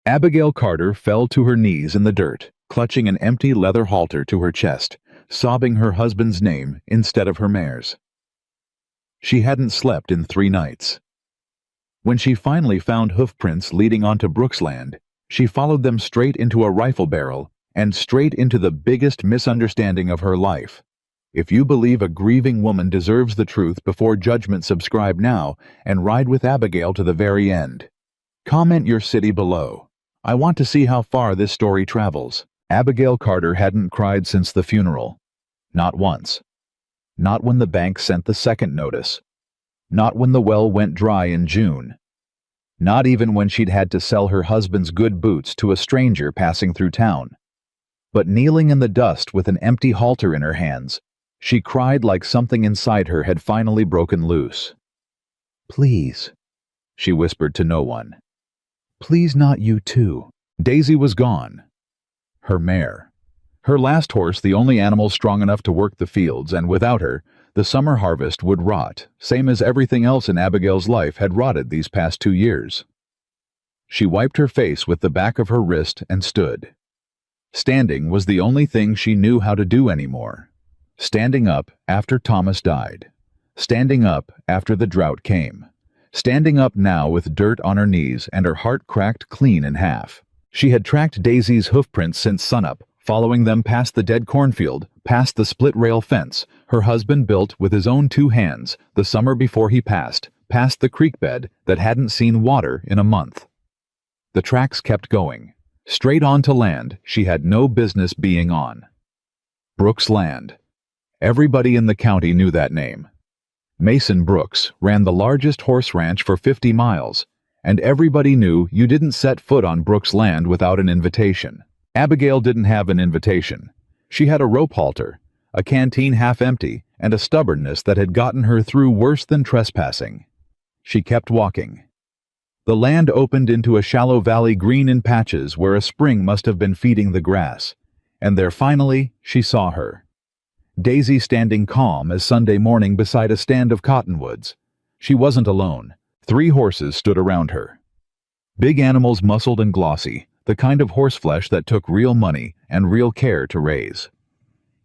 Abigail Carter fell to her knees in the dirt, clutching an empty leather halter to her chest, sobbing her husband's name instead of her mare's. She hadn't slept in 3 nights. When she finally found hoofprints leading onto Brooks land, she followed them straight into a rifle barrel and straight into the biggest misunderstanding of her life. If you believe a grieving woman deserves the truth before judgment, subscribe now and ride with Abigail to the very end. Comment your city below. I want to see how far this story travels. Abigail Carter hadn't cried since the funeral. Not once. Not when the bank sent the second notice. Not when the well went dry in June. Not even when she'd had to sell her husband's good boots to a stranger passing through town. But kneeling in the dust with an empty halter in her hands, she cried like something inside her had finally broken loose. "Please," she whispered to no one. "Please not you too." Daisy was gone. Her mare. Her last horse, the only animal strong enough to work the fields, and without her, the summer harvest would rot, same as everything else in Abigail's life had rotted these past 2 years. She wiped her face with the back of her wrist and stood. Standing was the only thing she knew how to do anymore. Standing up after Thomas died. Standing up after the drought came. Standing up now with dirt on her knees and her heart cracked clean in half. She had tracked Daisy's hoofprints since sunup, following them past the dead cornfield, past the split-rail fence her husband built with his own 2 hands the summer before he passed, past the creek bed that hadn't seen water in a month. The tracks kept going, straight on to land she had no business being on. Brooks Land. Everybody in the county knew that name. Mason Brooks ran the largest horse ranch for 50 miles, and everybody knew you didn't set foot on Brooks Land without an invitation. Abigail didn't have an invitation. She had a rope halter, a canteen half empty, and a stubbornness that had gotten her through worse than trespassing. She kept walking. The land opened into a shallow valley green in patches where a spring must have been feeding the grass, and there finally she saw her. Daisy standing calm as Sunday morning beside a stand of cottonwoods. She wasn't alone. 3 horses stood around her. Big animals, muscled and glossy, the kind of horseflesh that took real money and real care to raise.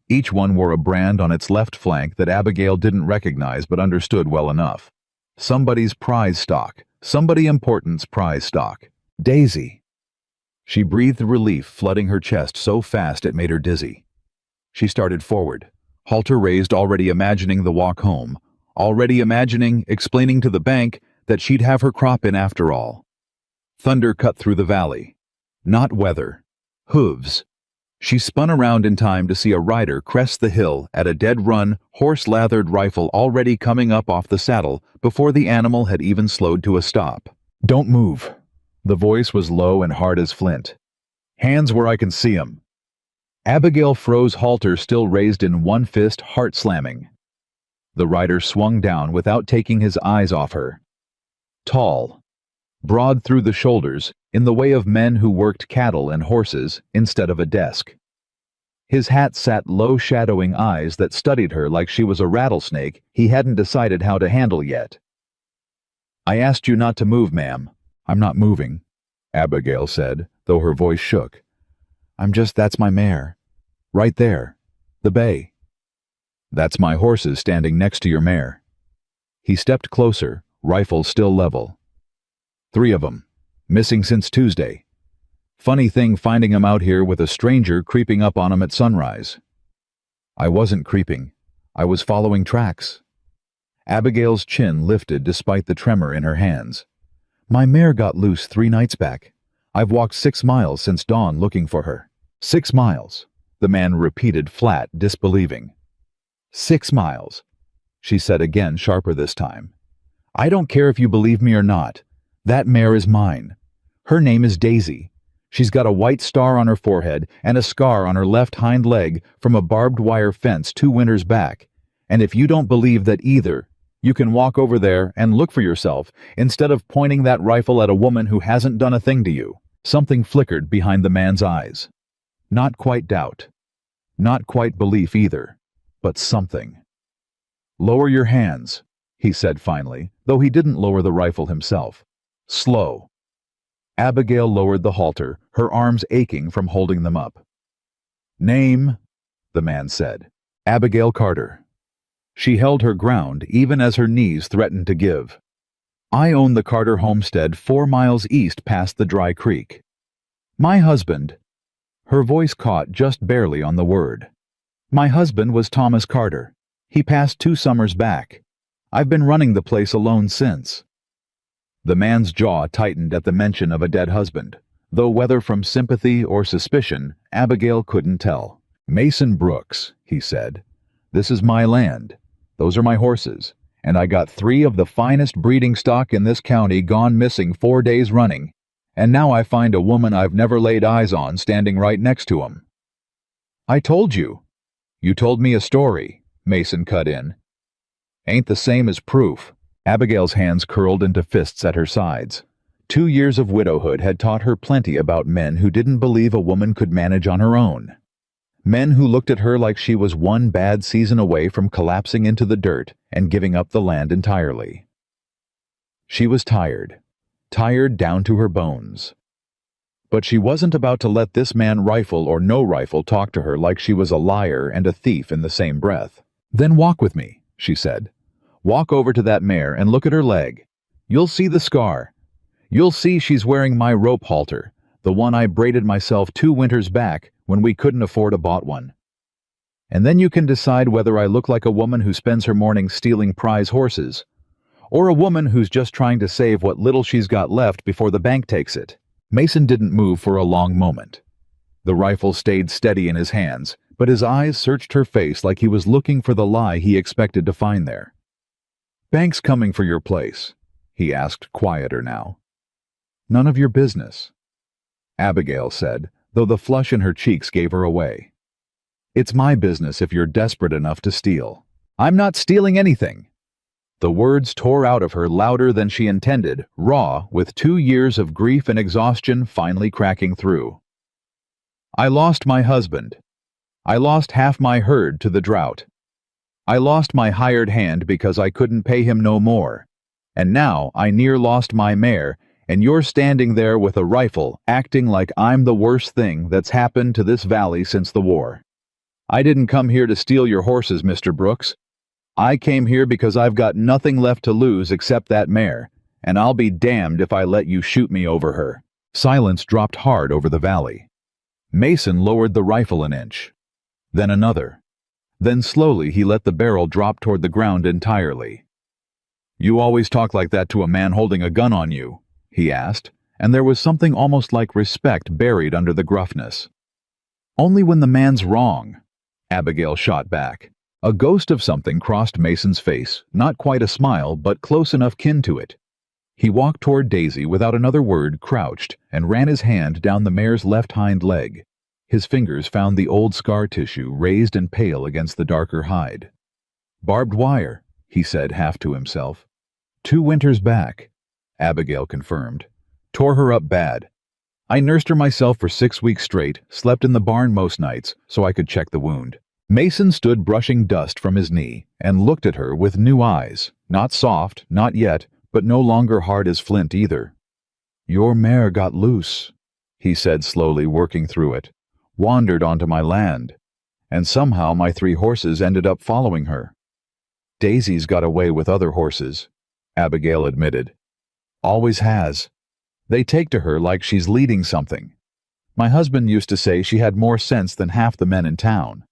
Each one wore a brand on its left flank that Abigail didn't recognize but understood well enough. Somebody's prize stock, somebody important's prize stock. Daisy. She breathed relief, flooding her chest so fast it made her dizzy. She started forward, halter raised, already imagining the walk home, already imagining explaining to the bank that she'd have her crop in after all. Thunder cut through the valley. Not weather. Hooves. She spun around in time to see a rider crest the hill at a dead run, horse-lathered rifle already coming up off the saddle before the animal had even slowed to a stop. "Don't move." The voice was low and hard as flint. "Hands where I can see 'em." Abigail froze, halter still raised in one fist, heart slamming. The rider swung down without taking his eyes off her. Tall. Broad through the shoulders, in the way of men who worked cattle and horses instead of a desk. His hat sat low, shadowing eyes that studied her like she was a rattlesnake he hadn't decided how to handle yet. "I asked you not to move, ma'am." "I'm not moving," Abigail said, though her voice shook. That's my mare. Right there. The bay." "That's my horses standing next to your mare." He stepped closer, rifle still level. 3 of 'em. Missing since Tuesday. Funny thing finding 'em out here with a stranger creeping up on 'em at sunrise." "I wasn't creeping. I was following tracks." Abigail's chin lifted despite the tremor in her hands. "My mare got loose 3 nights back. I've walked 6 miles since dawn looking for her." 6 miles, the man repeated, flat, disbelieving. 6 miles, she said again, sharper this time. "I don't care if you believe me or not. That mare is mine. Her name is Daisy. She's got a white star on her forehead and a scar on her left hind leg from a barbed wire fence 2 winters back. And if you don't believe that either, you can walk over there and look for yourself instead of pointing that rifle at a woman who hasn't done a thing to you." Something flickered behind the man's eyes. Not quite doubt. Not quite belief either, but something. "Lower your hands," he said finally, though he didn't lower the rifle himself. "Slow." Abigail lowered the halter, her arms aching from holding them up. "Name," the man said. "Abigail Carter." She held her ground even as her knees threatened to give. "I own the Carter homestead 4 miles east past the dry creek. My husband—" Her voice caught just barely on the word. "My husband was Thomas Carter. He passed 2 summers back. I've been running the place alone since." The man's jaw tightened at the mention of a dead husband, though whether from sympathy or suspicion, Abigail couldn't tell. "Mason Brooks," he said. "This is my land. Those are my horses, and I got 3 of the finest breeding stock in this county gone missing 4 days running, and now I find a woman I've never laid eyes on standing right next to 'em." "I told you." "You told me a story," Mason cut in. "Ain't the same as proof." Abigail's hands curled into fists at her sides. 2 years of widowhood had taught her plenty about men who didn't believe a woman could manage on her own. Men who looked at her like she was one bad season away from collapsing into the dirt and giving up the land entirely. She was tired down to her bones. But she wasn't about to let this man, rifle or no rifle, talk to her like she was a liar and a thief in the same breath. "Then walk with me," she said. "Walk over to that mare and look at her leg. You'll see the scar. You'll see she's wearing my rope halter, the one I braided myself 2 winters back when we couldn't afford a bought one. And then you can decide whether I look like a woman who spends her mornings stealing prize horses, or a woman who's just trying to save what little she's got left before the bank takes it." Mason didn't move for a long moment. The rifle stayed steady in his hands, but his eyes searched her face like he was looking for the lie he expected to find there. "Bank's coming for your place," he asked, quieter now. "None of your business," Abigail said, though the flush in her cheeks gave her away. "It's my business if you're desperate enough to steal." "I'm not stealing anything." The words tore out of her louder than she intended, raw, with 2 years of grief and exhaustion finally cracking through. "I lost my husband. I lost half my herd to the drought. I lost my hired hand because I couldn't pay him no more. And now I near lost my mare, and you're standing there with a rifle, acting like I'm the worst thing that's happened to this valley since the war. I didn't come here to steal your horses, Mr. Brooks. I came here because I've got nothing left to lose except that mare, and I'll be damned if I let you shoot me over her." Silence dropped hard over the valley. Mason lowered the rifle an inch, then another. Then slowly he let the barrel drop toward the ground entirely. "You always talk like that to a man holding a gun on you?" he asked, and there was something almost like respect buried under the gruffness. "Only when the man's wrong," Abigail shot back. A ghost of something crossed Mason's face, not quite a smile, but close enough kin to it. He walked toward Daisy without another word, crouched, and ran his hand down the mare's left hind leg. His fingers found the old scar tissue raised and pale against the darker hide. "Barbed wire," he said half to himself. 2 winters back," Abigail confirmed. "Tore her up bad. I nursed her myself for 6 weeks straight, slept in the barn most nights so I could check the wound." Mason stood brushing dust from his knee and looked at her with new eyes, not soft, not yet, but no longer hard as flint either. "Your mare got loose," he said slowly, working through it. "Wandered onto my land, and somehow my 3 horses ended up following her." "Daisy's got away with other horses," Abigail admitted. "Always has. They take to her like she's leading something. My husband used to say she had more sense than half the men in town."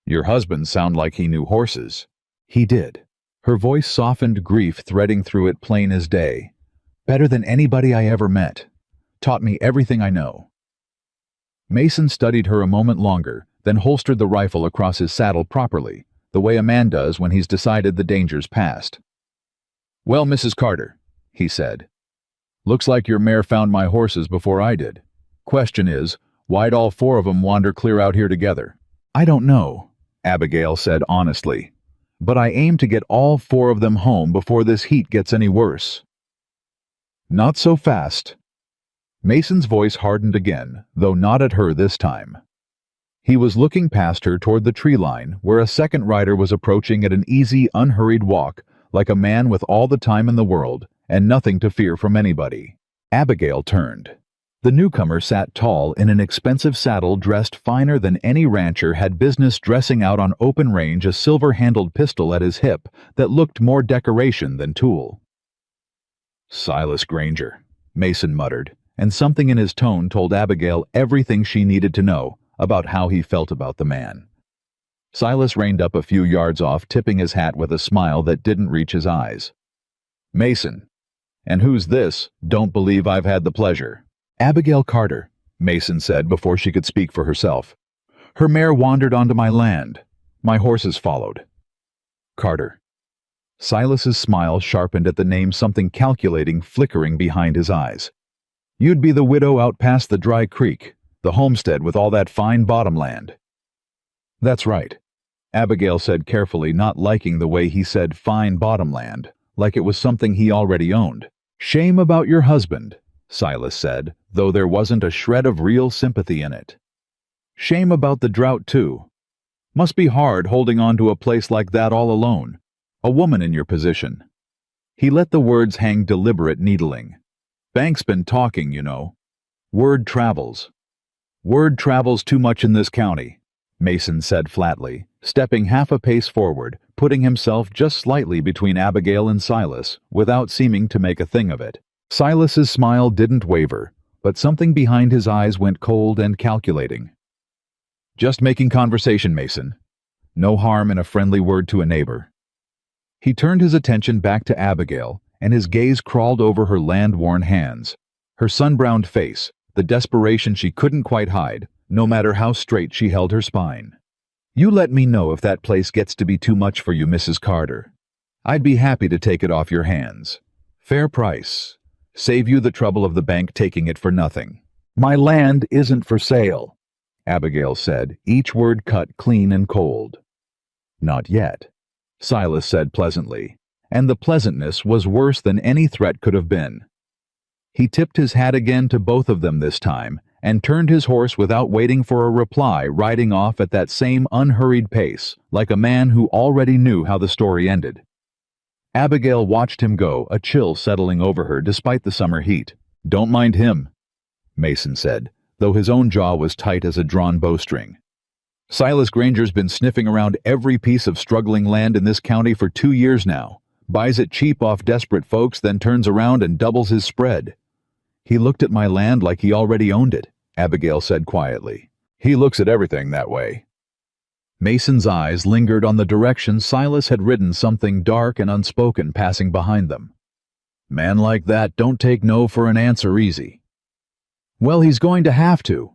"Your husband sounded like he knew horses." "He did." Her voice softened, grief threading through it plain as day. "Better than anybody I ever met. Taught me everything I know." Mason studied her a moment longer, then holstered the rifle across his saddle properly, the way a man does when he's decided the danger's past. "Well, Mrs. Carter," he said, "looks like your mare found my horses before I did. Question is, why'd all 4 of 'em wander clear out here together?" "I don't know," Abigail said honestly, "but I aim to get all 4 of them home before this heat gets any worse." "Not so fast." Mason's voice hardened again, though not at her this time. He was looking past her toward the tree line, where a second rider was approaching at an easy, unhurried walk, like a man with all the time in the world and nothing to fear from anybody. Abigail turned. The newcomer sat tall in an expensive saddle dressed finer than any rancher had business dressing out on open range, a silver-handled pistol at his hip that looked more decoration than tool. "Silas Granger," Mason muttered, and something in his tone told Abigail everything she needed to know about how he felt about the man. Silas reined up a few yards off, tipping his hat with a smile that didn't reach his eyes. "Mason. And who's this? Don't believe I've had the pleasure." "Abigail Carter," Mason said before she could speak for herself. "Her mare wandered onto my land. My horses followed." "Carter." Silas's smile sharpened at the name, something calculating flickering behind his eyes. "You'd be the widow out past the dry creek, the homestead with all that fine bottomland." "That's right," Abigail said carefully, not liking the way he said fine bottomland, like it was something he already owned. "Shame about your husband," Silas said, though there wasn't a shred of real sympathy in it. "Shame about the drought, too. Must be hard holding on to a place like that all alone, a woman in your position." He let the words hang, deliberate needling. "Bank's been talking, you know. Word travels." "Word travels too much in this county," Mason said flatly, stepping half a pace forward, putting himself just slightly between Abigail and Silas, without seeming to make a thing of it. Silas's smile didn't waver, but something behind his eyes went cold and calculating. "Just making conversation, Mason. No harm in a friendly word to a neighbor." He turned his attention back to Abigail, and his gaze crawled over her land-worn hands, her sun-browned face, the desperation she couldn't quite hide, no matter how straight she held her spine. "You let me know if that place gets to be too much for you, Mrs. Carter. I'd be happy to take it off your hands. Fair price. Save you the trouble of the bank taking it for nothing." "My land isn't for sale," Abigail said, each word cut clean and cold. "Not yet," Silas said pleasantly, and the pleasantness was worse than any threat could have been. He tipped his hat again to both of them this time, and turned his horse without waiting for a reply, riding off at that same unhurried pace, like a man who already knew how the story ended. Abigail watched him go, a chill settling over her despite the summer heat. "Don't mind him," Mason said, though his own jaw was tight as a drawn bowstring. "Silas Granger's been sniffing around every piece of struggling land in this county for 2 years now, buys it cheap off desperate folks, then turns around and doubles his spread. He looked at my land like he already owned it," Abigail said quietly. "He looks at everything that way." Mason's eyes lingered on the direction Silas had ridden, something dark and unspoken passing behind them. "Man like that don't take no for an answer easy." "Well, he's going to have to."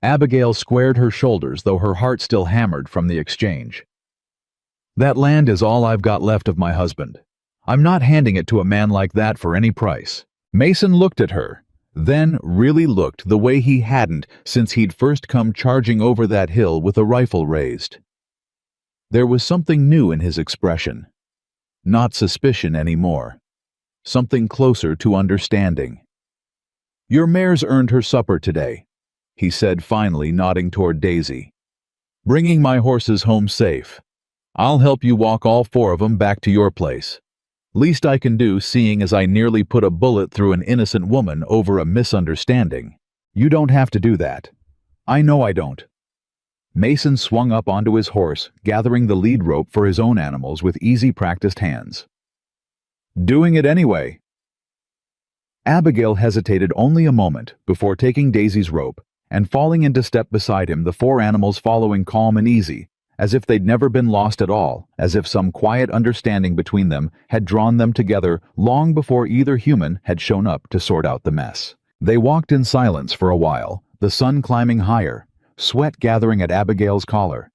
Abigail squared her shoulders, though her heart still hammered from the exchange. "That land is all I've got left of my husband. I'm not handing it to a man like that for any price." Mason looked at her, then really looked the way he hadn't since he'd first come charging over that hill with a rifle raised. There was something new in his expression. Not suspicion anymore. Something closer to understanding. "Your mare's earned her supper today," he said finally, nodding toward Daisy. "Bringing my horses home safe. I'll help you walk all 4 of 'em back to your place. Least I can do, seeing as I nearly put a bullet through an innocent woman over a misunderstanding. You don't have to do that. I know I don't." Mason swung up onto his horse, gathering the lead rope for his own animals with easy, practiced hands. "Doing it anyway." Abigail hesitated only a moment before taking Daisy's rope and falling into step beside him, the 4 animals following calm and easy, as if they'd never been lost at all, as if some quiet understanding between them had drawn them together long before either human had shown up to sort out the mess. They walked in silence for a while, the sun climbing higher, sweat gathering at Abigail's collar,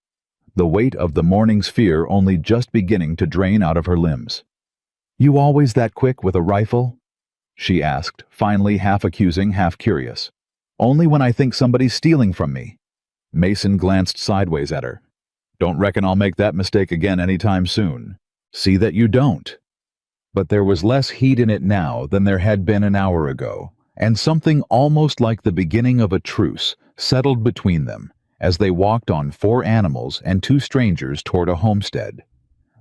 the weight of the morning's fear only just beginning to drain out of her limbs. "You always that quick with a rifle?" she asked, finally, half accusing, half curious. "Only when I think somebody's stealing from me." Mason glanced sideways at her. "Don't reckon I'll make that mistake again anytime soon. See that you don't." But there was less heat in it now than there had been an hour ago, and something almost like the beginning of a truce settled between them as they walked on 4 animals and 2 strangers toward a homestead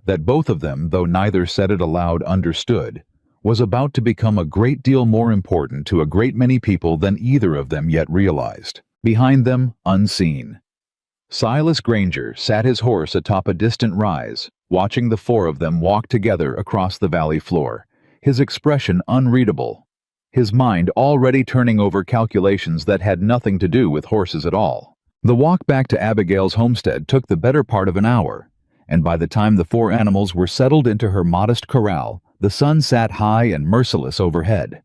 that both of them, though neither said it aloud, understood was about to become a great deal more important to a great many people than either of them yet realized. Behind them, unseen, Silas Granger sat his horse atop a distant rise, watching the four of them walk together across the valley floor, his expression unreadable, his mind already turning over calculations that had nothing to do with horses at all. The walk back to Abigail's homestead took the better part of an hour, and by the time the four animals were settled into her modest corral, the sun sat high and merciless overhead.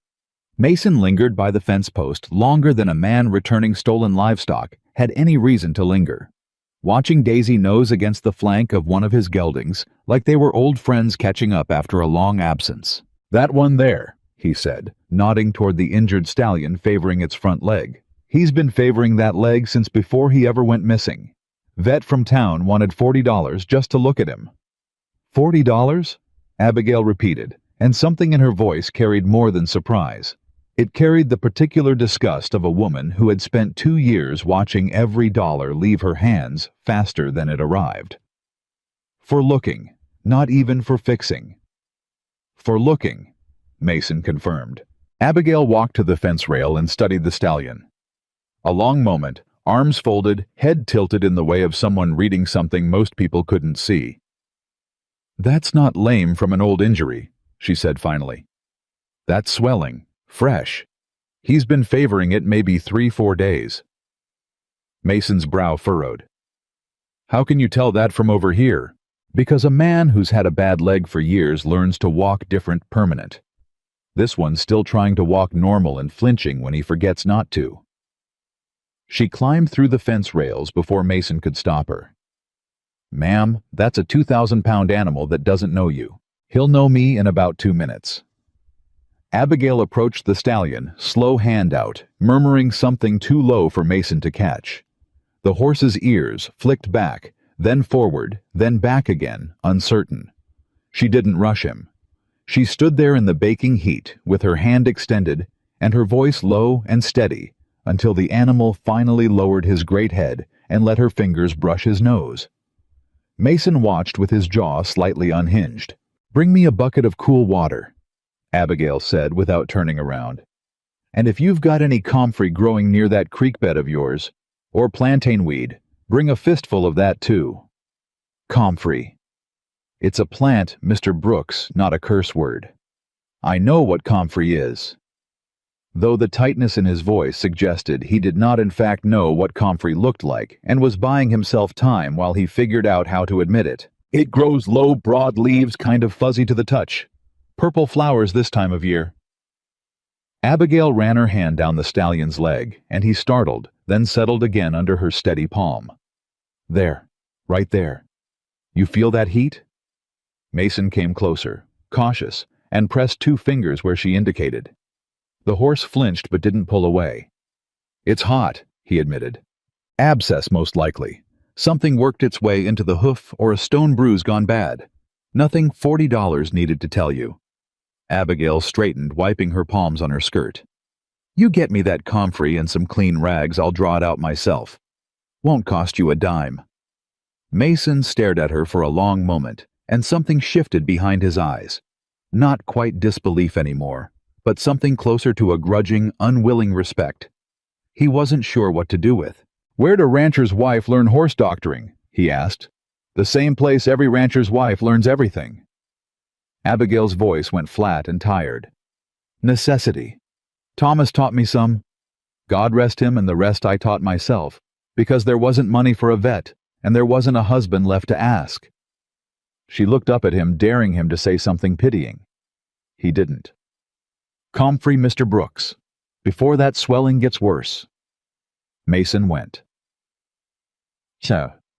Mason lingered by the fence post longer than a man returning stolen livestock had any reason to linger, watching Daisy nose against the flank of one of his geldings like they were old friends catching up after a long absence. "That one there," he said, nodding toward the injured stallion favoring its front leg. "He's been favoring that leg since before he ever went missing. Vet from town wanted $40 just to look at him." "$40?" Abigail repeated, and something in her voice carried more than surprise. It carried the particular disgust of a woman who had spent 2 years watching every dollar leave her hands faster than it arrived. "For looking, not even for fixing." "For looking," Mason confirmed. Abigail walked to the fence rail and studied the stallion. A long moment, arms folded, head tilted in the way of someone reading something most people couldn't see. "That's not lame from an old injury," she said finally. "That's swelling. Fresh. He's been favoring it maybe 3-4 days." Mason's brow furrowed. "How can you tell that from over here?" "Because a man who's had a bad leg for years learns to walk different permanent. This one's still trying to walk normal and flinching when he forgets not to." She climbed through the fence rails before Mason could stop her. "Ma'am, that's a 2,000-pound animal that doesn't know you. He'll know me in about 2 minutes." Abigail approached the stallion, slow hand out, murmuring something too low for Mason to catch. The horse's ears flicked back, then forward, then back again, uncertain. She didn't rush him. She stood there in the baking heat, with her hand extended, and her voice low and steady, until the animal finally lowered his great head and let her fingers brush his nose. Mason watched with his jaw slightly unhinged. "Bring me a bucket of cool water," Abigail said without turning around. "And if you've got any comfrey growing near that creek bed of yours, or plantain weed, bring a fistful of that too." Comfrey. It's a plant, Mr. Brooks, not a curse word. "I know what comfrey is." Though the tightness in his voice suggested he did not in fact know what comfrey looked like and was buying himself time while he figured out how to admit it. "It grows low, broad leaves, kind of fuzzy to the touch. Purple flowers this time of year." Abigail ran her hand down the stallion's leg, and he startled, then settled again under her steady palm. "There, right there. You feel that heat?" Mason came closer, cautious, and pressed 2 fingers where she indicated. The horse flinched but didn't pull away. "It's hot," he admitted. "Abscess, most likely. Something worked its way into the hoof or a stone bruise gone bad. Nothing $40 needed to tell you." Abigail straightened, wiping her palms on her skirt. "You get me that comfrey and some clean rags, I'll draw it out myself. Won't cost you a dime." Mason stared at her for a long moment, and something shifted behind his eyes. Not quite disbelief anymore, but something closer to a grudging, unwilling respect. He wasn't sure what to do with. "Where'd a rancher's wife learn horse doctoring?" he asked. "The same place every rancher's wife learns everything." Abigail's voice went flat and tired. "Necessity. Thomas taught me some. God rest him, and the rest I taught myself, because there wasn't money for a vet, and there wasn't a husband left to ask." She looked up at him, daring him to say something pitying. He didn't. "Comfrey, Mr. Brooks, before that swelling gets worse." Mason went.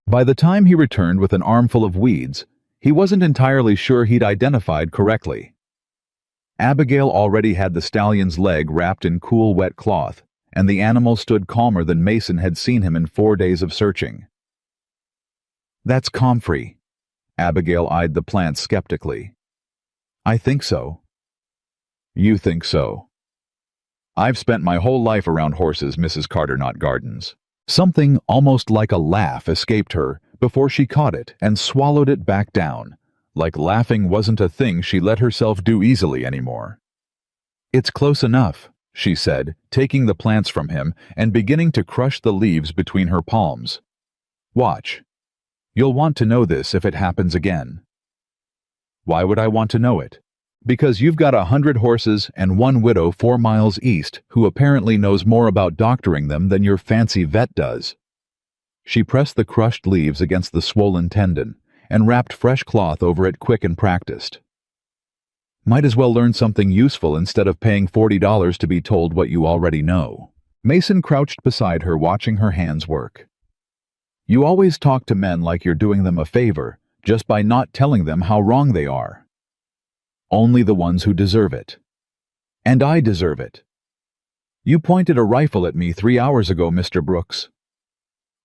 By the time he returned with an armful of weeds, he wasn't entirely sure he'd identified correctly. Abigail already had the stallion's leg wrapped in cool, wet cloth, and the animal stood calmer than Mason had seen him in 4 days of searching. "That's comfrey." Abigail eyed the plant skeptically. "I think so." "You think so?" "I've spent my whole life around horses, Mrs. Carter-Not Gardens." Something almost like a laugh escaped her before she caught it and swallowed it back down, like laughing wasn't a thing she let herself do easily anymore. "It's close enough," she said, taking the plants from him and beginning to crush the leaves between her palms. "Watch. You'll want to know this if it happens again." "Why would I want to know it?" "Because you've got 100 horses and one widow 4 miles east who apparently knows more about doctoring them than your fancy vet does." She pressed the crushed leaves against the swollen tendon and wrapped fresh cloth over it quick and practiced. "Might as well learn something useful instead of paying $40 to be told what you already know." Mason crouched beside her, watching her hands work. "You always talk to men like you're doing them a favor, just by not telling them how wrong they are." "Only the ones who deserve it." "And I deserve it." "You pointed a rifle at me 3 hours ago, Mr. Brooks."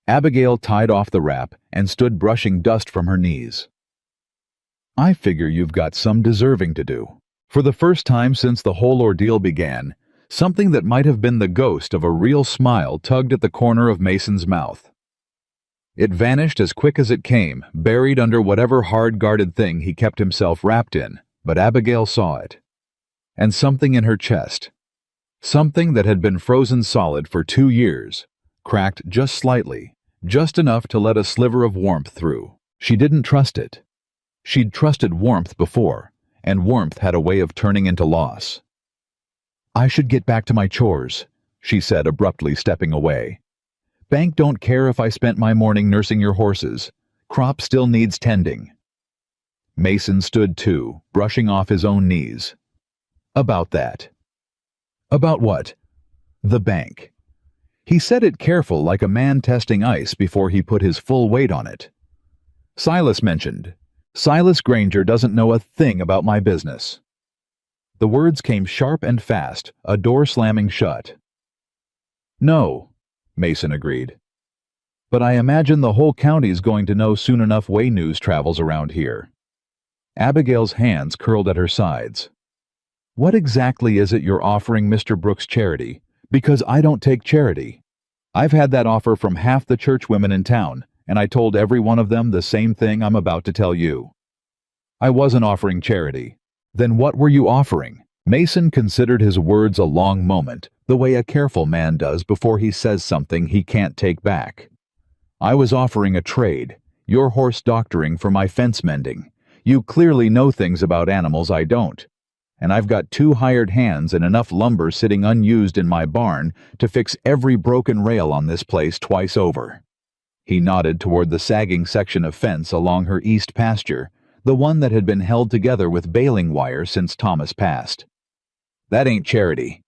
Abigail tied off the wrap and stood brushing dust from her knees. "I figure you've got some deserving to do." For the first time since the whole ordeal began, something that might have been the ghost of a real smile tugged at the corner of Mason's mouth. It vanished as quick as it came, buried under whatever hard-guarded thing he kept himself wrapped in, but Abigail saw it. And something in her chest. Something that had been frozen solid for 2 years, cracked just slightly, just enough to let a sliver of warmth through. She didn't trust it. She'd trusted warmth before, and warmth had a way of turning into loss. "I should get back to my chores," she said, abruptly stepping away. "Bank don't care if I spent my morning nursing your horses. Crop still needs tending." Mason stood too, brushing off his own knees. "About that." "About what?" "The bank." He said it careful, like a man testing ice before he put his full weight on it. "Silas mentioned. Silas Granger doesn't know a thing about my business." The words came sharp and fast, a door slamming shut. "No," Mason agreed. "But I imagine the whole county's going to know soon enough way news travels around here." Abigail's hands curled at her sides. "What exactly is it you're offering Mr. Brooks' charity? Because I don't take charity. I've had that offer from half the church women in town, and I told every one of them the same thing I'm about to tell you." "I wasn't offering charity." "Then what were you offering?" Mason considered his words a long moment, the way a careful man does before he says something he can't take back. "I was offering a trade, your horse doctoring for my fence mending. You clearly know things about animals I don't. And I've got 2 hired hands and enough lumber sitting unused in my barn to fix every broken rail on this place twice over." He nodded toward the sagging section of fence along her east pasture, the one that had been held together with baling wire since Thomas passed. "That ain't charity.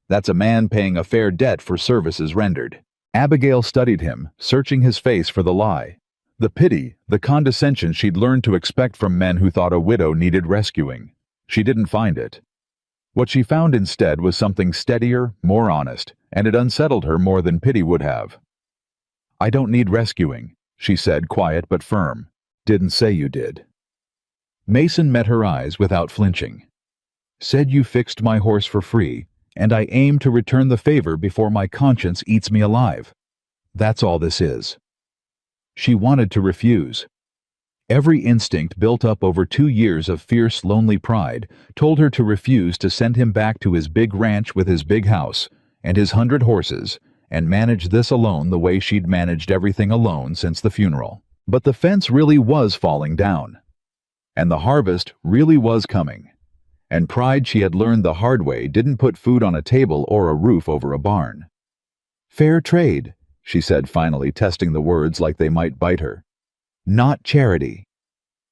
That's a man paying a fair debt for services rendered." Abigail studied him, searching his face for the lie. The pity, the condescension she'd learned to expect from men who thought a widow needed rescuing. She didn't find it. What she found instead was something steadier, more honest, and it unsettled her more than pity would have. "I don't need rescuing," she said, quiet but firm. "Didn't say you did." Mason met her eyes without flinching. "Said you fixed my horse for free, and I aim to return the favor before my conscience eats me alive. That's all this is." She wanted to refuse. Every instinct built up over 2 years of fierce, lonely pride told her to refuse to send him back to his big ranch with his big house and his 100 horses and manage this alone the way she'd managed everything alone since the funeral. But the fence really was falling down. And the harvest really was coming. And pride she had learned the hard way didn't put food on a table or a roof over a barn. "Fair trade," she said finally, testing the words like they might bite her. "Not charity."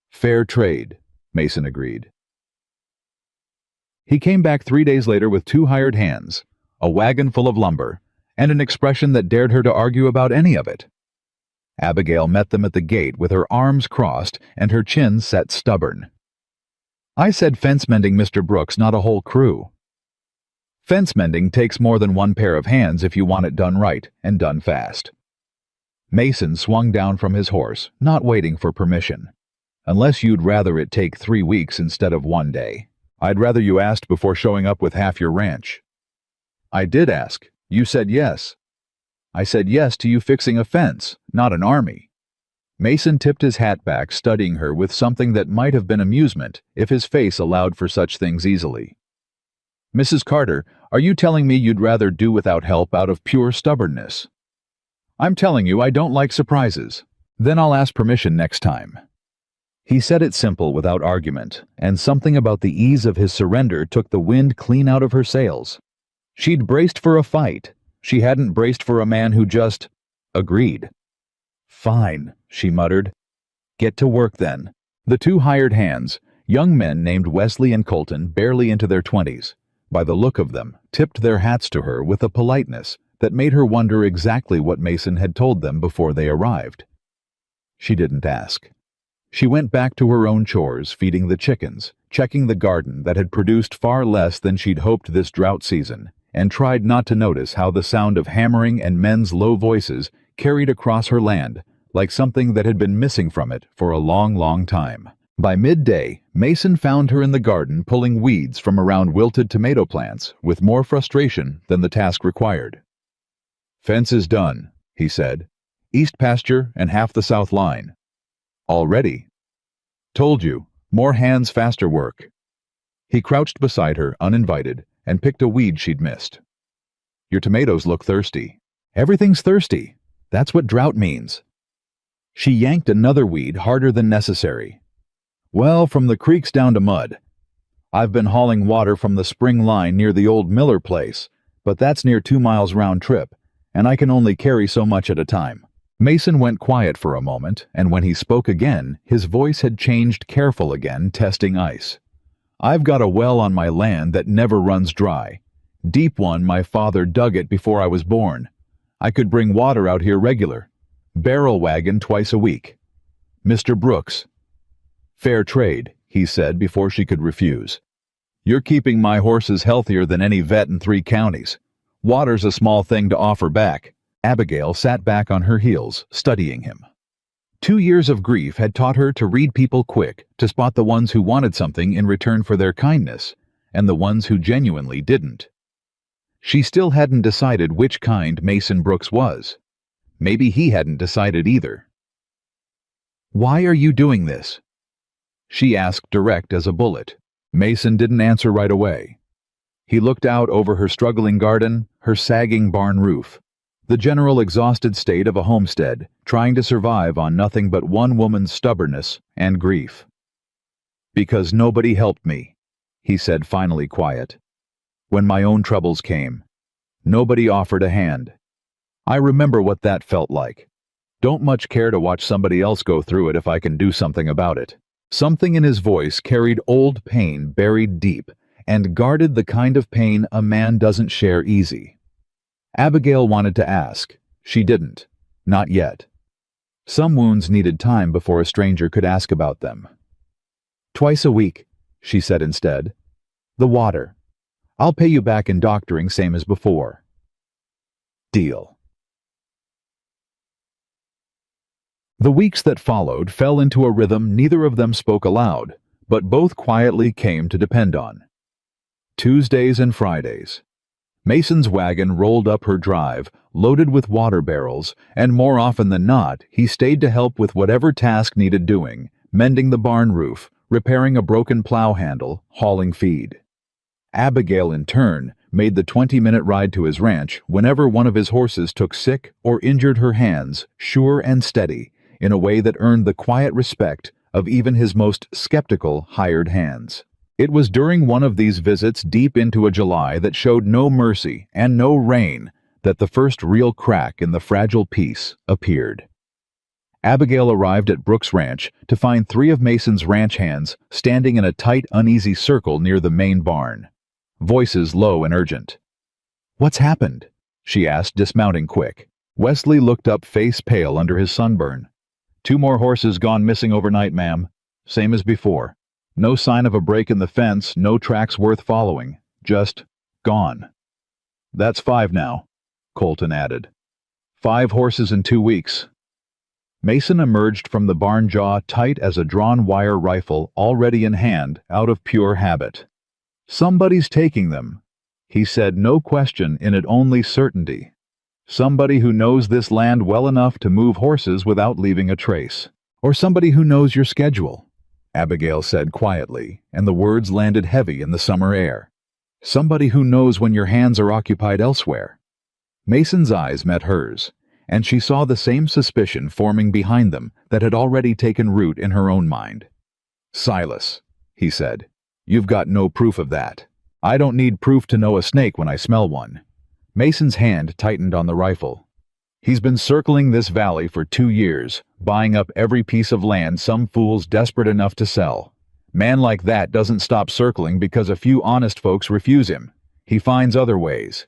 "Fair trade," Mason agreed. He came back 3 days later with 2 hired hands, a wagon full of lumber, and an expression that dared her to argue about any of it. Abigail met them at the gate with her arms crossed and her chin set stubborn. "I said fence mending, Mr. Brooks, not a whole crew." "Fence mending takes more than 1 pair of hands if you want it done right and done fast." Mason swung down from his horse, not waiting for permission. "Unless you'd rather it take 3 weeks instead of 1 day. I'd rather you asked before showing up with half your ranch." "I did ask. You said yes." "I said yes to you fixing a fence, not an army." Mason tipped his hat back, studying her with something that might have been amusement if his face allowed for such things easily. "Mrs. Carter, are you telling me you'd rather do without help out of pure stubbornness?" "I'm telling you I don't like surprises." "Then I'll ask permission next time." He said it simple, without argument, and something about the ease of his surrender took the wind clean out of her sails. She'd braced for a fight. She hadn't braced for a man who just agreed. "Fine," she muttered. "Get to work then." The two hired hands, young men named Wesley and Colton, barely into their 20s, by the look of them, tipped their hats to her with a politeness that made her wonder exactly what Mason had told them before they arrived. She didn't ask. She went back to her own chores, feeding the chickens, checking the garden that had produced far less than she'd hoped this drought season, and tried not to notice how the sound of hammering and men's low voices carried across her land like something that had been missing from it for a long, long time. By midday, Mason found her in the garden pulling weeds from around wilted tomato plants with more frustration than the task required. "Fence is done," he said. "East pasture and half the south line." "Already?" "Told you. More hands, faster work." He crouched beside her, uninvited, and picked a weed she'd missed. "Your tomatoes look thirsty." "Everything's thirsty. That's what drought means." She yanked another weed harder than necessary. "Well, from the creeks down to mud. I've been hauling water from the spring line near the old Miller place, but that's near 2 miles round trip, and I can only carry so much at a time." Mason went quiet for a moment, and when he spoke again, his voice had changed, careful again, testing ice. "I've got a well on my land that never runs dry. Deep one, my father dug it before I was born. I could bring water out here regular. Barrel wagon twice a week. Mr. Brooks." "Fair trade," he said before she could refuse. "You're keeping my horses healthier than any vet in 3 counties. Water's a small thing to offer back." Abigail sat back on her heels, studying him. 2 years of grief had taught her to read people quick, to spot the ones who wanted something in return for their kindness, and the ones who genuinely didn't. She still hadn't decided which kind Mason Brooks was. Maybe he hadn't decided either. "Why are you doing this?" she asked, direct as a bullet. Mason didn't answer right away. He looked out over her struggling garden, her sagging barn roof, the general exhausted state of a homestead, trying to survive on nothing but one woman's stubbornness and grief. "Because nobody helped me," he said, finally quiet. "When my own troubles came, nobody offered a hand. I remember what that felt like. Don't much care to watch somebody else go through it if I can do something about it." Something in his voice carried old pain buried deep, and guarded the kind of pain a man doesn't share easy. Abigail wanted to ask. She didn't. Not yet. Some wounds needed time before a stranger could ask about them. "Twice a week," she said instead. "The water. I'll pay you back in doctoring same as before." Deal. The weeks that followed fell into a rhythm neither of them spoke aloud, but both quietly came to depend on. Tuesdays and Fridays. Mason's wagon rolled up her drive, loaded with water barrels, and more often than not, he stayed to help with whatever task needed doing, mending the barn roof, repairing a broken plow handle, hauling feed. Abigail, in turn, made the 20-minute ride to his ranch whenever one of his horses took sick or injured her hands, sure and steady, in a way that earned the quiet respect of even his most skeptical hired hands. It was during one of these visits deep into a July that showed no mercy and no rain that the first real crack in the fragile peace appeared. Abigail arrived at Brooks Ranch to find 3 of Mason's ranch hands standing in a tight, uneasy circle near the main barn. Voices low and urgent. "What's happened?" she asked, dismounting quick. Wesley looked up, face pale under his sunburn. "2 more horses gone missing overnight, ma'am. Same as before. No sign of a break in the fence, no tracks worth following. Just gone." "That's 5 now," Colton added. 5 horses in 2 weeks. Mason emerged from the barn jaw tight as a drawn wire rifle already in hand, out of pure habit. "Somebody's taking them," he said, no question in it, only certainty. Somebody who knows this land well enough to move horses without leaving a trace. Or somebody who knows your schedule, Abigail said quietly, and the words landed heavy in the summer air. Somebody who knows when your hands are occupied elsewhere. Mason's eyes met hers, and she saw the same suspicion forming behind them that had already taken root in her own mind. "Silas," he said, "you've got no proof of that. I don't need proof to know a snake when I smell one." Mason's hand tightened on the rifle. "He's been circling this valley for 2 years, buying up every piece of land some fool's desperate enough to sell. Man like that doesn't stop circling because a few honest folks refuse him. He finds other ways.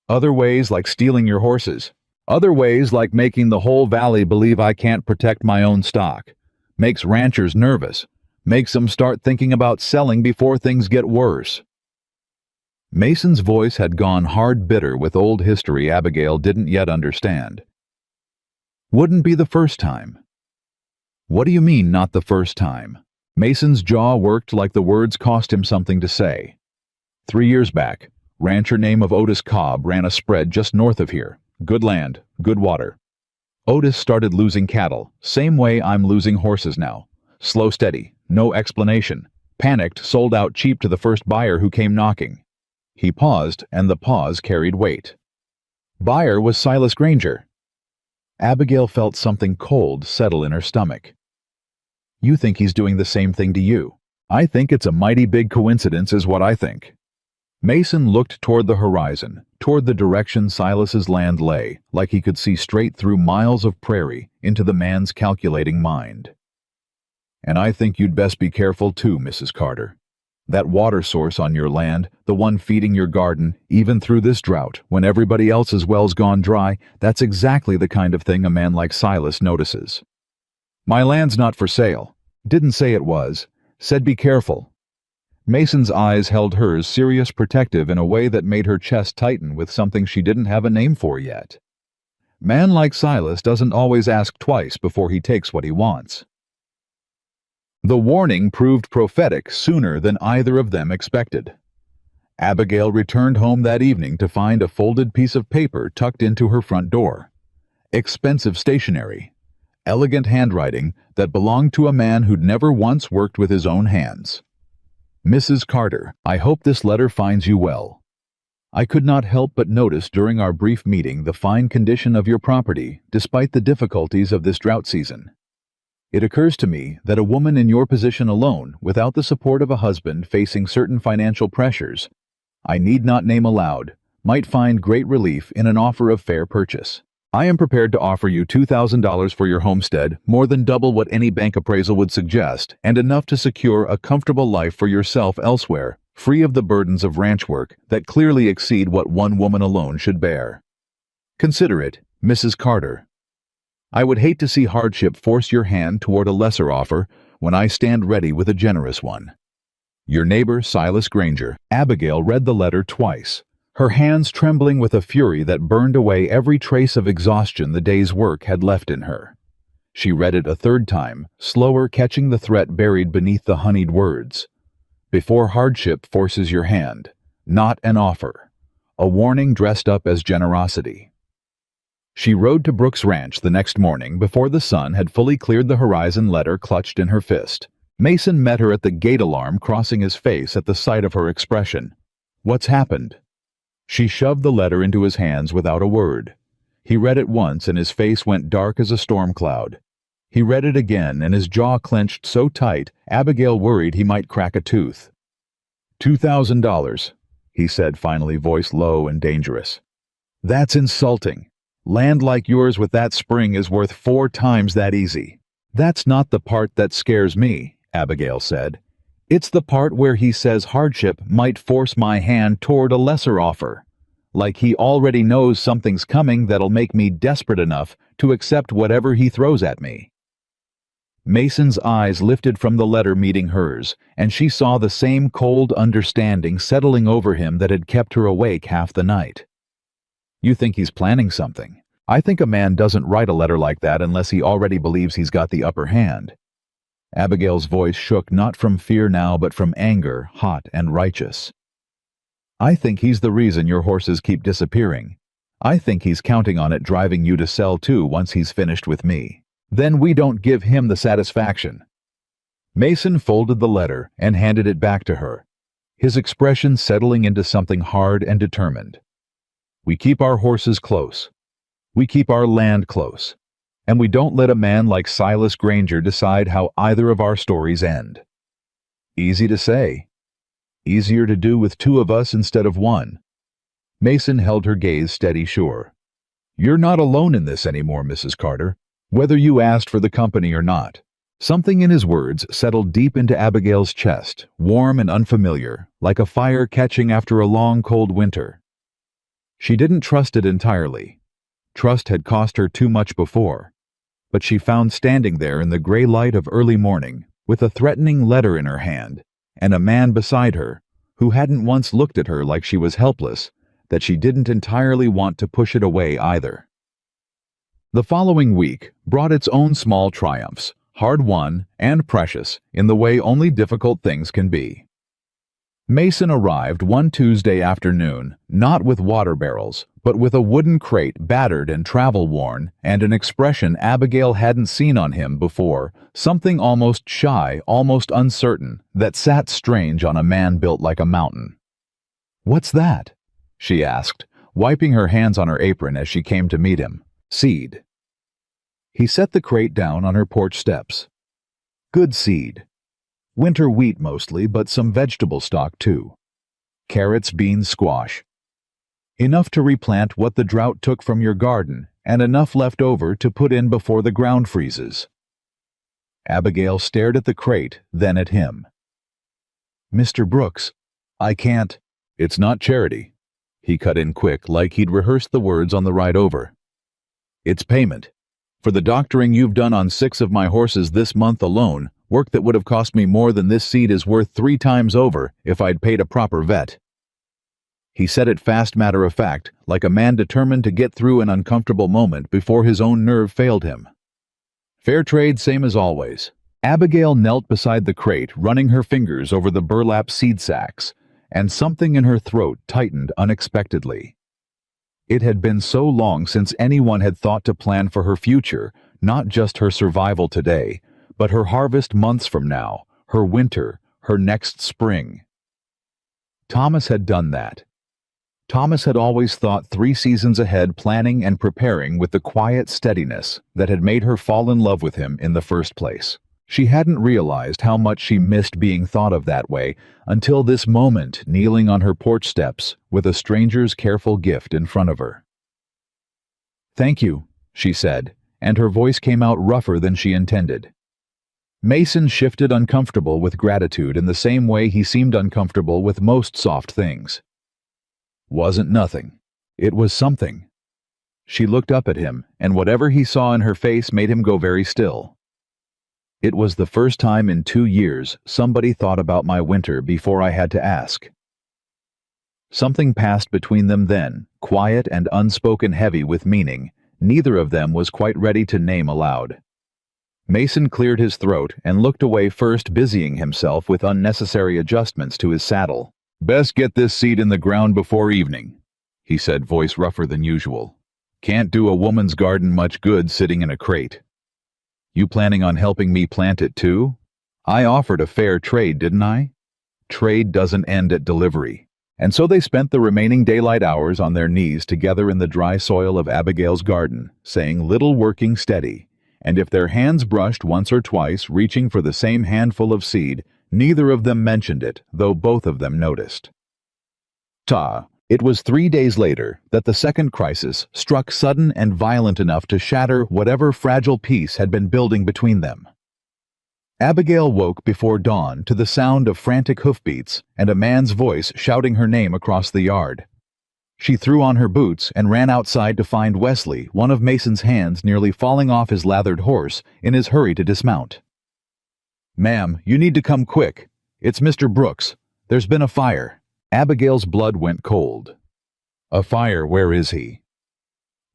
Other ways like stealing your horses. Other ways like making the whole valley believe I can't protect my own stock. Makes ranchers nervous. Makes them start thinking about selling before things get worse." Mason's voice had gone hard bitter with old history Abigail didn't yet understand. "Wouldn't be the first time." "What do you mean, not the first time?" Mason's jaw worked like the words cost him something to say. 3 years back, rancher name of Otis Cobb ran a spread just north of here. Good land, good water. Otis started losing cattle, same way I'm losing horses now. Slow steady, no explanation. Panicked, sold out cheap to the first buyer who came knocking. He paused, and the pause carried weight. Buyer was Silas Granger. Abigail felt something cold settle in her stomach. "You think he's doing the same thing to you?" "I think it's a mighty big coincidence is what I think." Mason looked toward the horizon, toward the direction Silas's land lay, like he could see straight through miles of prairie into the man's calculating mind. "And I think you'd best be careful too, Mrs. Carter. That water source on your land, the one feeding your garden, even through this drought, when everybody else's well's gone dry, that's exactly the kind of thing a man like Silas notices." "My land's not for sale. Didn't say it was. Said be careful." Mason's eyes held hers serious protective in a way that made her chest tighten with something she didn't have a name for yet. Man like Silas doesn't always ask twice before he takes what he wants. The warning proved prophetic sooner than either of them expected. Abigail returned home that evening to find a folded piece of paper tucked into her front door. Expensive stationery. Elegant handwriting that belonged to a man who'd never once worked with his own hands. "Mrs. Carter, I hope this letter finds you well. I could not help but notice during our brief meeting the fine condition of your property, despite the difficulties of this drought season. It occurs to me that a woman in your position alone, without the support of a husband facing certain financial pressures, I need not name aloud, might find great relief in an offer of fair purchase. I am prepared to offer you $2,000 for your homestead, more than double what any bank appraisal would suggest, and enough to secure a comfortable life for yourself elsewhere, free of the burdens of ranch work that clearly exceed what one woman alone should bear. Consider it, Mrs. Carter. I would hate to see hardship force your hand toward a lesser offer when I stand ready with a generous one. Your neighbor, Silas Granger." Abigail read the letter twice, her hands trembling with a fury that burned away every trace of exhaustion the day's work had left in her. She read it a third time, slower, catching the threat buried beneath the honeyed words. "Before hardship forces your hand, not an offer. A warning dressed up as generosity." She rode to Brooks Ranch the next morning before the sun had fully cleared the horizon, letter clutched in her fist. Mason met her at the gate alarm, crossing his face at the sight of her expression. "What's happened?" She shoved the letter into his hands without a word. He read it once and his face went dark as a storm cloud. He read it again and his jaw clenched so tight Abigail worried he might crack a tooth. $2,000, he said finally, voice low and dangerous. "That's insulting. Land like yours with that spring is worth 4 times that easy." "That's not the part that scares me," Abigail said. "It's the part where he says hardship might force my hand toward a lesser offer. Like he already knows something's coming that'll make me desperate enough to accept whatever he throws at me." Mason's eyes lifted from the letter meeting hers, and she saw the same cold understanding settling over him that had kept her awake half the night. "You think he's planning something? I think a man doesn't write a letter like that unless he already believes he's got the upper hand." Abigail's voice shook not from fear now but from anger, hot and righteous. "I think he's the reason your horses keep disappearing. I think he's counting on it driving you to sell too once he's finished with me. Then we don't give him the satisfaction." Mason folded the letter and handed it back to her, his expression settling into something hard and determined. "We keep our horses close. We keep our land close. And we don't let a man like Silas Granger decide how either of our stories end." Easy to say. Easier to do with two of us instead of one. Mason held her gaze steady, sure. "You're not alone in this anymore, Mrs. Carter, whether you asked for the company or not." Something in his words settled deep into Abigail's chest, warm and unfamiliar, like a fire catching after a long, cold winter. She didn't trust it entirely. Trust had cost her too much before. But she found standing there in the gray light of early morning, with a threatening letter in her hand, and a man beside her, who hadn't once looked at her like she was helpless, that she didn't entirely want to push it away either. The following week brought its own small triumphs, hard-won and precious in the way only difficult things can be. Mason arrived one Tuesday afternoon, not with water barrels, but with a wooden crate battered and travel-worn, and an expression Abigail hadn't seen on him before, something almost shy, almost uncertain, that sat strange on a man built like a mountain. "What's that?" she asked, wiping her hands on her apron as she came to meet him. "Seed." He set the crate down on her porch steps. "Good seed. Winter wheat mostly, but some vegetable stock too. Carrots, beans, squash. Enough to replant what the drought took from your garden, and enough left over to put in before the ground freezes." Abigail stared at the crate, then at him. "Mr. Brooks, I can't—" "It's not charity," he cut in quick, like he'd rehearsed the words on the ride over. "It's payment. For the doctoring you've done on 6 of my horses this month alone, work that would have cost me more than this seed is worth 3 times over if I'd paid a proper vet." He said it fast, matter-of-fact, like a man determined to get through an uncomfortable moment before his own nerve failed him. "Fair trade, same as always." Abigail knelt beside the crate, running her fingers over the burlap seed sacks, and something in her throat tightened unexpectedly. It had been so long since anyone had thought to plan for her future, not just her survival today, but her harvest months from now, her winter, her next spring. Thomas had done that. Thomas had always thought 3 seasons ahead, planning and preparing with the quiet steadiness that had made her fall in love with him in the first place. She hadn't realized how much she missed being thought of that way until this moment, kneeling on her porch steps with a stranger's careful gift in front of her. "Thank you," she said, and her voice came out rougher than she intended. Mason shifted, uncomfortable with gratitude in the same way he seemed uncomfortable with most soft things. "Wasn't nothing. It was something." She looked up at him, and whatever he saw in her face made him go very still. "It was the first time in 2 years somebody thought about my winter before I had to ask." Something passed between them then, quiet and unspoken, heavy with meaning, neither of them was quite ready to name aloud. Mason cleared his throat and looked away, first busying himself with unnecessary adjustments to his saddle. "Best get this seed in the ground before evening," he said, voice rougher than usual. "Can't do a woman's garden much good sitting in a crate. You planning on helping me plant it too? I offered a fair trade, didn't I? Trade doesn't end at delivery." And so they spent the remaining daylight hours on their knees together in the dry soil of Abigail's garden, saying little, working steady, and if their hands brushed once or twice, reaching for the same handful of seed, neither of them mentioned it, though both of them noticed. It was 3 days later that the second crisis struck, sudden and violent enough to shatter whatever fragile peace had been building between them. Abigail woke before dawn to the sound of frantic hoofbeats and a man's voice shouting her name across the yard. She threw on her boots and ran outside to find Wesley, one of Mason's hands nearly falling off his lathered horse in his hurry to dismount. "Ma'am, you need to come quick. It's Mr. Brooks. There's been a fire." Abigail's blood went cold. "A fire? Where is he?"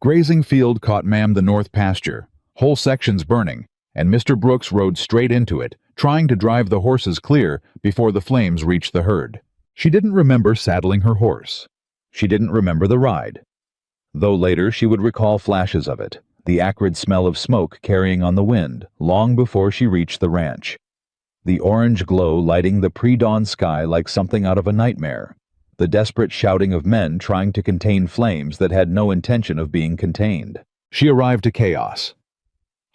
"Grazing field caught, ma'am, the north pasture. Whole sections burning, and Mr. Brooks rode straight into it, trying to drive the horses clear before the flames reached the herd." She didn't remember saddling her horse. She didn't remember the ride. though later she would recall flashes of it, the acrid smell of smoke carrying on the wind, long before she reached the ranch. The orange glow lighting the pre-dawn sky like something out of a nightmare. The desperate shouting of men trying to contain flames that had no intention of being contained. She arrived to chaos.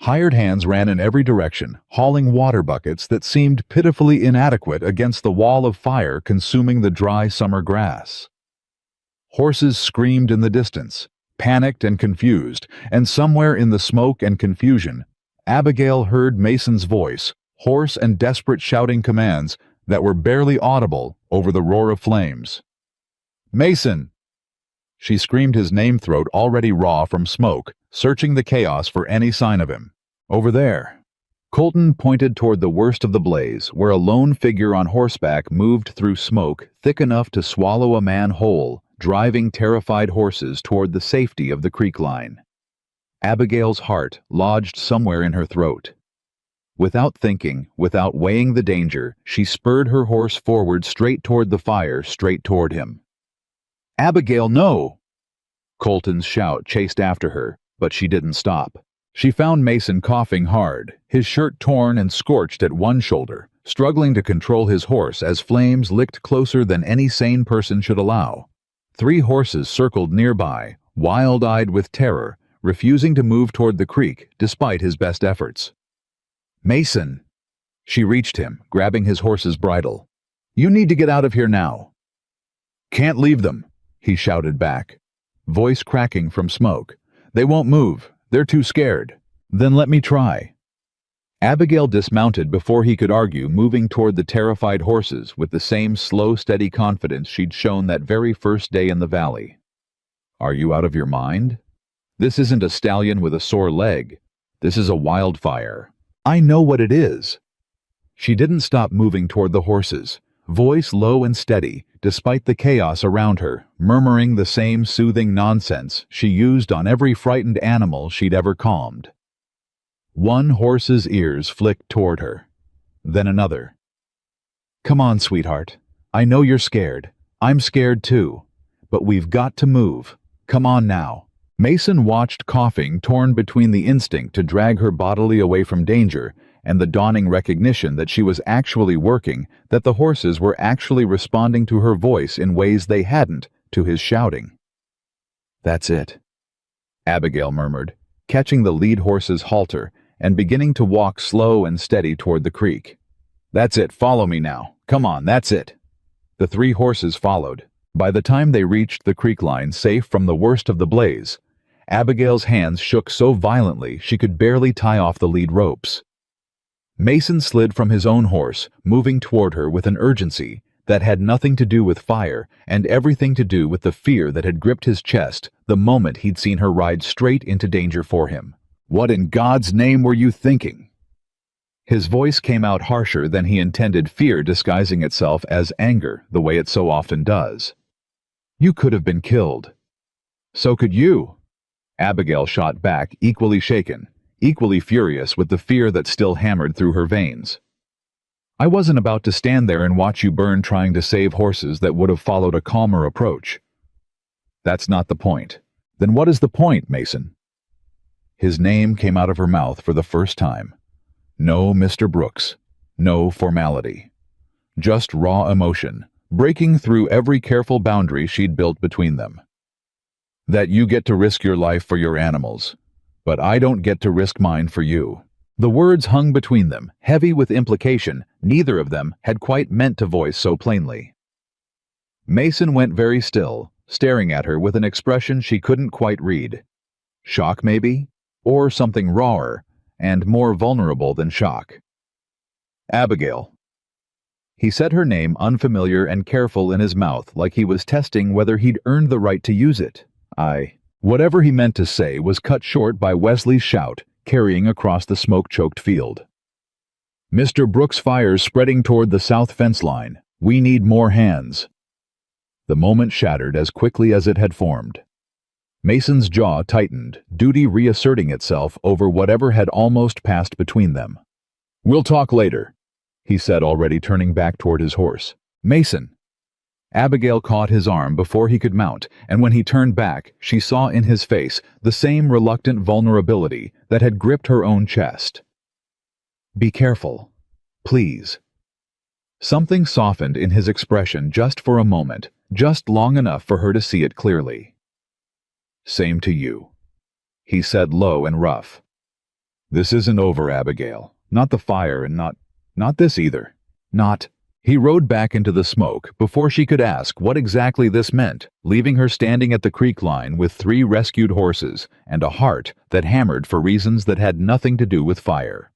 Hired hands ran in every direction, hauling water buckets that seemed pitifully inadequate against the wall of fire consuming the dry summer grass. Horses screamed in the distance, panicked and confused, and somewhere in the smoke and confusion, Abigail heard Mason's voice, hoarse and desperate, shouting commands that were barely audible over the roar of flames. "Mason!" She screamed his name, throat already raw from smoke, searching the chaos for any sign of him. "Over there." Colton pointed toward the worst of the blaze, where a lone figure on horseback moved through smoke thick enough to swallow a man whole, driving terrified horses toward the safety of the creek line. Abigail's heart lodged somewhere in her throat. Without thinking, without weighing the danger, she spurred her horse forward straight toward the fire, straight toward him. "Abigail, no!" Colton's shout chased after her, but she didn't stop. She found Mason coughing hard, his shirt torn and scorched at one shoulder, struggling to control his horse as flames licked closer than any sane person should allow. 3 horses circled nearby, wild-eyed with terror, refusing to move toward the creek despite his best efforts. "Mason!" She reached him, grabbing his horse's bridle. "You need to get out of here now." "Can't leave them," he shouted back, voice cracking from smoke. "They won't move. They're too scared." "Then let me try." Abigail dismounted before he could argue, moving toward the terrified horses with the same slow, steady confidence she'd shown that very first day in the valley. "Are you out of your mind? This isn't a stallion with a sore leg. This is a wildfire. I know what it is." She didn't stop moving toward the horses, voice low and steady, despite the chaos around her, murmuring the same soothing nonsense she used on every frightened animal she'd ever calmed. One horse's ears flicked toward her, then another. "Come on, sweetheart. I know you're scared. I'm scared too. But we've got to move. Come on now." Mason watched, coughing, torn between the instinct to drag her bodily away from danger and the dawning recognition that she was actually working, that the horses were actually responding to her voice in ways they hadn't to his shouting. "That's it," Abigail murmured, catching the lead horse's halter and beginning to walk slow and steady toward the creek. "That's it, follow me now. Come on, that's it." The 3 horses followed. By the time they reached the creek line, safe from the worst of the blaze, Abigail's hands shook so violently she could barely tie off the lead ropes. Mason slid from his own horse, moving toward her with an urgency that had nothing to do with fire and everything to do with the fear that had gripped his chest the moment he'd seen her ride straight into danger for him. "What in God's name were you thinking?" His voice came out harsher than he intended, fear disguising itself as anger the way it so often does. "You could have been killed." "So could you," Abigail shot back, equally shaken, equally furious with the fear that still hammered through her veins. "I wasn't about to stand there and watch you burn trying to save horses that would have followed a calmer approach." "That's not the point." "Then what is the point, Mason?" His name came out of her mouth for the first time. No Mr. Brooks, no formality. Just raw emotion, breaking through every careful boundary she'd built between them. "That you get to risk your life for your animals, but I don't get to risk mine for you." The words hung between them, heavy with implication neither of them had quite meant to voice so plainly. Mason went very still, staring at her with an expression she couldn't quite read. Shock, maybe? Or something rawer and more vulnerable than shock. "Abigail." He said her name unfamiliar and careful in his mouth, like he was testing whether he'd earned the right to use it. Whatever he meant to say was cut short by Wesley's shout, carrying across the smoke-choked field. "Mr. Brooks' fire's spreading toward the south fence line. We need more hands." The moment shattered as quickly as it had formed. Mason's jaw tightened, duty reasserting itself over whatever had almost passed between them. "We'll talk later," he said, already turning back toward his horse. "Mason." Abigail caught his arm before he could mount, and when he turned back, she saw in his face the same reluctant vulnerability that had gripped her own chest. "Be careful. Please." Something softened in his expression just for a moment, just long enough for her to see it clearly. "Same to you," he said low and rough. "This isn't over, Abigail. Not the fire and not this either. Not—" He rode back into the smoke before she could ask what exactly this meant, leaving her standing at the creek line with 3 rescued horses and a heart that hammered for reasons that had nothing to do with fire.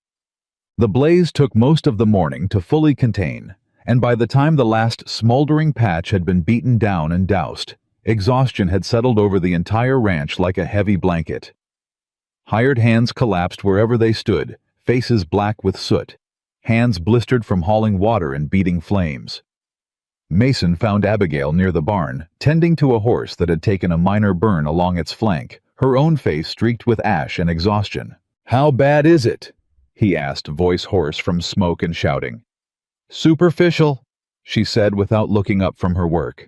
The blaze took most of the morning to fully contain, and by the time the last smoldering patch had been beaten down and doused, exhaustion had settled over the entire ranch like a heavy blanket. Hired hands collapsed wherever they stood, faces black with soot, hands blistered from hauling water and beating flames. Mason found Abigail near the barn, tending to a horse that had taken a minor burn along its flank, her own face streaked with ash and exhaustion. "How bad is it?" he asked, voice hoarse from smoke and shouting. "Superficial," she said without looking up from her work.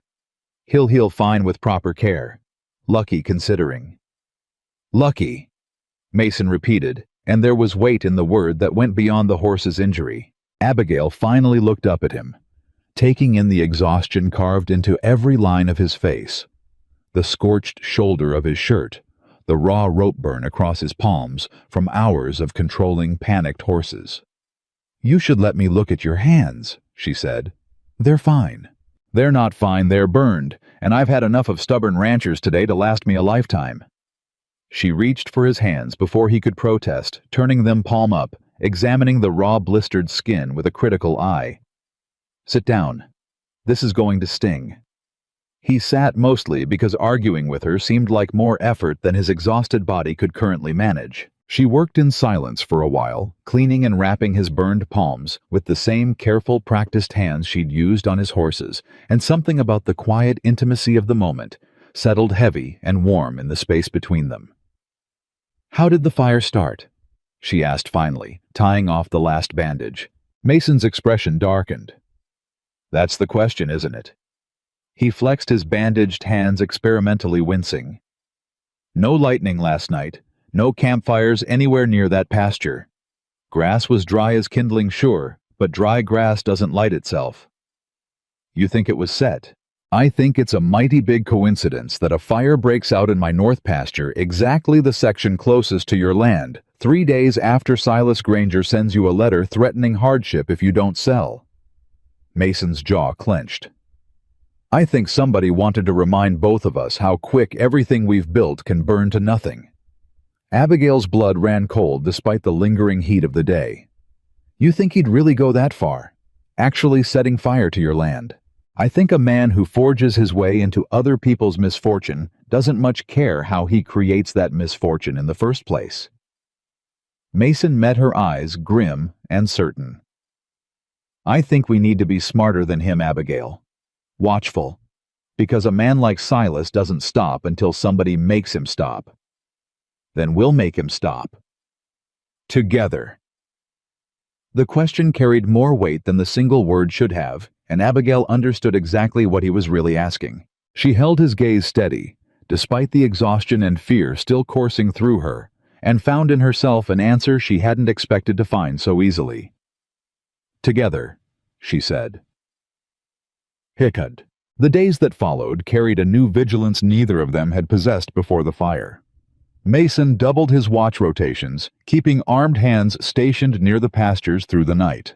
"He'll heal fine with proper care. Lucky considering." "Lucky," Mason repeated, and there was weight in the word that went beyond the horse's injury. Abigail finally looked up at him, taking in the exhaustion carved into every line of his face. The scorched shoulder of his shirt, the raw rope burn across his palms from hours of controlling panicked horses. "You should let me look at your hands," she said. "They're fine." "They're not fine, they're burned, and I've had enough of stubborn ranchers today to last me a lifetime." She reached for his hands before he could protest, turning them palm up, examining the raw blistered skin with a critical eye. "Sit down. This is going to sting." He sat mostly because arguing with her seemed like more effort than his exhausted body could currently manage. She worked in silence for a while, cleaning and wrapping his burned palms with the same careful, practiced hands she'd used on his horses, and something about the quiet intimacy of the moment settled heavy and warm in the space between them. "How did the fire start?" she asked finally, tying off the last bandage. Mason's expression darkened. "That's the question, isn't it?" He flexed his bandaged hands, experimentally wincing. "No lightning last night. No campfires anywhere near that pasture. Grass was dry as kindling, sure, but dry grass doesn't light itself." "You think it was set?" "I think it's a mighty big coincidence that a fire breaks out in my north pasture, exactly the section closest to your land, 3 days after Silas Granger sends you a letter threatening hardship if you don't sell." Mason's jaw clenched. "I think somebody wanted to remind both of us how quick everything we've built can burn to nothing." Abigail's blood ran cold despite the lingering heat of the day. "You think he'd really go that far? Actually setting fire to your land? I think a man who forges his way into other people's misfortune doesn't much care how he creates that misfortune in the first place." Mason met her eyes, grim and certain. "I think we need to be smarter than him, Abigail. Watchful. Because a man like Silas doesn't stop until somebody makes him stop. Then we'll make him stop. Together." The question carried more weight than the single word should have, and Abigail understood exactly what he was really asking. She held his gaze steady, despite the exhaustion and fear still coursing through her, and found in herself an answer she hadn't expected to find so easily. "Together," she said. Hiccup. The days that followed carried a new vigilance neither of them had possessed before the fire. Mason doubled his watch rotations, keeping armed hands stationed near the pastures through the night.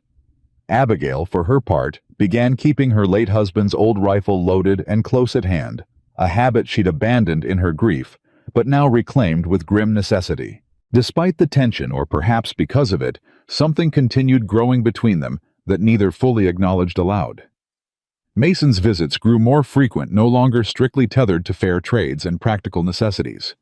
Abigail, for her part, began keeping her late husband's old rifle loaded and close at hand, a habit she'd abandoned in her grief, but now reclaimed with grim necessity. Despite the tension, or perhaps because of it, something continued growing between them that neither fully acknowledged aloud. Mason's visits grew more frequent, no longer strictly tethered to fair trades and practical necessities.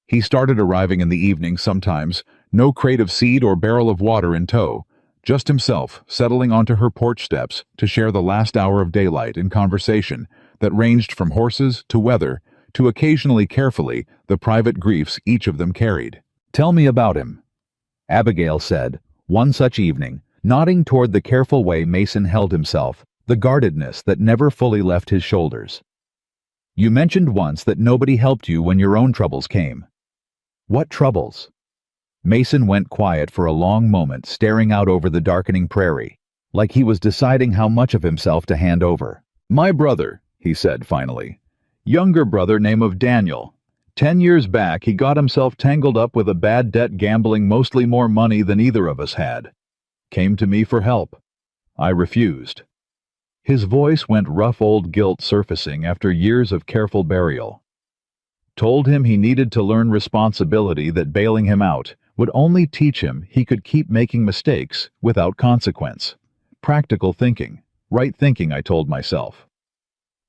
He started arriving in the evening sometimes, no crate of seed or barrel of water in tow, just himself settling onto her porch steps to share the last hour of daylight in conversation that ranged from horses to weather to occasionally carefully the private griefs each of them carried. "Tell me about him," Abigail said, one such evening, nodding toward the careful way Mason held himself, the guardedness that never fully left his shoulders. You mentioned once that nobody helped you when your own troubles came. What troubles? Mason went quiet for a long moment, staring out over the darkening prairie, like he was deciding how much of himself to hand over. My brother, he said finally. Younger brother name of Daniel. 10 years back, he got himself tangled up with a bad debt gambling mostly more money than either of us had. Came to me for help. I refused. His voice went rough old guilt surfacing after years of careful burial. Told him he needed to learn responsibility, that bailing him out would only teach him he could keep making mistakes without consequence. Practical thinking, right thinking, I told myself.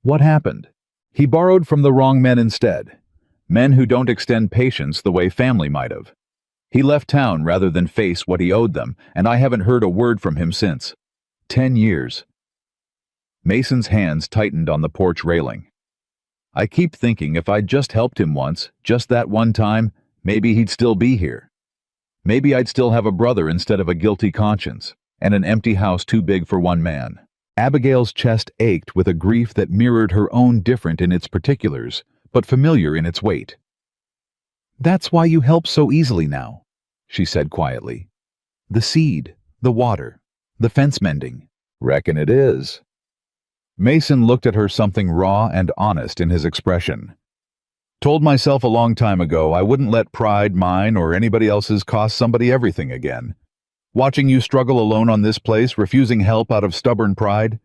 What happened? He borrowed from the wrong men instead. Men who don't extend patience the way family might have. He left town rather than face what he owed them, and I haven't heard a word from him since. 10 years. Mason's hands tightened on the porch railing. I keep thinking if I'd just helped him once, just that one time, maybe he'd still be here. Maybe I'd still have a brother instead of a guilty conscience, and an empty house too big for one man. Abigail's chest ached with a grief that mirrored her own, different in its particulars, but familiar in its weight. That's why you help so easily now, she said quietly. The seed, the water, the fence mending. Reckon it is. Mason looked at her, something raw and honest in his expression. Told myself a long time ago I wouldn't let pride, mine or anybody else's, cost somebody everything again. Watching you struggle alone on this place, refusing help out of stubborn pride,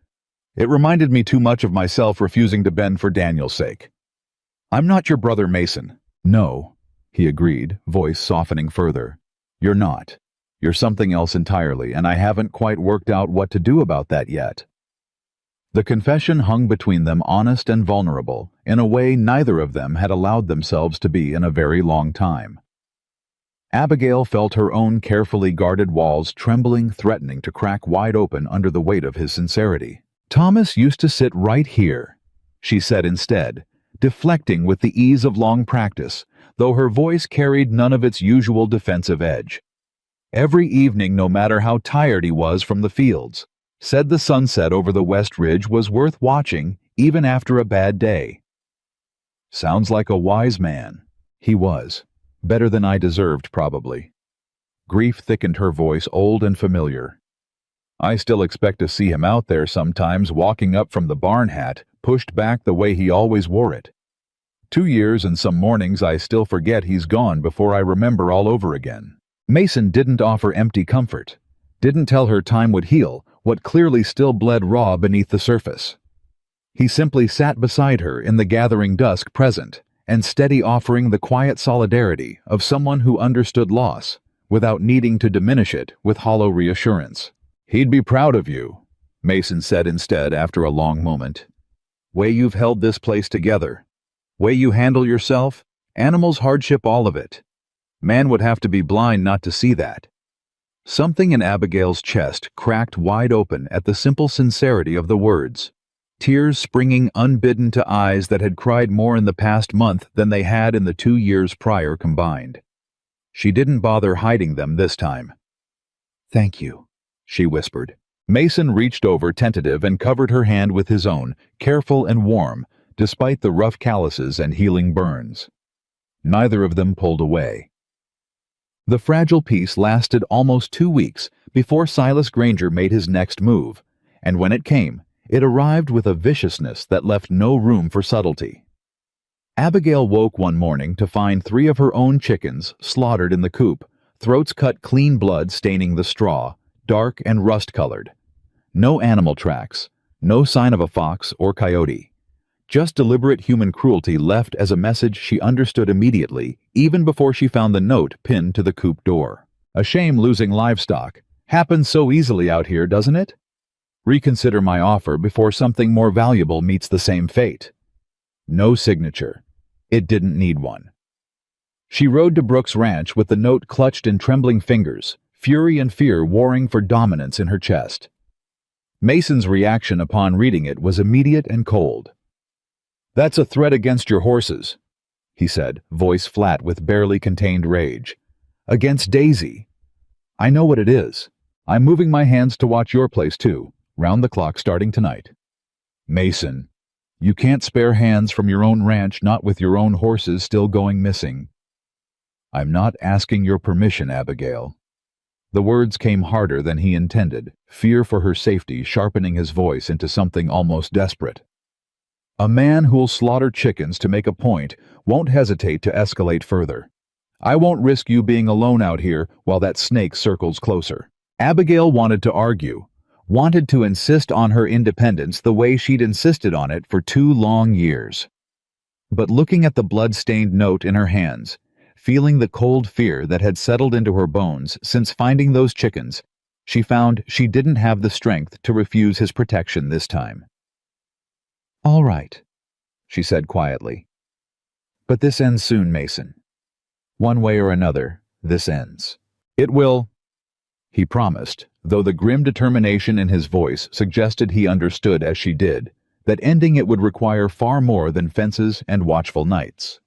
it reminded me too much of myself refusing to bend for Daniel's sake. I'm not your brother Mason. No, he agreed, voice softening further. You're not. You're something else entirely, and I haven't quite worked out what to do about that yet. The confession hung between them, honest and vulnerable, in a way neither of them had allowed themselves to be in a very long time. Abigail felt her own carefully guarded walls trembling, threatening to crack wide open under the weight of his sincerity. Thomas used to sit right here, she said instead, deflecting with the ease of long practice, though her voice carried none of its usual defensive edge. Every evening, no matter how tired he was from the fields, said the sunset over the West Ridge was worth watching even after a bad day. Sounds like a wise man. He was. Better than I deserved, probably. Grief thickened her voice, old and familiar. I still expect to see him out there sometimes, walking up from the barn hat, pushed back the way he always wore it. 2 years and some mornings I still forget he's gone before I remember all over again. Mason didn't offer empty comfort, didn't tell her time would heal what clearly still bled raw beneath the surface. He simply sat beside her in the gathering dusk, present and steady, offering the quiet solidarity of someone who understood loss without needing to diminish it with hollow reassurance. He'd be proud of you, Mason said instead after a long moment. Way you've held this place together. Way you handle yourself, animals, hardship, all of it. Man would have to be blind not to see that. Something in Abigail's chest cracked wide open at the simple sincerity of the words, tears springing unbidden to eyes that had cried more in the past month than they had in the 2 years prior combined. She didn't bother hiding them this time. Thank you, she whispered. Mason reached over, tentative, and covered her hand with his own, careful and warm, despite the rough calluses and healing burns. Neither of them pulled away. The fragile peace lasted almost 2 weeks before Silas Granger made his next move, and when it came, it arrived with a viciousness that left no room for subtlety. Abigail woke one morning to find 3 of her own chickens slaughtered in the coop, throats cut clean, blood staining the straw, dark and rust-colored. No animal tracks, no sign of a fox or coyote. Just deliberate human cruelty left as a message she understood immediately, even before she found the note pinned to the coop door. A shame losing livestock. Happens so easily out here, doesn't it? Reconsider my offer before something more valuable meets the same fate. No signature. It didn't need one. She rode to Brooks Ranch with the note clutched in trembling fingers, fury and fear warring for dominance in her chest. Mason's reaction upon reading it was immediate and cold. That's a threat against your horses, he said, voice flat with barely contained rage. Against Daisy. I know what it is. I'm moving my hands to watch your place too, Round the clock starting tonight. Mason, you can't spare hands from your own ranch, not with your own horses still going missing. I'm not asking your permission, Abigail. The words came harder than he intended, fear for her safety sharpening his voice into something almost desperate. A man who'll slaughter chickens to make a point won't hesitate to escalate further. I won't risk you being alone out here while that snake circles closer. Abigail wanted to argue, wanted to insist on her independence the way she'd insisted on it for 2 long years. But looking at the blood-stained note in her hands, feeling the cold fear that had settled into her bones since finding those chickens, she found she didn't have the strength to refuse his protection this time. All right, she said quietly. But this ends soon, Mason. One way or another, this ends. It will, he promised, though the grim determination in his voice suggested he understood as she did, that ending it would require far more than fences and watchful nights.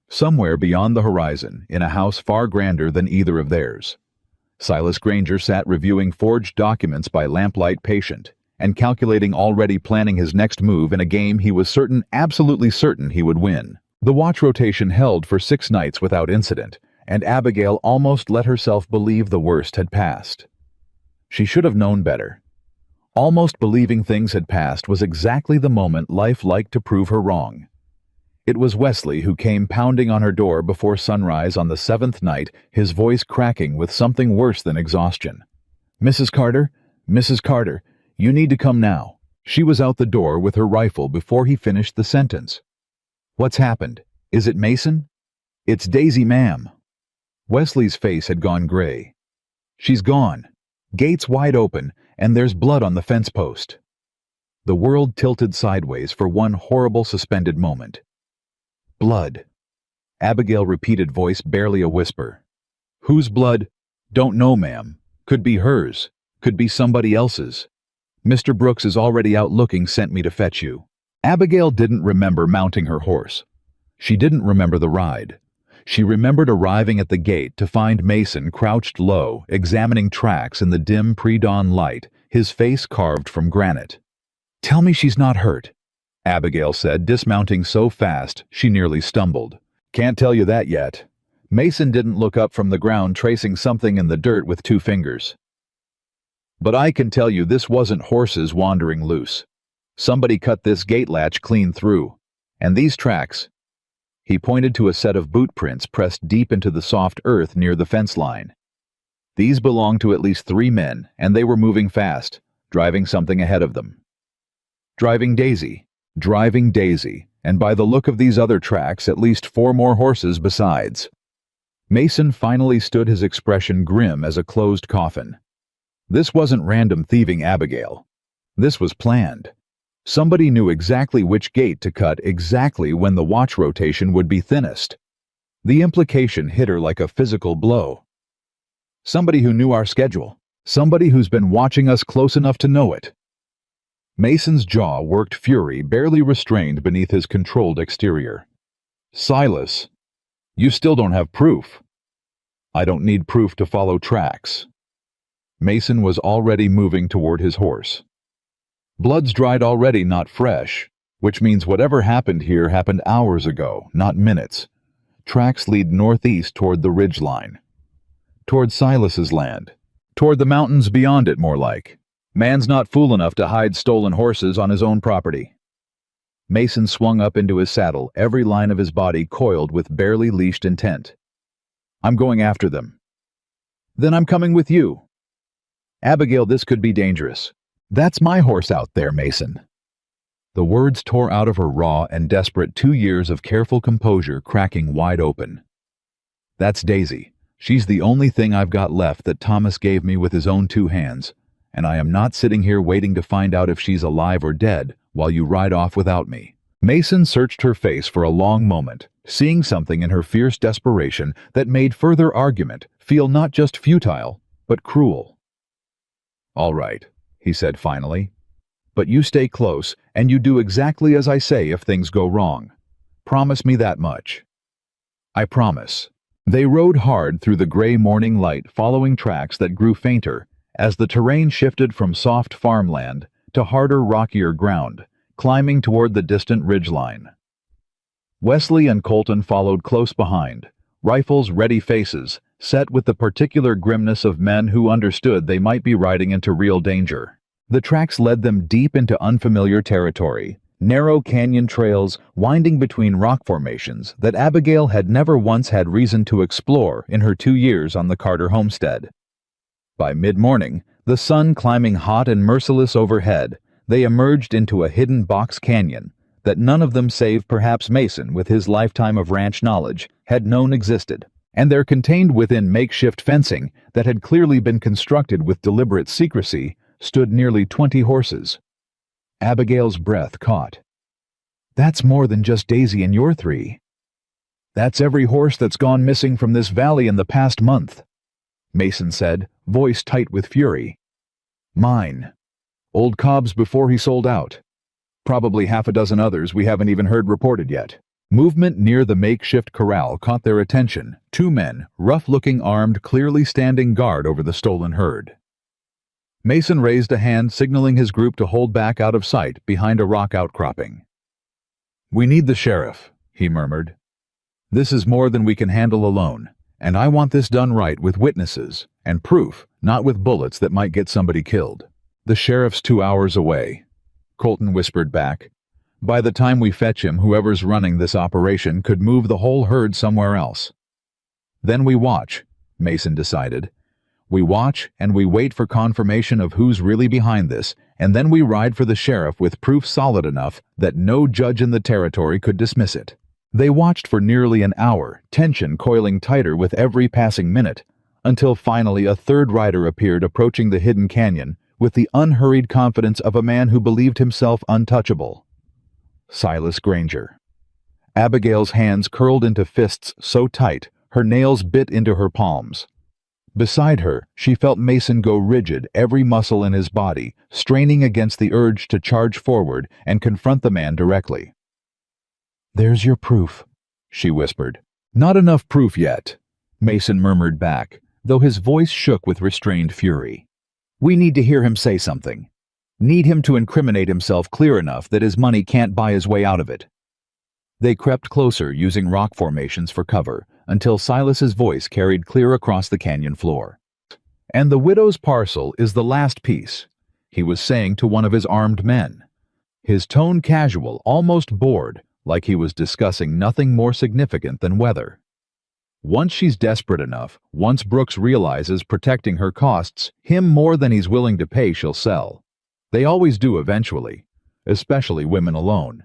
Somewhere beyond the horizon, in a house far grander than either of theirs, Silas Granger sat reviewing forged documents by lamplight patient, and calculating already planning his next move in a game he was certain, absolutely certain he would win. The watch rotation held for 6 nights without incident, and Abigail almost let herself believe the worst had passed. She should have known better. Almost believing things had passed was exactly the moment life liked to prove her wrong. It was Wesley who came pounding on her door before sunrise on the 7th night, his voice cracking with something worse than exhaustion. Mrs. Carter, you need to come now." She was out the door with her rifle before he finished the sentence. "What's happened? Is it Mason?" "It's Daisy, ma'am." Wesley's face had gone gray. "She's gone. Gates wide open, and there's blood on the fence post." The world tilted sideways for one horrible suspended moment. "Blood." Abigail repeated, voice barely a whisper. "Whose blood?" "Don't know, ma'am. Could be hers. Could be somebody else's. Mr. Brooks is already out looking, sent me to fetch you." Abigail didn't remember mounting her horse. She didn't remember the ride. She remembered arriving at the gate to find Mason crouched low, examining tracks in the dim pre-dawn light, his face carved from granite. "Tell me she's not hurt," Abigail said, dismounting so fast she nearly stumbled. "Can't tell you that yet." Mason didn't look up from the ground, tracing something in the dirt with 2 fingers. "But I can tell you this wasn't horses wandering loose. Somebody cut this gate latch clean through. And these tracks..." He pointed to a set of boot prints pressed deep into the soft earth near the fence line. "These belonged to at least 3 men, and they were moving fast, driving something ahead of them. Driving Daisy, and by the look of these other tracks, at least 4 more horses besides." Mason finally stood, his expression grim as a closed coffin. This wasn't random thieving, Abigail. This was planned. Somebody knew exactly which gate to cut, exactly when the watch rotation would be thinnest. The implication hit her like a physical blow. Somebody who knew our schedule. Somebody who's been watching us close enough to know it. Mason's jaw worked fury, barely restrained beneath his controlled exterior. "Silas, you still don't have proof." "I don't need proof to follow tracks." Mason was already moving toward his horse. "Blood's dried already, not fresh, which means whatever happened here happened hours ago, not minutes. Tracks lead northeast toward the ridge line. Toward Silas's land. Toward the mountains beyond it, more like. Man's not fool enough to hide stolen horses on his own property." Mason swung up into his saddle, every line of his body coiled with barely leashed intent. "I'm going after them." "Then I'm coming with you." "Abigail, this could be dangerous." "That's my horse out there, Mason." The words tore out of her raw and desperate, 2 years of careful composure cracking wide open. "That's Daisy. She's the only thing I've got left that Thomas gave me with his own 2 hands, and I am not sitting here waiting to find out if she's alive or dead while you ride off without me." Mason searched her face for a long moment, seeing something in her fierce desperation that made further argument feel not just futile, but cruel. "All right," he said finally. "But you stay close, and you do exactly as I say if things go wrong. Promise me that much." "I promise." They rode hard through the gray morning light, following tracks that grew fainter, as the terrain shifted from soft farmland to harder, rockier ground, climbing toward the distant ridgeline. Wesley and Colton followed close behind, rifles ready, faces set with the particular grimness of men who understood they might be riding into real danger. The tracks led them deep into unfamiliar territory, narrow canyon trails winding between rock formations that Abigail had never once had reason to explore in her 2 years on the Carter homestead. By mid-morning, the sun climbing hot and merciless overhead, they emerged into a hidden box canyon that none of them save perhaps Mason, with his lifetime of ranch knowledge, had known existed. And there, contained within makeshift fencing that had clearly been constructed with deliberate secrecy, stood nearly 20 horses. Abigail's breath caught. "That's more than just Daisy and your 3. That's every horse that's gone missing from this valley in the past month," Mason said, voice tight with fury. "Mine. Old Cobb's before he sold out. Probably half a dozen others we haven't even heard reported yet." Movement near the makeshift corral caught their attention. 2 men, rough-looking, armed, clearly standing guard over the stolen herd. Mason raised a hand, signaling his group to hold back out of sight behind a rock outcropping. "We need the sheriff," he murmured. "This is more than we can handle alone, and I want this done right, with witnesses and proof, not with bullets that might get somebody killed." "The sheriff's 2 hours away," Colton whispered back. "By the time we fetch him, whoever's running this operation could move the whole herd somewhere else." "Then we watch," Mason decided. "We watch and we wait for confirmation of who's really behind this, and then we ride for the sheriff with proof solid enough that no judge in the territory could dismiss it." They watched for nearly an hour, tension coiling tighter with every passing minute, until finally a third rider appeared, approaching the hidden canyon with the unhurried confidence of a man who believed himself untouchable. Silas Granger. Abigail's hands curled into fists so tight, her nails bit into her palms. Beside her, she felt Mason go rigid, every muscle in his body straining against the urge to charge forward and confront the man directly. "There's your proof," she whispered. "Not enough proof yet," Mason murmured back, though his voice shook with restrained fury. "We need to hear him say something. Need him to incriminate himself clear enough that his money can't buy his way out of it." They crept closer, using rock formations for cover, until Silas's voice carried clear across the canyon floor. "And the widow's parcel is the last piece," he was saying to one of his armed men. His tone casual, almost bored, like he was discussing nothing more significant than weather. "Once she's desperate enough, once Brooks realizes protecting her costs him more than he's willing to pay, she'll sell. They always do eventually, especially women alone."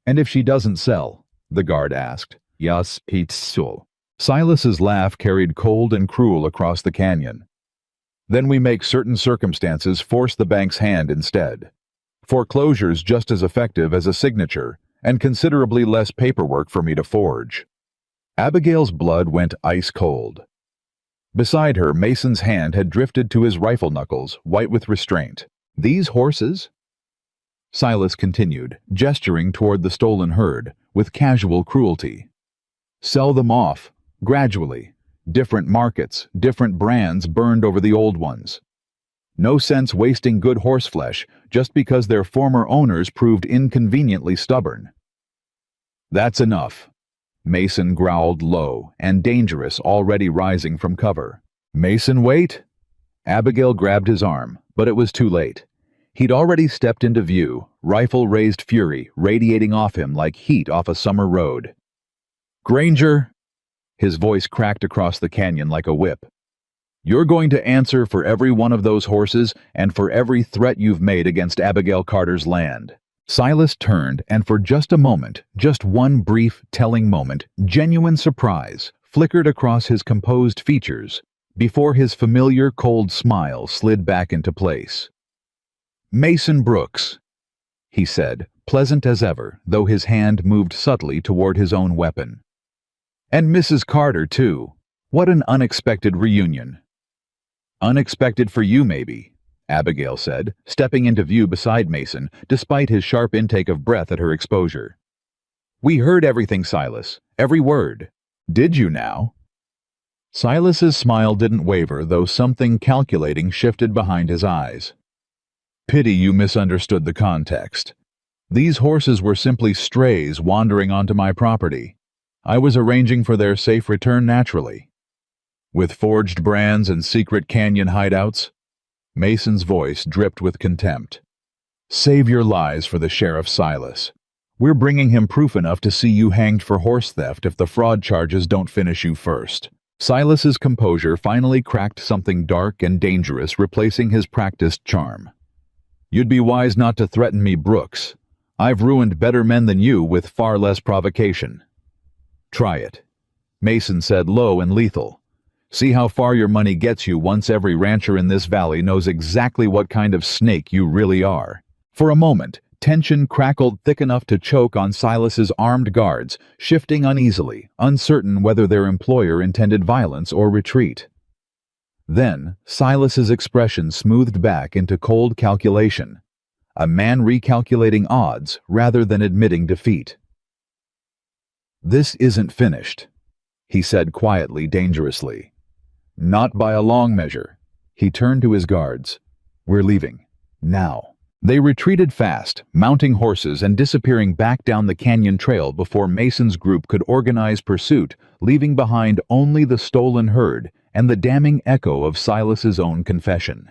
"And if she doesn't sell?" the guard asked. "Yas, it's so." Silas's laugh carried cold and cruel across the canyon. "Then we make certain circumstances force the bank's hand instead. Foreclosure's just as effective as a signature, and considerably less paperwork for me to forge." Abigail's blood went ice cold. Beside her, Mason's hand had drifted to his rifle knuckles, white with restraint. "These horses?" Silas continued, gesturing toward the stolen herd, with casual cruelty. "Sell them off, gradually. Different markets, different brands burned over the old ones. No sense wasting good horse flesh just because their former owners proved inconveniently stubborn." "That's enough," Mason growled low and dangerous, already rising from cover. "Mason, wait!" Abigail grabbed his arm, but it was too late. He'd already stepped into view, rifle-raised fury radiating off him like heat off a summer road. "Granger," his voice cracked across the canyon like a whip, "you're going to answer for every one of those horses and for every threat you've made against Abigail Carter's land." Silas turned, and for just a moment, just one brief, telling moment, genuine surprise flickered across his composed features before his familiar cold smile slid back into place. "Mason Brooks," he said, pleasant as ever, though his hand moved subtly toward his own weapon. "And Mrs. Carter, too. What an unexpected reunion." "Unexpected for you, maybe," Abigail said, stepping into view beside Mason, despite his sharp intake of breath at her exposure. "We heard everything, Silas. Every word. Did you now?" Silas's smile didn't waver, though something calculating shifted behind his eyes. Pity you misunderstood the context. These horses were simply strays wandering onto my property. I was arranging for their safe return naturally. With forged brands and secret canyon hideouts? Mason's voice dripped with contempt. Save your lies for the Sheriff Silas. We're bringing him proof enough to see you hanged for horse theft if the fraud charges don't finish you first. Silas's composure finally cracked something dark and dangerous, replacing his practiced charm. You'd be wise not to threaten me, Brooks. I've ruined better men than you with far less provocation. Try it, Mason said, low and lethal. See how far your money gets you once every rancher in this valley knows exactly what kind of snake you really are. For a moment, tension crackled thick enough to choke on Silas's armed guards, shifting uneasily, uncertain whether their employer intended violence or retreat. Then, Silas's expression smoothed back into cold calculation, a man recalculating odds rather than admitting defeat. This isn't finished, he said quietly, dangerously. Not by a long measure. He turned to his guards. We're leaving. Now. They retreated fast, mounting horses and disappearing back down the canyon trail before Mason's group could organize pursuit, leaving behind only the stolen herd and the damning echo of Silas's own confession.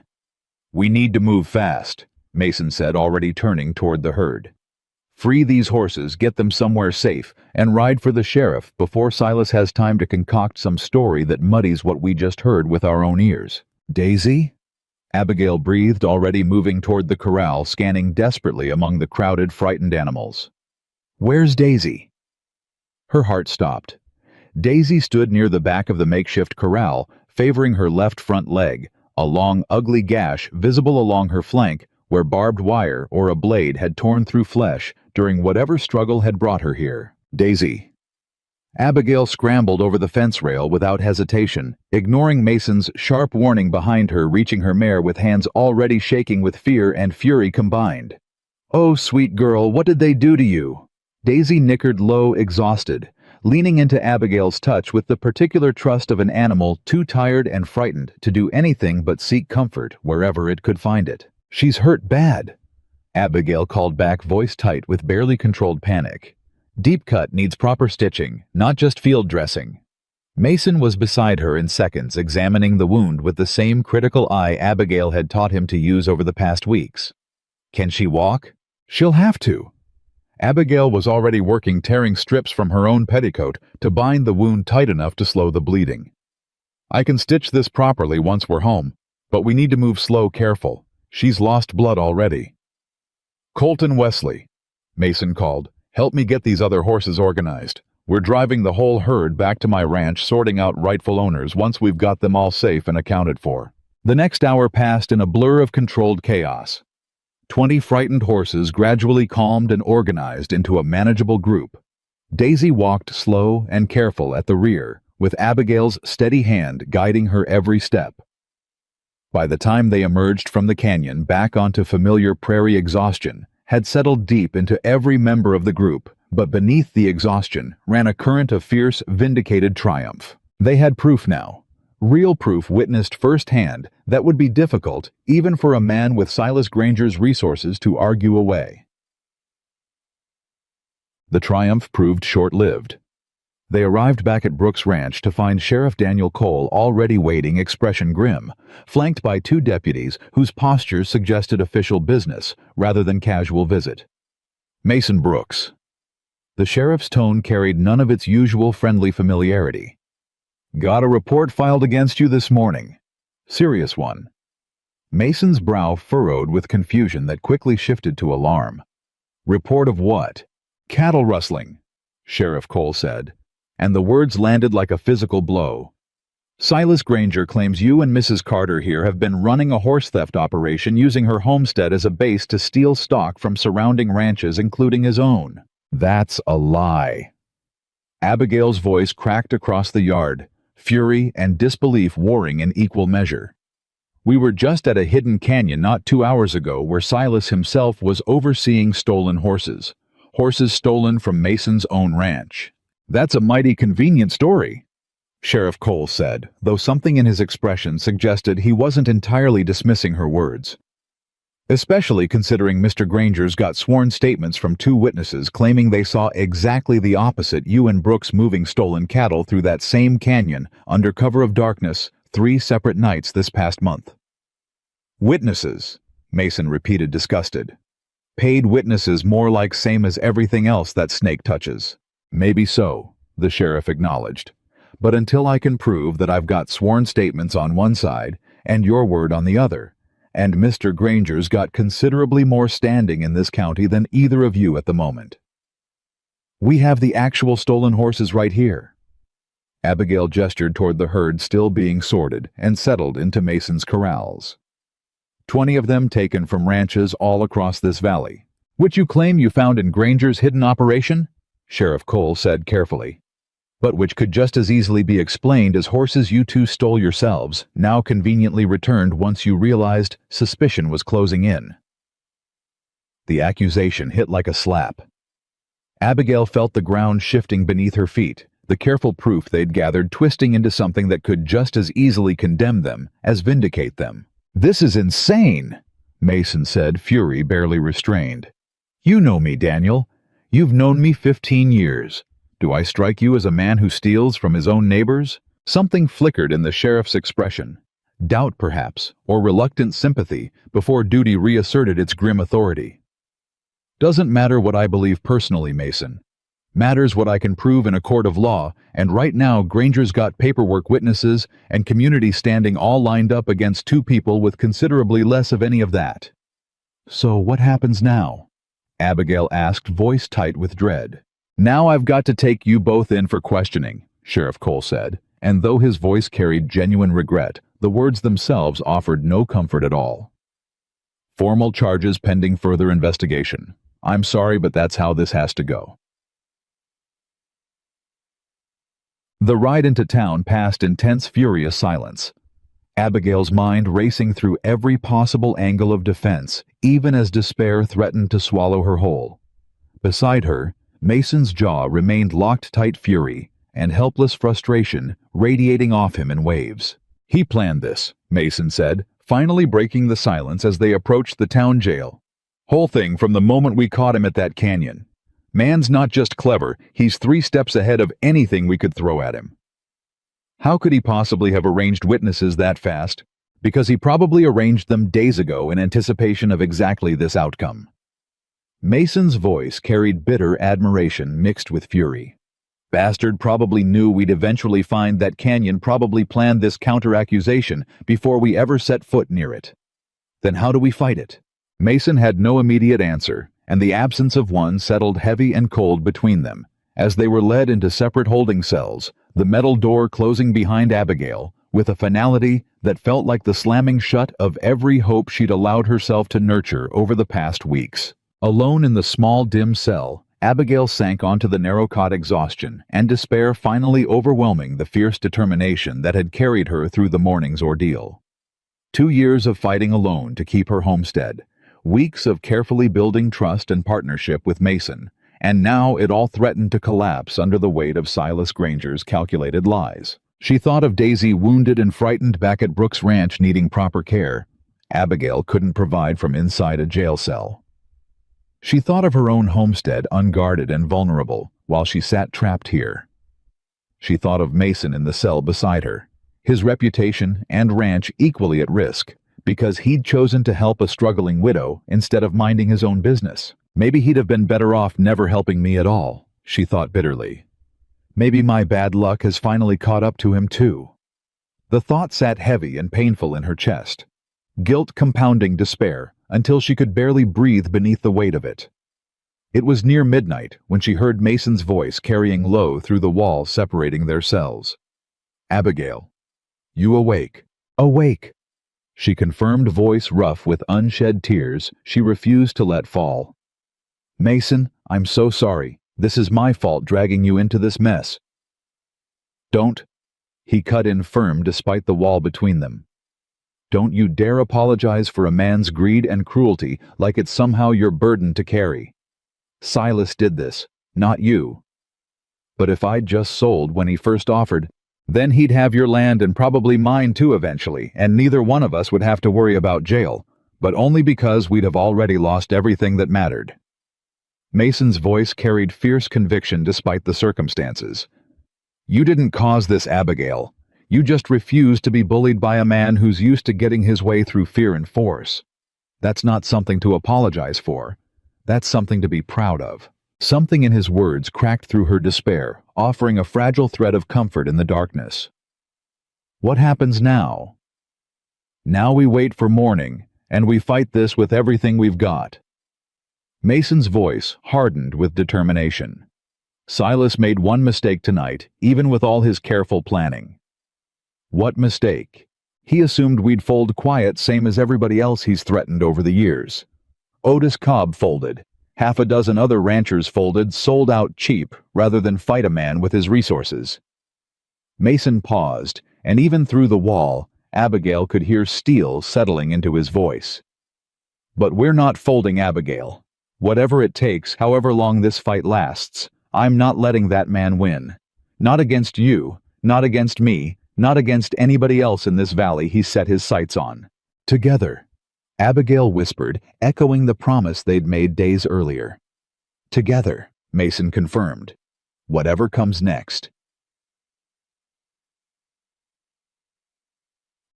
We need to move fast, Mason said, already turning toward the herd. Free these horses, get them somewhere safe, and ride for the sheriff before Silas has time to concoct some story that muddies what we just heard with our own ears. Daisy? Abigail breathed, already moving toward the corral, scanning desperately among the crowded, frightened animals. Where's Daisy? Her heart stopped. Daisy stood near the back of the makeshift corral, favoring her left front leg, a long, ugly gash visible along her flank where barbed wire or a blade had torn through flesh during whatever struggle had brought her here. Daisy. Abigail scrambled over the fence rail without hesitation, ignoring Mason's sharp warning behind her, reaching her mare with hands already shaking with fear and fury combined. Oh, sweet girl, what did they do to you? Daisy nickered low, exhausted, leaning into Abigail's touch with the particular trust of an animal too tired and frightened to do anything but seek comfort wherever it could find it. She's hurt bad, Abigail called back, voice tight with barely controlled panic. Deep cut needs proper stitching, not just field dressing. Mason was beside her in seconds, examining the wound with the same critical eye Abigail had taught him to use over the past weeks. Can she walk? She'll have to. Abigail was already working, tearing strips from her own petticoat to bind the wound tight enough to slow the bleeding. I can stitch this properly once we're home, but we need to move slow, careful. She's lost blood already. Colton Wesley, Mason called. Help me get these other horses organized. We're driving the whole herd back to my ranch, sorting out rightful owners once we've got them all safe and accounted for. The next hour passed in a blur of controlled chaos. 20 frightened horses gradually calmed and organized into a manageable group. Daisy walked slow and careful at the rear, with Abigail's steady hand guiding her every step. By the time they emerged from the canyon back onto familiar prairie, exhaustion had settled deep into every member of the group, but beneath the exhaustion ran a current of fierce, vindicated triumph. They had proof now. Real proof witnessed firsthand that would be difficult even for a man with Silas Granger's resources to argue away. The triumph proved short-lived. They arrived back at Brooks Ranch to find Sheriff Daniel Cole already waiting, expression grim, flanked by 2 deputies whose postures suggested official business rather than casual visit. Mason Brooks. The sheriff's tone carried none of its usual friendly familiarity. Got a report filed against you this morning. Serious one. Mason's brow furrowed with confusion that quickly shifted to alarm. Report of what? Cattle rustling, Sheriff Cole said, and the words landed like a physical blow. Silas Granger claims you and Mrs. Carter here have been running a horse theft operation using her homestead as a base to steal stock from surrounding ranches, including his own. That's a lie. Abigail's voice cracked across the yard, fury and disbelief warring in equal measure. We were just at a hidden canyon not 2 hours ago where Silas himself was overseeing stolen horses. Horses stolen from Mason's own ranch. That's a mighty convenient story. Sheriff Cole said, though something in his expression suggested he wasn't entirely dismissing her words. Especially considering Mr. Granger's got sworn statements from 2 witnesses claiming they saw exactly the opposite you and Brooks moving stolen cattle through that same canyon under cover of darkness 3 separate nights this past month. Witnesses, Mason repeated, disgusted. Paid witnesses, more like same as everything else that snake touches. Maybe so, the sheriff acknowledged. But until I can prove that I've got sworn statements on one side and your word on the other, and Mr. Granger's got considerably more standing in this county than either of you at the moment. We have the actual stolen horses right here. Abigail gestured toward the herd still being sorted and settled into Mason's corrals. 20 of them taken from ranches all across this valley, which you claim you found in Granger's hidden operation, Sheriff Cole said carefully, but which could just as easily be explained as horses you 2 stole yourselves, now conveniently returned once you realized suspicion was closing in. The accusation hit like a slap. Abigail felt the ground shifting beneath her feet, the careful proof they'd gathered twisting into something that could just as easily condemn them as vindicate them. This is insane, Mason said, fury barely restrained. You know me, Daniel. You've known me 15 years. Do I strike you as a man who steals from his own neighbors? Something flickered in the sheriff's expression. Doubt, perhaps, or reluctant sympathy before duty reasserted its grim authority. Doesn't matter what I believe personally, Mason. Matters what I can prove in a court of law, and right now Granger's got paperwork, witnesses, and community standing all lined up against 2 people with considerably less of any of that. So what happens now? Abigail asked, voice tight with dread. Now I've got to take you both in for questioning, Sheriff Cole said, and though his voice carried genuine regret, the words themselves offered no comfort at all. Formal charges pending further investigation. I'm sorry, but that's how this has to go. The ride into town passed in tense, furious silence. Abigail's mind racing through every possible angle of defense, even as despair threatened to swallow her whole. Beside her, Mason's jaw remained locked tight, fury and helpless frustration radiating off him in waves. He planned this, Mason said, finally breaking the silence as they approached the town jail. Whole thing from the moment we caught him at that canyon. Man's not just clever, he's 3 steps ahead of anything we could throw at him. How could he possibly have arranged witnesses that fast? Because he probably arranged them days ago in anticipation of exactly this outcome. Mason's voice carried bitter admiration mixed with fury. Bastard probably knew we'd eventually find that canyon, probably planned this counter-accusation before we ever set foot near it. Then how do we fight it? Mason had no immediate answer, and the absence of one settled heavy and cold between them, as they were led into separate holding cells, the metal door closing behind Abigail, with a finality that felt like the slamming shut of every hope she'd allowed herself to nurture over the past weeks. Alone in the small, dim cell, Abigail sank onto the narrow cot, exhaustion and despair finally overwhelming the fierce determination that had carried her through the morning's ordeal. 2 years of fighting alone to keep her homestead, weeks of carefully building trust and partnership with Mason, and now it all threatened to collapse under the weight of Silas Granger's calculated lies. She thought of Daisy, wounded and frightened back at Brooks Ranch, needing proper care. Abigail couldn't provide from inside a jail cell. She thought of her own homestead, unguarded and vulnerable, while she sat trapped here. She thought of Mason in the cell beside her, his reputation and ranch equally at risk, because he'd chosen to help a struggling widow instead of minding his own business. Maybe he'd have been better off never helping me at all, she thought bitterly. Maybe my bad luck has finally caught up to him too. The thought sat heavy and painful in her chest, guilt compounding despair until she could barely breathe beneath the weight of it. It was near midnight when she heard Mason's voice carrying low through the wall separating their cells. Abigail, you awake? Awake, she confirmed, voice rough with unshed tears she refused to let fall. Mason, I'm so sorry. This is my fault dragging you into this mess. Don't, he cut in firm despite the wall between them. Don't you dare apologize for a man's greed and cruelty like it's somehow your burden to carry. Silas did this, not you. But if I'd just sold when he first offered, Then he'd have your land and probably mine too eventually, and neither one of us would have to worry about jail, but only because we'd have already lost everything that mattered." Mason's voice carried fierce conviction despite the circumstances. "You didn't cause this, Abigail. You just refused to be bullied by a man who's used to getting his way through fear and force. That's not something to apologize for. That's something to be proud of." Something in his words cracked through her despair, offering a fragile thread of comfort in the darkness. "What happens now?" "Now we wait for morning, and we fight this with everything we've got." Mason's voice hardened with determination. "Silas made one mistake tonight, even with all his careful planning." "What mistake?" "He assumed we'd fold quiet, same as everybody else he's threatened over the years. Otis Cobb folded. Half a dozen other ranchers folded, sold out cheap, rather than fight a man with his resources." Mason paused, and even through the wall, Abigail could hear steel settling into his voice. "But we're not folding, Abigail. Whatever it takes, however long this fight lasts, I'm not letting that man win. Not against you, not against me, not against anybody else in this valley he's set his sights on. Together," Abigail whispered, echoing the promise they'd made days earlier. "Together," Mason confirmed. "Whatever comes next."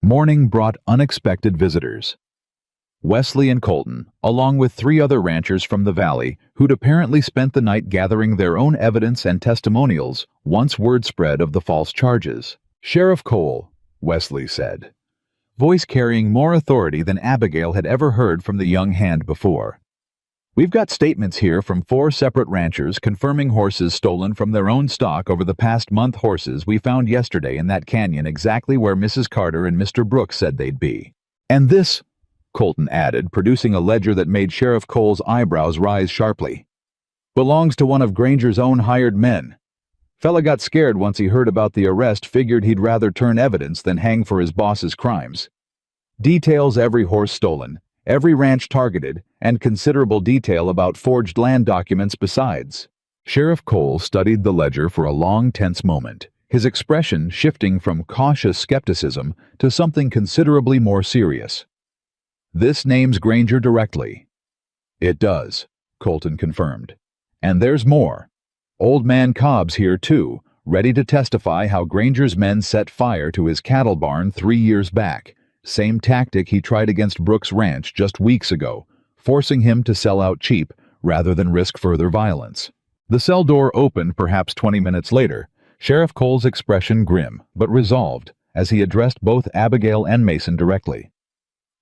Morning brought unexpected visitors. Wesley and Colton, along with 3 other ranchers from the valley, who'd apparently spent the night gathering their own evidence and testimonials once word spread of the false charges. "Sheriff Cole," Wesley said, voice carrying more authority than Abigail had ever heard from the young hand before. "We've got statements here from 4 separate ranchers confirming horses stolen from their own stock over the past month, horses we found yesterday in that canyon exactly where Mrs. Carter and Mr. Brooks said they'd be. And this," Colton added, producing a ledger that made Sheriff Cole's eyebrows rise sharply, "belongs to one of Granger's own hired men. Fella got scared once he heard about the arrest, figured he'd rather turn evidence than hang for his boss's crimes. Details every horse stolen, every ranch targeted, and considerable detail about forged land documents besides." Sheriff Cole studied the ledger for a long, tense moment, his expression shifting from cautious skepticism to something considerably more serious. "This names Granger directly." "It does," Colton confirmed. "And there's more. Old man Cobb's here too, ready to testify how Granger's men set fire to his cattle barn 3 years back, same tactic he tried against Brooks' ranch just weeks ago, forcing him to sell out cheap rather than risk further violence." The cell door opened perhaps 20 minutes later, Sheriff Cole's expression grim but resolved as he addressed both Abigail and Mason directly.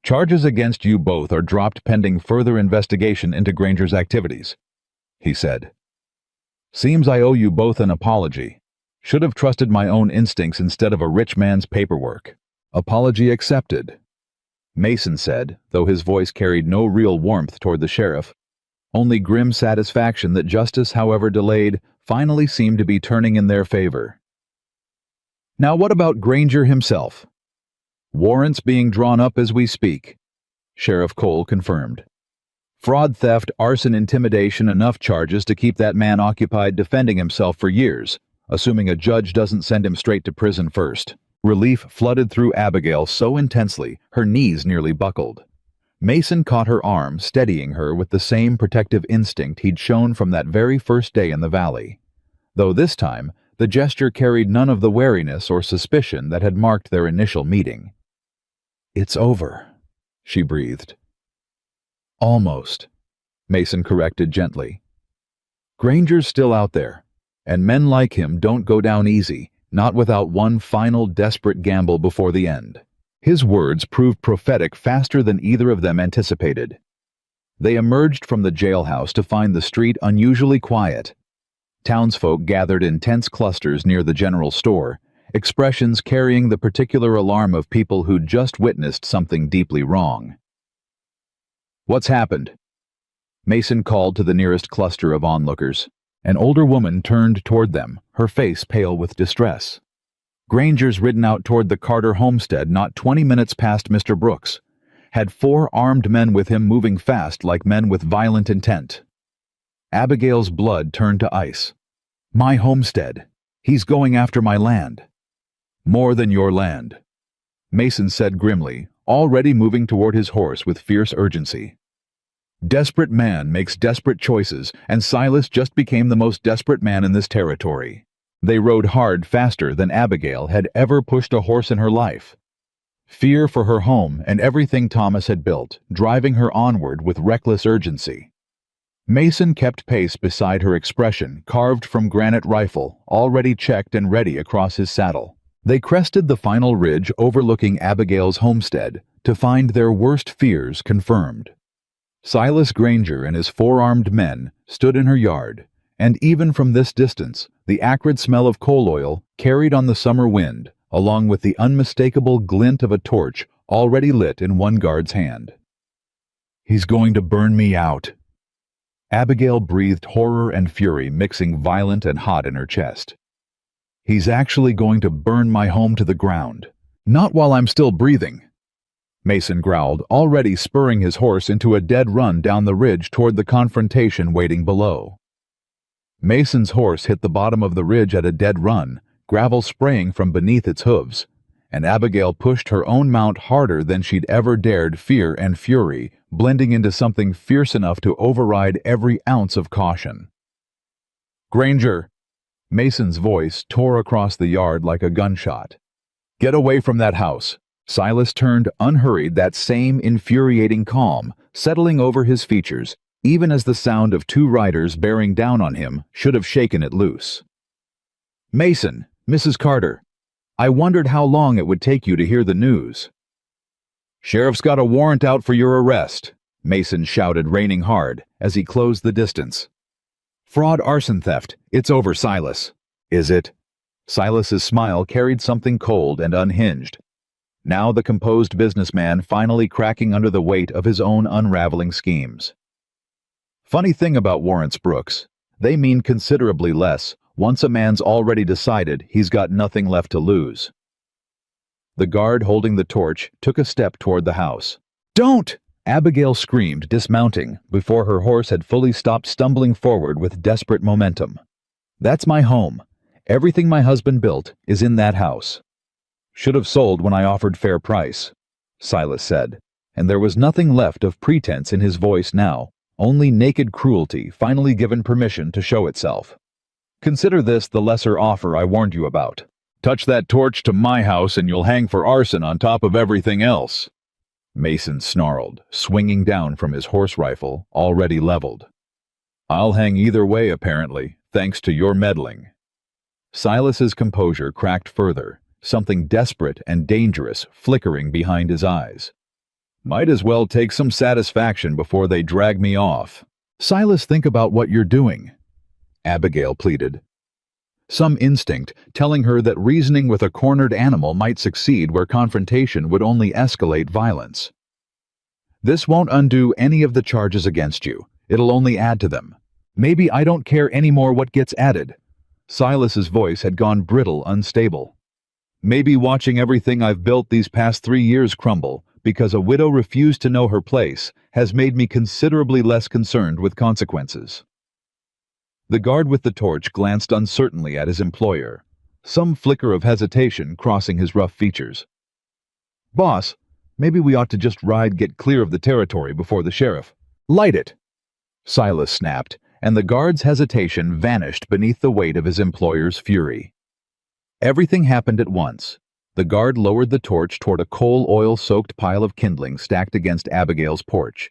"Charges against you both are dropped pending further investigation into Granger's activities," he said. "Seems I owe you both an apology. Should have trusted my own instincts instead of a rich man's paperwork." "Apology accepted," Mason said, though his voice carried no real warmth toward the sheriff. Only grim satisfaction that justice, however delayed, finally seemed to be turning in their favor. "Now what about Granger himself?" "Warrants being drawn up as we speak," Sheriff Cole confirmed. "Fraud, theft, arson, intimidation, enough charges to keep that man occupied defending himself for years, assuming a judge doesn't send him straight to prison first." Relief flooded through Abigail so intensely her knees nearly buckled. Mason caught her arm, steadying her with the same protective instinct he'd shown from that very first day in the valley, though this time the gesture carried none of the wariness or suspicion that had marked their initial meeting. "It's over," she breathed. "Almost," Mason corrected gently. "Granger's still out there, and men like him don't go down easy, not without one final desperate gamble before the end." His words proved prophetic faster than either of them anticipated. They emerged from the jailhouse to find the street unusually quiet. Townsfolk gathered in tense clusters near the general store, expressions carrying the particular alarm of people who'd just witnessed something deeply wrong. "What's happened?" Mason called to the nearest cluster of onlookers. An older woman turned toward them, her face pale with distress. "Granger's ridden out toward the Carter homestead not 20 minutes past Mr. Brooks. Had 4 armed men with him moving fast like men with violent intent." Abigail's blood turned to ice. "My homestead. He's going after my land." More than your land, Mason said grimly, already moving toward his horse with fierce urgency. Desperate man makes desperate choices, and Silas just became the most desperate man in this territory. They rode hard faster than Abigail had ever pushed a horse in her life. Fear for her home and everything Thomas had built, driving her onward with reckless urgency. Mason kept pace beside her, expression carved from granite, rifle already checked and ready across his saddle. They crested the final ridge overlooking Abigail's homestead to find their worst fears confirmed. Silas Granger and his four-armed men stood in her yard, and even from this distance, the acrid smell of coal oil carried on the summer wind, along with the unmistakable glint of a torch already lit in one guard's hand. "He's going to burn me out." Abigail breathed horror and fury, mixing violent and hot in her chest. "He's actually going to burn my home to the ground. Not while I'm still breathing," Mason growled, already spurring his horse into a dead run down the ridge toward the confrontation waiting below. Mason's horse hit the bottom of the ridge at a dead run, gravel spraying from beneath its hooves, and Abigail pushed her own mount harder than she'd ever dared, fear and fury blending into something fierce enough to override every ounce of caution. "Granger!" Mason's voice tore across the yard like a gunshot. "Get away from that house." Silas turned unhurried, that same infuriating calm settling over his features, even as the sound of two riders bearing down on him should have shaken it loose. "Mason, Mrs. Carter, I wondered how long it would take you to hear the news." "Sheriff's got a warrant out for your arrest," Mason shouted, reining hard as he closed the distance. "Fraud, arson, theft. It's over, Silas." "Is it?" Silas's smile carried something cold and unhinged. Now the composed businessman finally cracking under the weight of his own unraveling schemes. "Funny thing about warrants, Brooks. They mean considerably less once a man's already decided he's got nothing left to lose." The guard holding the torch took a step toward the house. "Don't!" Abigail screamed, dismounting before her horse had fully stopped stumbling forward with desperate momentum. "That's my home. Everything my husband built is in that house." "Should have sold when I offered fair price," Silas said, and there was nothing left of pretense in his voice now, only naked cruelty finally given permission to show itself. "Consider this the lesser offer I warned you about. Touch that torch to my house and you'll hang for arson on top of everything else." Mason snarled, swinging down from his horse rifle, already leveled. "I'll hang either way, apparently, thanks to your meddling." Silas's composure cracked further, something desperate and dangerous flickering behind his eyes. "Might as well take some satisfaction before they drag me off." "Silas, think about what you're doing," Abigail pleaded. Some instinct telling her that reasoning with a cornered animal might succeed where confrontation would only escalate violence. "This won't undo any of the charges against you. It'll only add to them. Maybe I don't care anymore what gets added." Silas's voice had gone brittle, unstable. "Maybe watching everything I've built these past 3 years crumble because a widow refused to know her place has made me considerably less concerned with consequences." The guard with the torch glanced uncertainly at his employer, some flicker of hesitation crossing his rough features. "Boss, maybe we ought to just get clear of the territory before the sheriff." "Light it!" Silas snapped, and the guard's hesitation vanished beneath the weight of his employer's fury. Everything happened at once. The guard lowered the torch toward a coal oil-soaked pile of kindling stacked against Abigail's porch.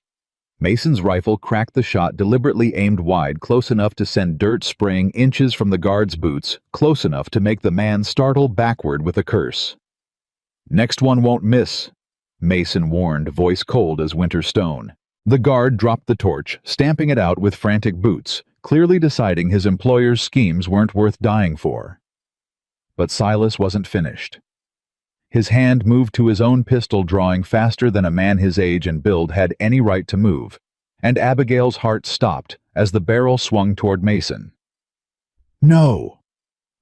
Mason's rifle cracked the shot deliberately aimed wide, close enough to send dirt spraying inches from the guard's boots, close enough to make the man startle backward with a curse. "Next one won't miss," Mason warned, voice cold as winter stone. The guard dropped the torch, stamping it out with frantic boots, clearly deciding his employer's schemes weren't worth dying for. But Silas wasn't finished. His hand moved to his own pistol, drawing faster than a man his age and build had any right to move, and Abigail's heart stopped as the barrel swung toward Mason. "No!"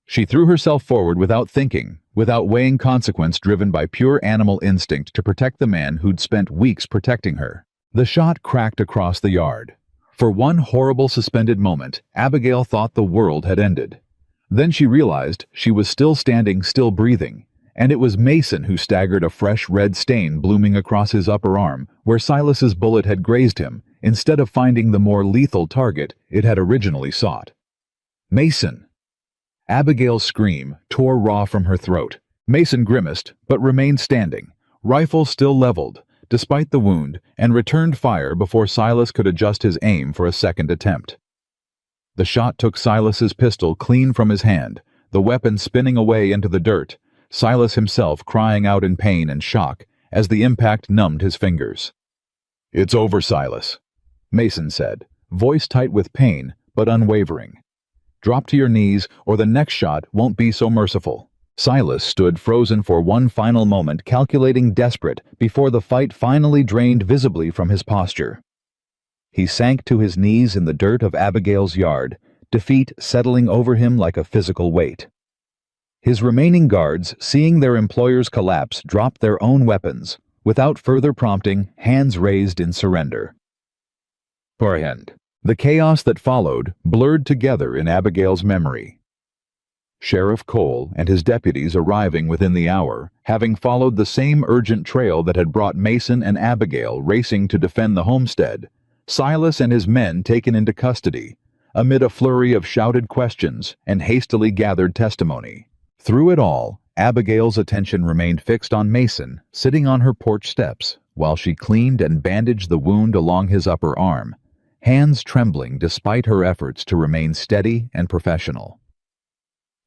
She threw herself forward without thinking, without weighing consequence, driven by pure animal instinct to protect the man who'd spent weeks protecting her. The shot cracked across the yard. For one horrible suspended moment, Abigail thought the world had ended. Then she realized she was still standing, still breathing, and it was Mason who staggered, a fresh red stain blooming across his upper arm where Silas's bullet had grazed him, instead of finding the more lethal target it had originally sought. "Mason!" Abigail's scream tore raw from her throat. Mason grimaced, but remained standing, rifle still leveled, despite the wound, and returned fire before Silas could adjust his aim for a second attempt. The shot took Silas's pistol clean from his hand, the weapon spinning away into the dirt, Silas himself crying out in pain and shock as the impact numbed his fingers. "It's over, Silas," Mason said, voice tight with pain but unwavering. "Drop to your knees or the next shot won't be so merciful." Silas stood frozen for one final moment, calculating, desperate, before the fight finally drained visibly from his posture. He sank to his knees in the dirt of Abigail's yard, defeat settling over him like a physical weight. His remaining guards, seeing their employer's collapse, dropped their own weapons, without further prompting, hands raised in surrender. Forehand. The chaos that followed blurred together in Abigail's memory. Sheriff Cole and his deputies arriving within the hour, having followed the same urgent trail that had brought Mason and Abigail racing to defend the homestead, Silas and his men taken into custody, amid a flurry of shouted questions and hastily gathered testimony. Through it all, Abigail's attention remained fixed on Mason, sitting on her porch steps, while she cleaned and bandaged the wound along his upper arm, hands trembling despite her efforts to remain steady and professional.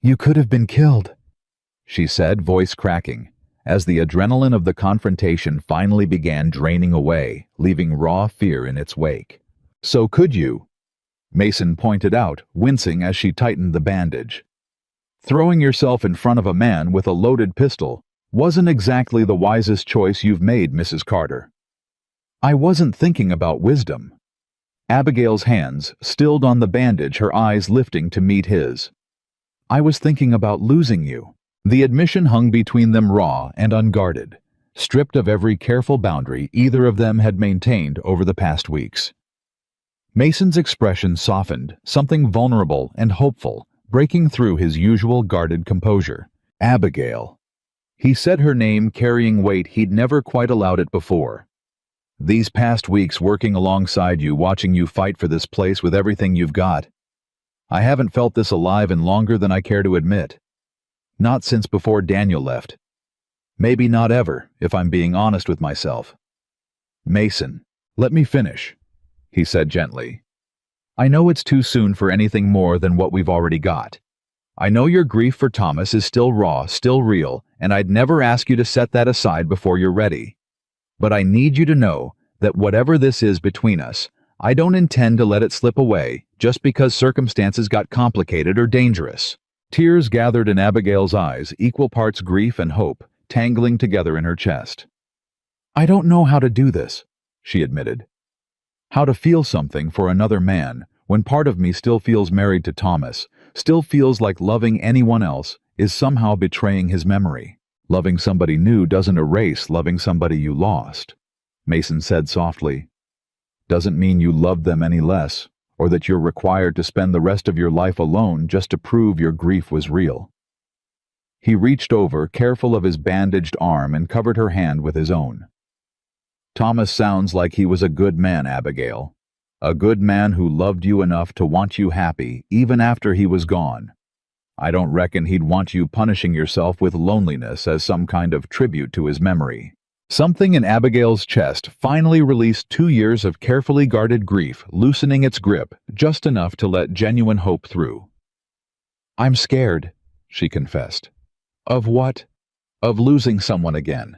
"You could have been killed," she said, voice cracking, as the adrenaline of the confrontation finally began draining away, leaving raw fear in its wake. "So could you," Mason pointed out, wincing as she tightened the bandage. "Throwing yourself in front of a man with a loaded pistol wasn't exactly the wisest choice you've made, Mrs. Carter." "I wasn't thinking about wisdom." Abigail's hands stilled on the bandage, her eyes lifting to meet his. "I was thinking about losing you." The admission hung between them raw and unguarded, stripped of every careful boundary either of them had maintained over the past weeks. Mason's expression softened, something vulnerable and hopeful, breaking through his usual guarded composure. "Abigail." He said her name carrying weight he'd never quite allowed it before. "These past weeks working alongside you, watching you fight for this place with everything you've got, I haven't felt this alive in longer than I care to admit. Not since before Daniel left. Maybe not ever, if I'm being honest with myself." "Mason, let me finish," he said gently. "I know it's too soon for anything more than what we've already got. I know your grief for Thomas is still raw, still real, and I'd never ask you to set that aside before you're ready. But I need you to know that whatever this is between us, I don't intend to let it slip away just because circumstances got complicated or dangerous." Tears gathered in Abigail's eyes, equal parts grief and hope, tangling together in her chest. "I don't know how to do this," she admitted. "How to feel something for another man when part of me still feels married to Thomas, still feels like loving anyone else is somehow betraying his memory. Loving somebody new doesn't erase loving somebody you lost," Mason said softly. "Doesn't mean you love them any less, or that you're required to spend the rest of your life alone just to prove your grief was real." He reached over, careful of his bandaged arm, and covered her hand with his own. "Thomas sounds like he was a good man, Abigail. A good man who loved you enough to want you happy even after he was gone. I don't reckon he'd want you punishing yourself with loneliness as some kind of tribute to his memory." Something in Abigail's chest finally released 2 years of carefully guarded grief, loosening its grip just enough to let genuine hope through. "I'm scared," she confessed. "Of what?" "Of losing someone again.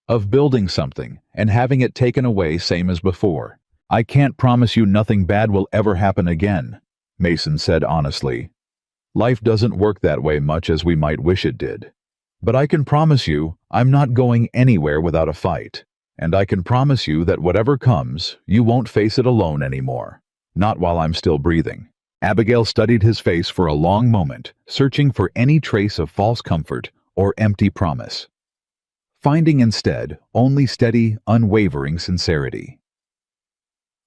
Of building something and having it taken away same as before. I can't promise you nothing bad will ever happen again," Mason said honestly. "Life doesn't work that way much as we might wish it did. But I can promise you I'm not going anywhere without a fight, and I can promise you that whatever comes, you won't face it alone anymore. Not while I'm still breathing." Abigail studied his face for a long moment, searching for any trace of false comfort or empty promise, finding instead only steady, unwavering sincerity.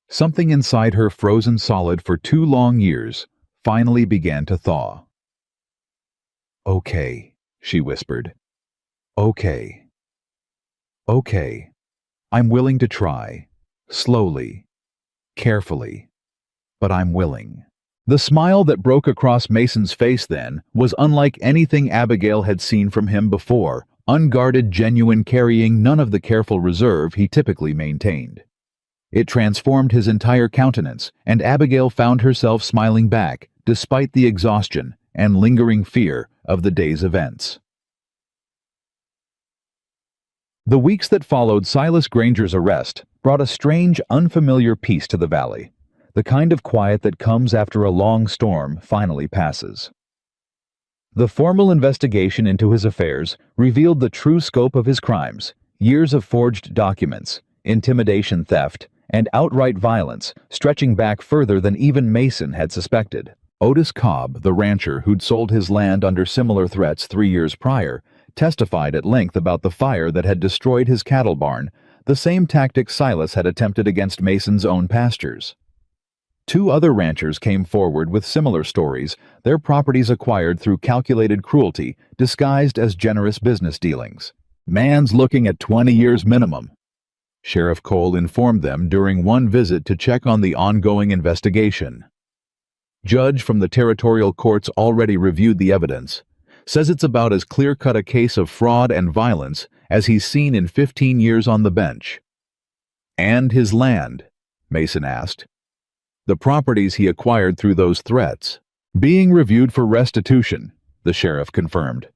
Something inside her, frozen solid for 2 long years, finally began to thaw. "Okay," she whispered. Okay. Okay. I'm willing to try. Slowly. Carefully. But I'm willing. The smile that broke across Mason's face then was unlike anything Abigail had seen from him before, unguarded, genuine, carrying none of the careful reserve he typically maintained. It transformed his entire countenance, and Abigail found herself smiling back, despite the exhaustion and lingering fear of the day's events. The weeks that followed Silas Granger's arrest brought a strange, unfamiliar peace to the valley. The kind of quiet that comes after a long storm finally passes. The formal investigation into his affairs revealed the true scope of his crimes: years of forged documents, intimidation, theft, and outright violence stretching back further than even Mason had suspected. Otis Cobb, the rancher who'd sold his land under similar threats 3 years prior, testified at length about the fire that had destroyed his cattle barn, the same tactic Silas had attempted against Mason's own pastures. 2 other ranchers came forward with similar stories, their properties acquired through calculated cruelty disguised as generous business dealings. "Man's looking at 20 years minimum," Sheriff Cole informed them during one visit to check on the ongoing investigation. Judge from the territorial courts already reviewed the evidence, says it's about as clear-cut a case of fraud and violence as he's seen in 15 years on the bench. "And his land?" Mason asked. "The properties he acquired through those threats." "Being reviewed for restitution," the sheriff confirmed.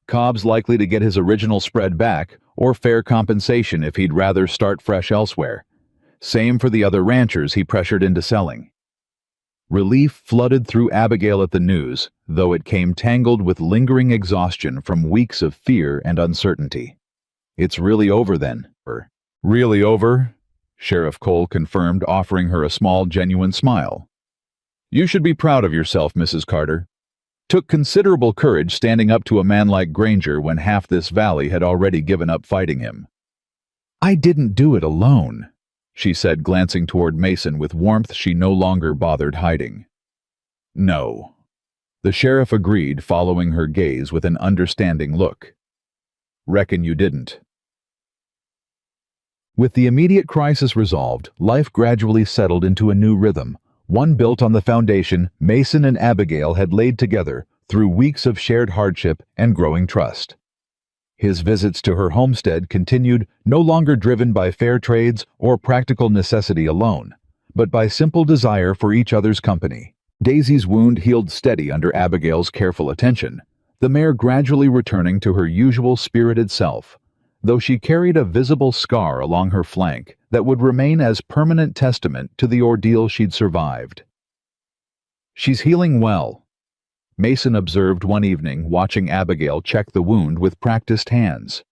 "Cobb's likely to get his original spread back, or fair compensation if he'd rather start fresh elsewhere. Same for the other ranchers he pressured into selling." Relief flooded through Abigail at the news, though it came tangled with lingering exhaustion from weeks of fear and uncertainty. "It's really over then." "Really over?" Sheriff Cole confirmed, offering her a small, genuine smile. "You should be proud of yourself, Mrs. Carter. Took considerable courage standing up to a man like Granger when half this valley had already given up fighting him." "I didn't do it alone," she said, glancing toward Mason with warmth she no longer bothered hiding. "No." The sheriff agreed, following her gaze with an understanding look. "Reckon you didn't." With the immediate crisis resolved, life gradually settled into a new rhythm, one built on the foundation Mason and Abigail had laid together through weeks of shared hardship and growing trust. His visits to her homestead continued, no longer driven by fair trades or practical necessity alone, but by simple desire for each other's company. Daisy's wound healed steady under Abigail's careful attention, the mare gradually returning to her usual spirited self, though she carried a visible scar along her flank that would remain as permanent testament to the ordeal she'd survived. "She's healing well," Mason observed one evening, watching Abigail check the wound with practiced hands.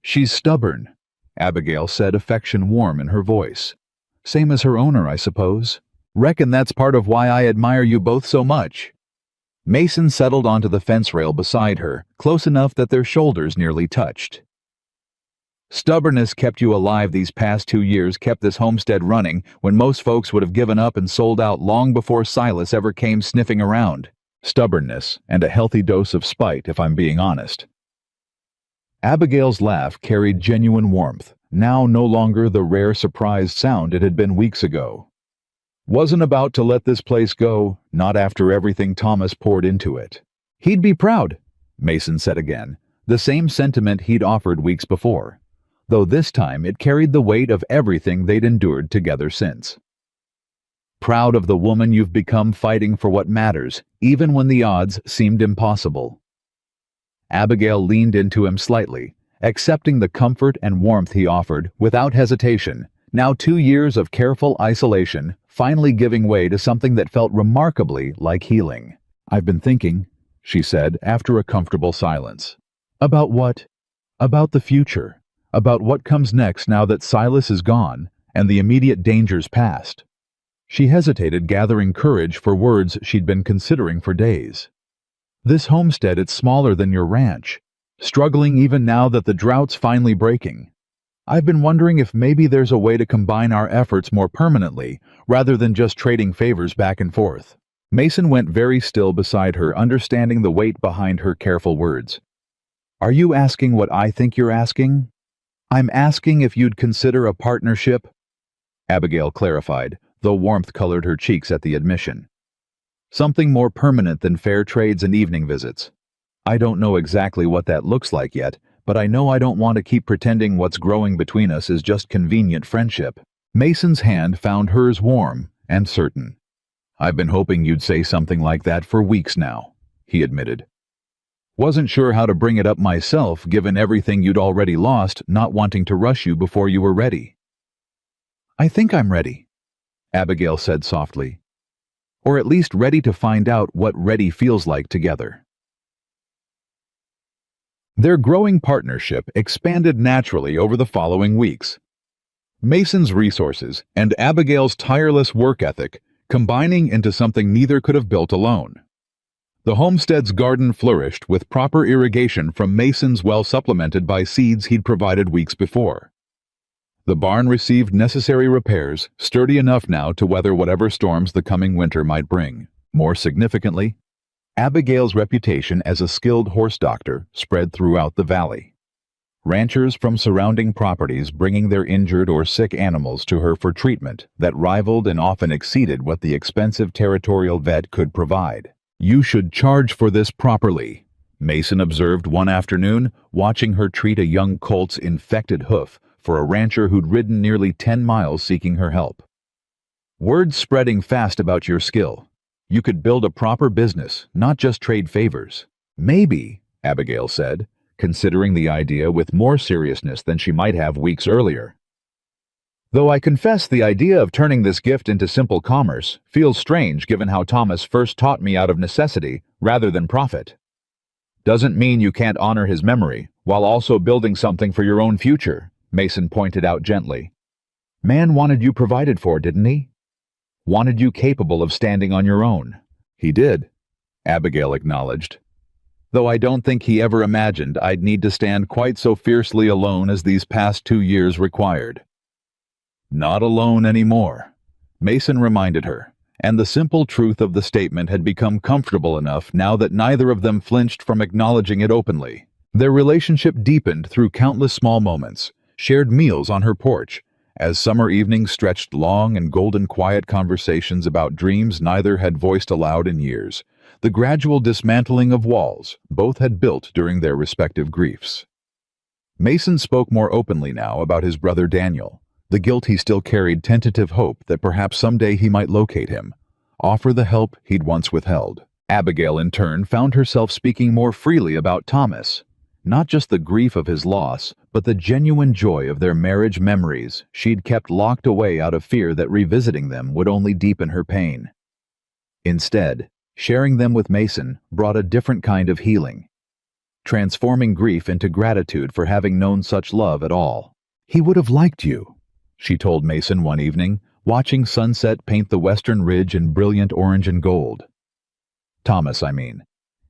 "She's stubborn," Abigail said, affection warm in her voice. "Same as her owner, I suppose. Reckon that's part of why I admire you both so much." Mason settled onto the fence rail beside her, close enough that their shoulders nearly touched. "Stubbornness kept you alive these past 2 years, kept this homestead running when most folks would have given up and sold out long before Silas ever came sniffing around. Stubbornness, and a healthy dose of spite, if I'm being honest." Abigail's laugh carried genuine warmth, now no longer the rare surprised sound it had been weeks ago. "Wasn't about to let this place go, not after everything Thomas poured into it." "He'd be proud," Mason said again, the same sentiment he'd offered weeks before, though this time it carried the weight of everything they'd endured together since. "Proud of the woman you've become, fighting for what matters, even when the odds seemed impossible." Abigail leaned into him slightly, accepting the comfort and warmth he offered without hesitation, now 2 years of careful isolation finally giving way to something that felt remarkably like healing. "I've been thinking," she said after a comfortable silence. "About what?" "About the future. About what comes next now that Silas is gone and the immediate dangers past." She hesitated, gathering courage for words she'd been considering for days. "This homestead, it's smaller than your ranch. Struggling even now that the drought's finally breaking. I've been wondering if maybe there's a way to combine our efforts more permanently, rather than just trading favors back and forth." Mason went very still beside her, understanding the weight behind her careful words. Are you asking what I think you're asking? I'm asking if you'd consider a partnership, Abigail clarified, though warmth colored her cheeks at the admission. Something more permanent than fair trades and evening visits. I don't know exactly what that looks like yet, but I know I don't want to keep pretending what's growing between us is just convenient friendship. Mason's hand found hers warm and certain. I've been hoping you'd say something like that for weeks now, he admitted. Wasn't sure how to bring it up myself, given everything you'd already lost, not wanting to rush you before you were ready. I think I'm ready, Abigail said softly. Or at least ready to find out what ready feels like together. Their growing partnership expanded naturally over the following weeks. Mason's resources and Abigail's tireless work ethic combining into something neither could have built alone. The homestead's garden flourished with proper irrigation from Mason's well supplemented by seeds he'd provided weeks before. The barn received necessary repairs, sturdy enough now to weather whatever storms the coming winter might bring. More significantly, Abigail's reputation as a skilled horse doctor spread throughout the valley. Ranchers from surrounding properties bringing their injured or sick animals to her for treatment that rivaled and often exceeded what the expensive territorial vet could provide. You should charge for this properly, Mason observed one afternoon, watching her treat a young colt's infected hoof for a rancher who'd ridden nearly 10 miles seeking her help. Word's spreading fast about your skill. You could build a proper business, not just trade favors. Maybe, Abigail said, considering the idea with more seriousness than she might have weeks earlier. Though I confess the idea of turning this gift into simple commerce feels strange given how Thomas first taught me out of necessity rather than profit. Doesn't mean you can't honor his memory while also building something for your own future, Mason pointed out gently. Man wanted you provided for, didn't he? Wanted you capable of standing on your own. He did, Abigail acknowledged. Though I don't think he ever imagined I'd need to stand quite so fiercely alone as these past 2 years required. Not alone anymore, Mason reminded her, and the simple truth of the statement had become comfortable enough now that neither of them flinched from acknowledging it openly. Their relationship deepened through countless small moments, shared meals on her porch, as summer evenings stretched long and golden quiet conversations about dreams neither had voiced aloud in years, the gradual dismantling of walls both had built during their respective griefs. Mason spoke more openly now about his brother Daniel, the guilt he still carried, tentative hope that perhaps someday he might locate him, offer the help he'd once withheld. Abigail, in turn, found herself speaking more freely about Thomas, not just the grief of his loss, but the genuine joy of their marriage memories she'd kept locked away out of fear that revisiting them would only deepen her pain. Instead, sharing them with Mason brought a different kind of healing, transforming grief into gratitude for having known such love at all. He would have liked you, she told Mason one evening, watching sunset paint the western ridge in brilliant orange and gold. Thomas, I mean.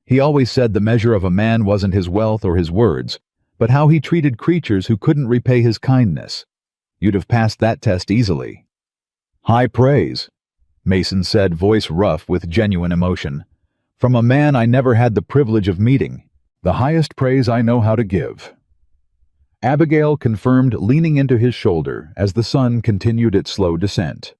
He always said the measure of a man wasn't his wealth or his words, but how he treated creatures who couldn't repay his kindness. You'd have passed that test easily. High praise, Mason said, voice rough with genuine emotion. From a man I never had the privilege of meeting. The highest praise I know how to give. Abigail confirmed, leaning into his shoulder as the sun continued its slow descent.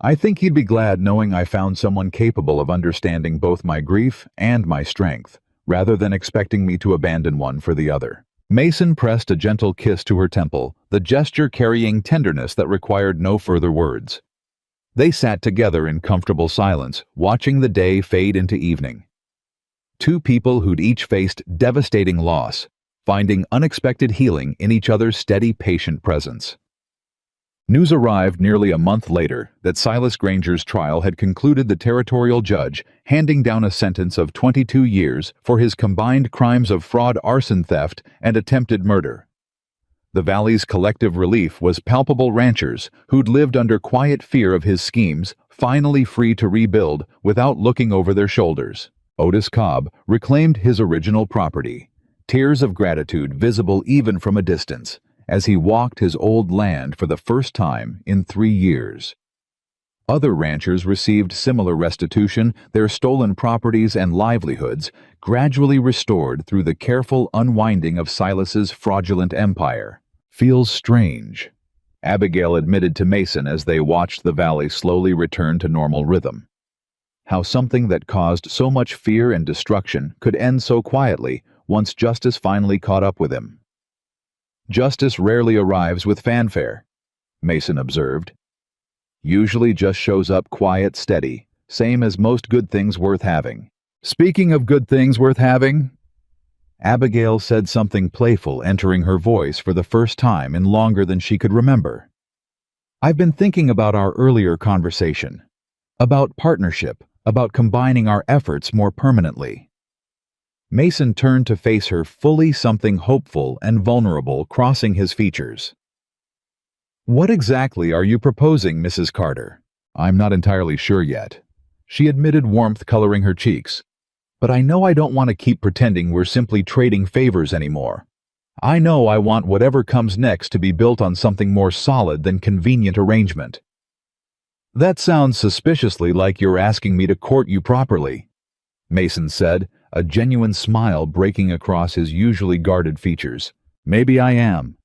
I think he'd be glad knowing I found someone capable of understanding both my grief and my strength, rather than expecting me to abandon one for the other. Mason pressed a gentle kiss to her temple, the gesture carrying tenderness that required no further words. They sat together in comfortable silence, watching the day fade into evening. Two people who'd each faced devastating loss, finding unexpected healing in each other's steady, patient presence. News arrived nearly a month later that Silas Granger's trial had concluded, the territorial judge handing down a sentence of 22 years for his combined crimes of fraud, arson, theft, and attempted murder. The valley's collective relief was palpable. Ranchers who'd lived under quiet fear of his schemes finally free to rebuild without looking over their shoulders. Otis Cobb reclaimed his original property, tears of gratitude visible even from a distance, as he walked his old land for the first time in 3 years. Other ranchers received similar restitution, their stolen properties and livelihoods gradually restored through the careful unwinding of Silas's fraudulent empire. Feels strange, Abigail admitted to Mason as they watched the valley slowly return to normal rhythm. How something that caused so much fear and destruction could end so quietly once justice finally caught up with him. Justice rarely arrives with fanfare, Mason observed. Usually just shows up quiet, steady, same as most good things worth having. Speaking of good things worth having, Abigail said something playful, entering her voice for the first time in longer than she could remember. I've been thinking about our earlier conversation. About partnership, about combining our efforts more permanently. Mason turned to face her, fully something hopeful and vulnerable crossing his features. What exactly are you proposing, Mrs. Carter? I'm not entirely sure yet, she admitted, warmth coloring her cheeks. But I know I don't want to keep pretending we're simply trading favors anymore. I know I want whatever comes next to be built on something more solid than convenient arrangement. That sounds suspiciously like you're asking me to court you properly, Mason said, a genuine smile breaking across his usually guarded features. Maybe I am.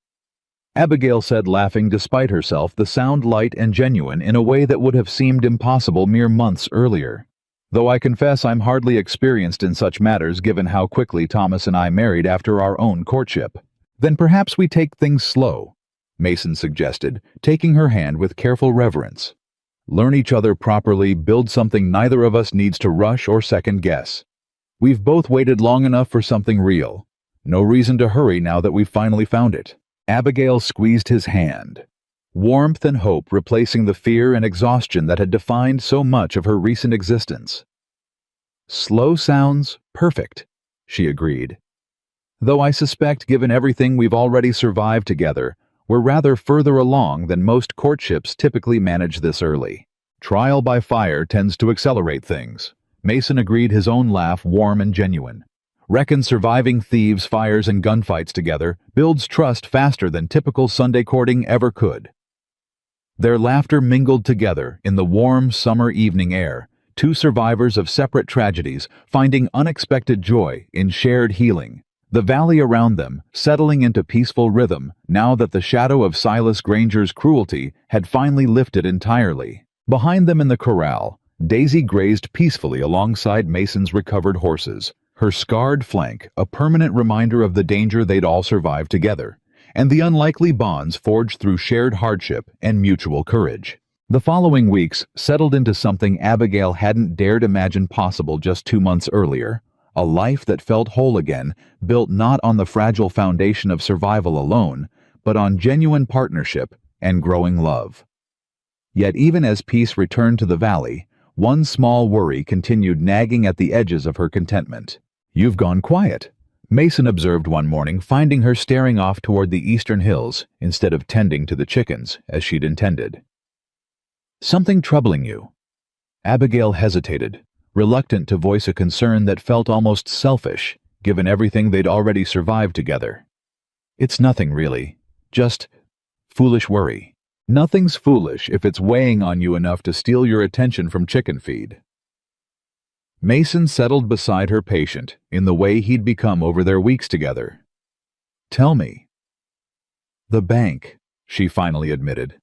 Abigail said, laughing despite herself, the sound light and genuine in a way that would have seemed impossible mere months earlier. Though I confess I'm hardly experienced in such matters given how quickly Thomas and I married after our own courtship. Then perhaps we take things slow, Mason suggested, taking her hand with careful reverence. Learn each other properly, build something neither of us needs to rush or second guess. We've both waited long enough for something real. No reason to hurry now that we've finally found it. Abigail squeezed his hand, warmth and hope replacing the fear and exhaustion that had defined so much of her recent existence. Slow sounds perfect, she agreed. Though I suspect, given everything we've already survived together, we're rather further along than most courtships typically manage this early. Trial by fire tends to accelerate things. Mason agreed, his own laugh warm and genuine. Reckon surviving thieves, fires, and gunfights together builds trust faster than typical Sunday courting ever could. Their laughter mingled together in the warm summer evening air, two survivors of separate tragedies finding unexpected joy in shared healing. The valley around them settling into peaceful rhythm now that the shadow of Silas Granger's cruelty had finally lifted entirely. Behind them in the corral, Daisy grazed peacefully alongside Mason's recovered horses, her scarred flank a permanent reminder of the danger they'd all survived together, and the unlikely bonds forged through shared hardship and mutual courage. The following weeks settled into something Abigail hadn't dared imagine possible just 2 months earlier, a life that felt whole again, built not on the fragile foundation of survival alone, but on genuine partnership and growing love. Yet even as peace returned to the valley, one small worry continued nagging at the edges of her contentment. You've gone quiet, Mason observed one morning, finding her staring off toward the eastern hills instead of tending to the chickens as she'd intended. Something troubling you? Abigail hesitated, reluctant to voice a concern that felt almost selfish, given everything they'd already survived together. It's nothing really, just foolish worry. Nothing's foolish if it's weighing on you enough to steal your attention from chicken feed. Mason settled beside her, patient in the way he'd become over their weeks together. Tell me. The bank, she finally admitted.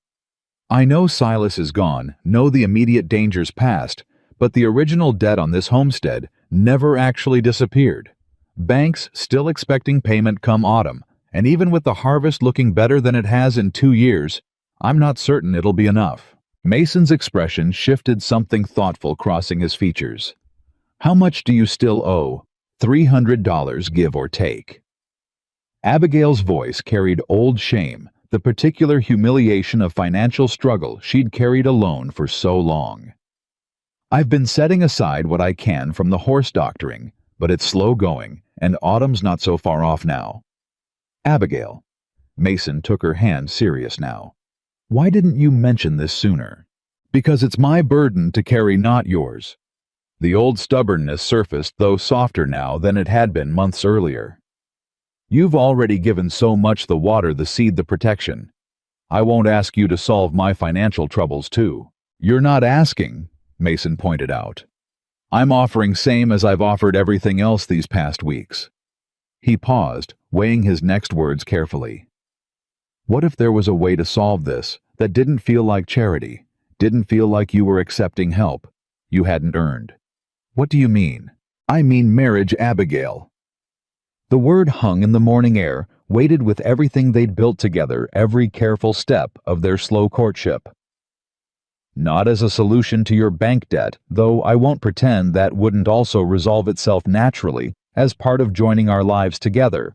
I know Silas is gone, know the immediate dangers past, but the original debt on this homestead never actually disappeared. Bank's still expecting payment come autumn, and even with the harvest looking better than it has in 2 years, I'm not certain it'll be enough. Mason's expression shifted, something thoughtful crossing his features. How much do you still owe? $300, give or take. Abigail's voice carried old shame, the particular humiliation of financial struggle she'd carried alone for so long. I've been setting aside what I can from the horse doctoring, but it's slow going, and autumn's not so far off now. Abigail. Mason took her hand, serious now. Why didn't you mention this sooner? Because it's my burden to carry, not yours. The old stubbornness surfaced, though softer now than it had been months earlier. You've already given so much, the water, the seed, the protection. I won't ask you to solve my financial troubles too. You're not asking, Mason pointed out. I'm offering same as I've offered everything else these past weeks. He paused, weighing his next words carefully. What if there was a way to solve this that didn't feel like charity, didn't feel like you were accepting help you hadn't earned? What do you mean? I mean marriage, Abigail. The word hung in the morning air, weighted with everything they'd built together, every careful step of their slow courtship. Not as a solution to your bank debt, though I won't pretend that wouldn't also resolve itself naturally as part of joining our lives together,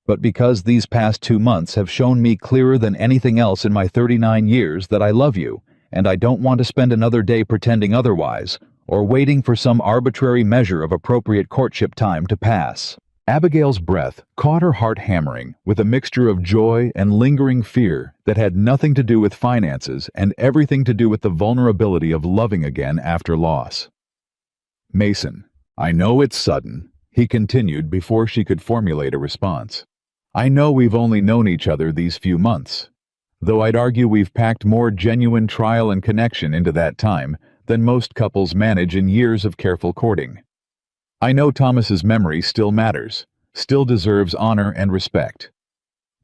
but because these past 2 months have shown me clearer than anything else in my 39 years that I love you, and I don't want to spend another day pretending otherwise, or waiting for some arbitrary measure of appropriate courtship time to pass. Abigail's breath caught her heart hammering with a mixture of joy and lingering fear that had nothing to do with finances and everything to do with the vulnerability of loving again after loss. Mason, I know it's sudden, he continued before she could formulate a response. I know we've only known each other these few months, though I'd argue we've packed more genuine trial and connection into that time than most couples manage in years of careful courting. I know Thomas's memory still matters, still deserves honor and respect.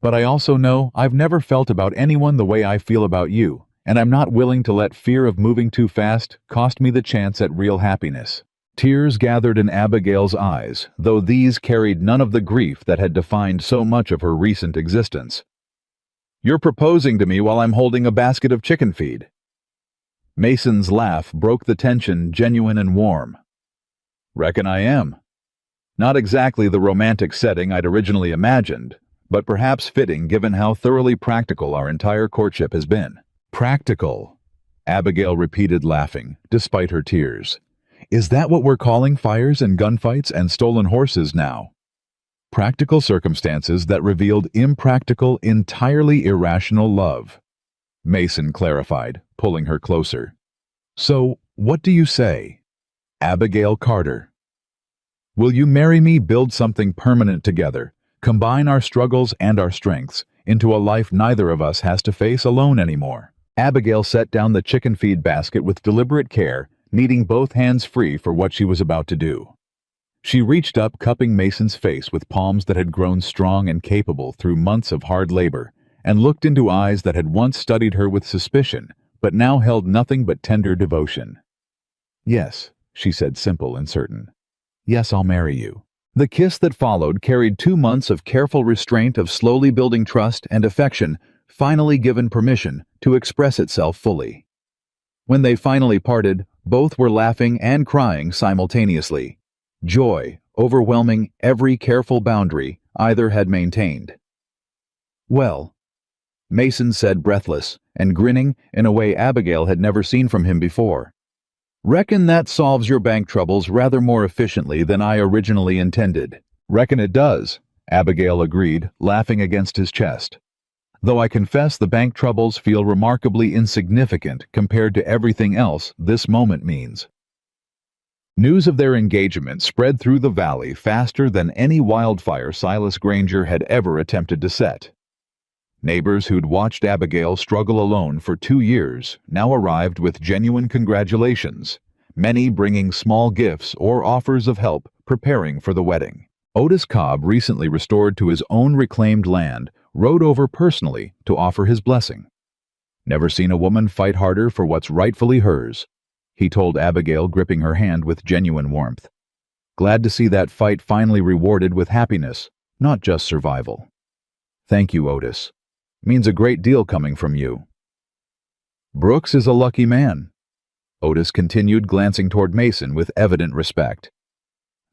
But I also know I've never felt about anyone the way I feel about you, and I'm not willing to let fear of moving too fast cost me the chance at real happiness. Tears gathered in Abigail's eyes, though these carried none of the grief that had defined so much of her recent existence. You're proposing to me while I'm holding a basket of chicken feed. Mason's laugh broke the tension, genuine and warm. Reckon I am. Not exactly the romantic setting I'd originally imagined, but perhaps fitting given how thoroughly practical our entire courtship has been. Practical, Abigail repeated, laughing, despite her tears. Is that what we're calling fires and gunfights and stolen horses now? Practical circumstances that revealed impractical, entirely irrational love. Mason clarified, pulling her closer. So, what do you say? Abigail Carter. Will you marry me, build something permanent together, combine our struggles and our strengths into a life neither of us has to face alone anymore? Abigail set down the chicken feed basket with deliberate care, needing both hands free for what she was about to do. She reached up, cupping Mason's face with palms that had grown strong and capable through months of hard labor, and looked into eyes that had once studied her with suspicion, but now held nothing but tender devotion. Yes, she said, simple and certain. Yes, I'll marry you. The kiss that followed carried 2 months of careful restraint, of slowly building trust and affection, finally given permission to express itself fully. When they finally parted, both were laughing and crying simultaneously. Joy, overwhelming every careful boundary either had maintained. Well, Mason said, breathless and grinning in a way Abigail had never seen from him before. Reckon that solves your bank troubles rather more efficiently than I originally intended. Reckon it does, Abigail agreed, laughing against his chest. Though I confess the bank troubles feel remarkably insignificant compared to everything else this moment means. News of their engagement spread through the valley faster than any wildfire Silas Granger had ever attempted to set. Neighbors who'd watched Abigail struggle alone for 2 years now arrived with genuine congratulations, many bringing small gifts or offers of help preparing for the wedding. Otis Cobb, recently restored to his own reclaimed land, rode over personally to offer his blessing. Never seen a woman fight harder for what's rightfully hers, he told Abigail, gripping her hand with genuine warmth. Glad to see that fight finally rewarded with happiness, not just survival. Thank you, Otis. Means a great deal coming from you. Brooks is a lucky man, Otis continued, glancing toward Mason with evident respect.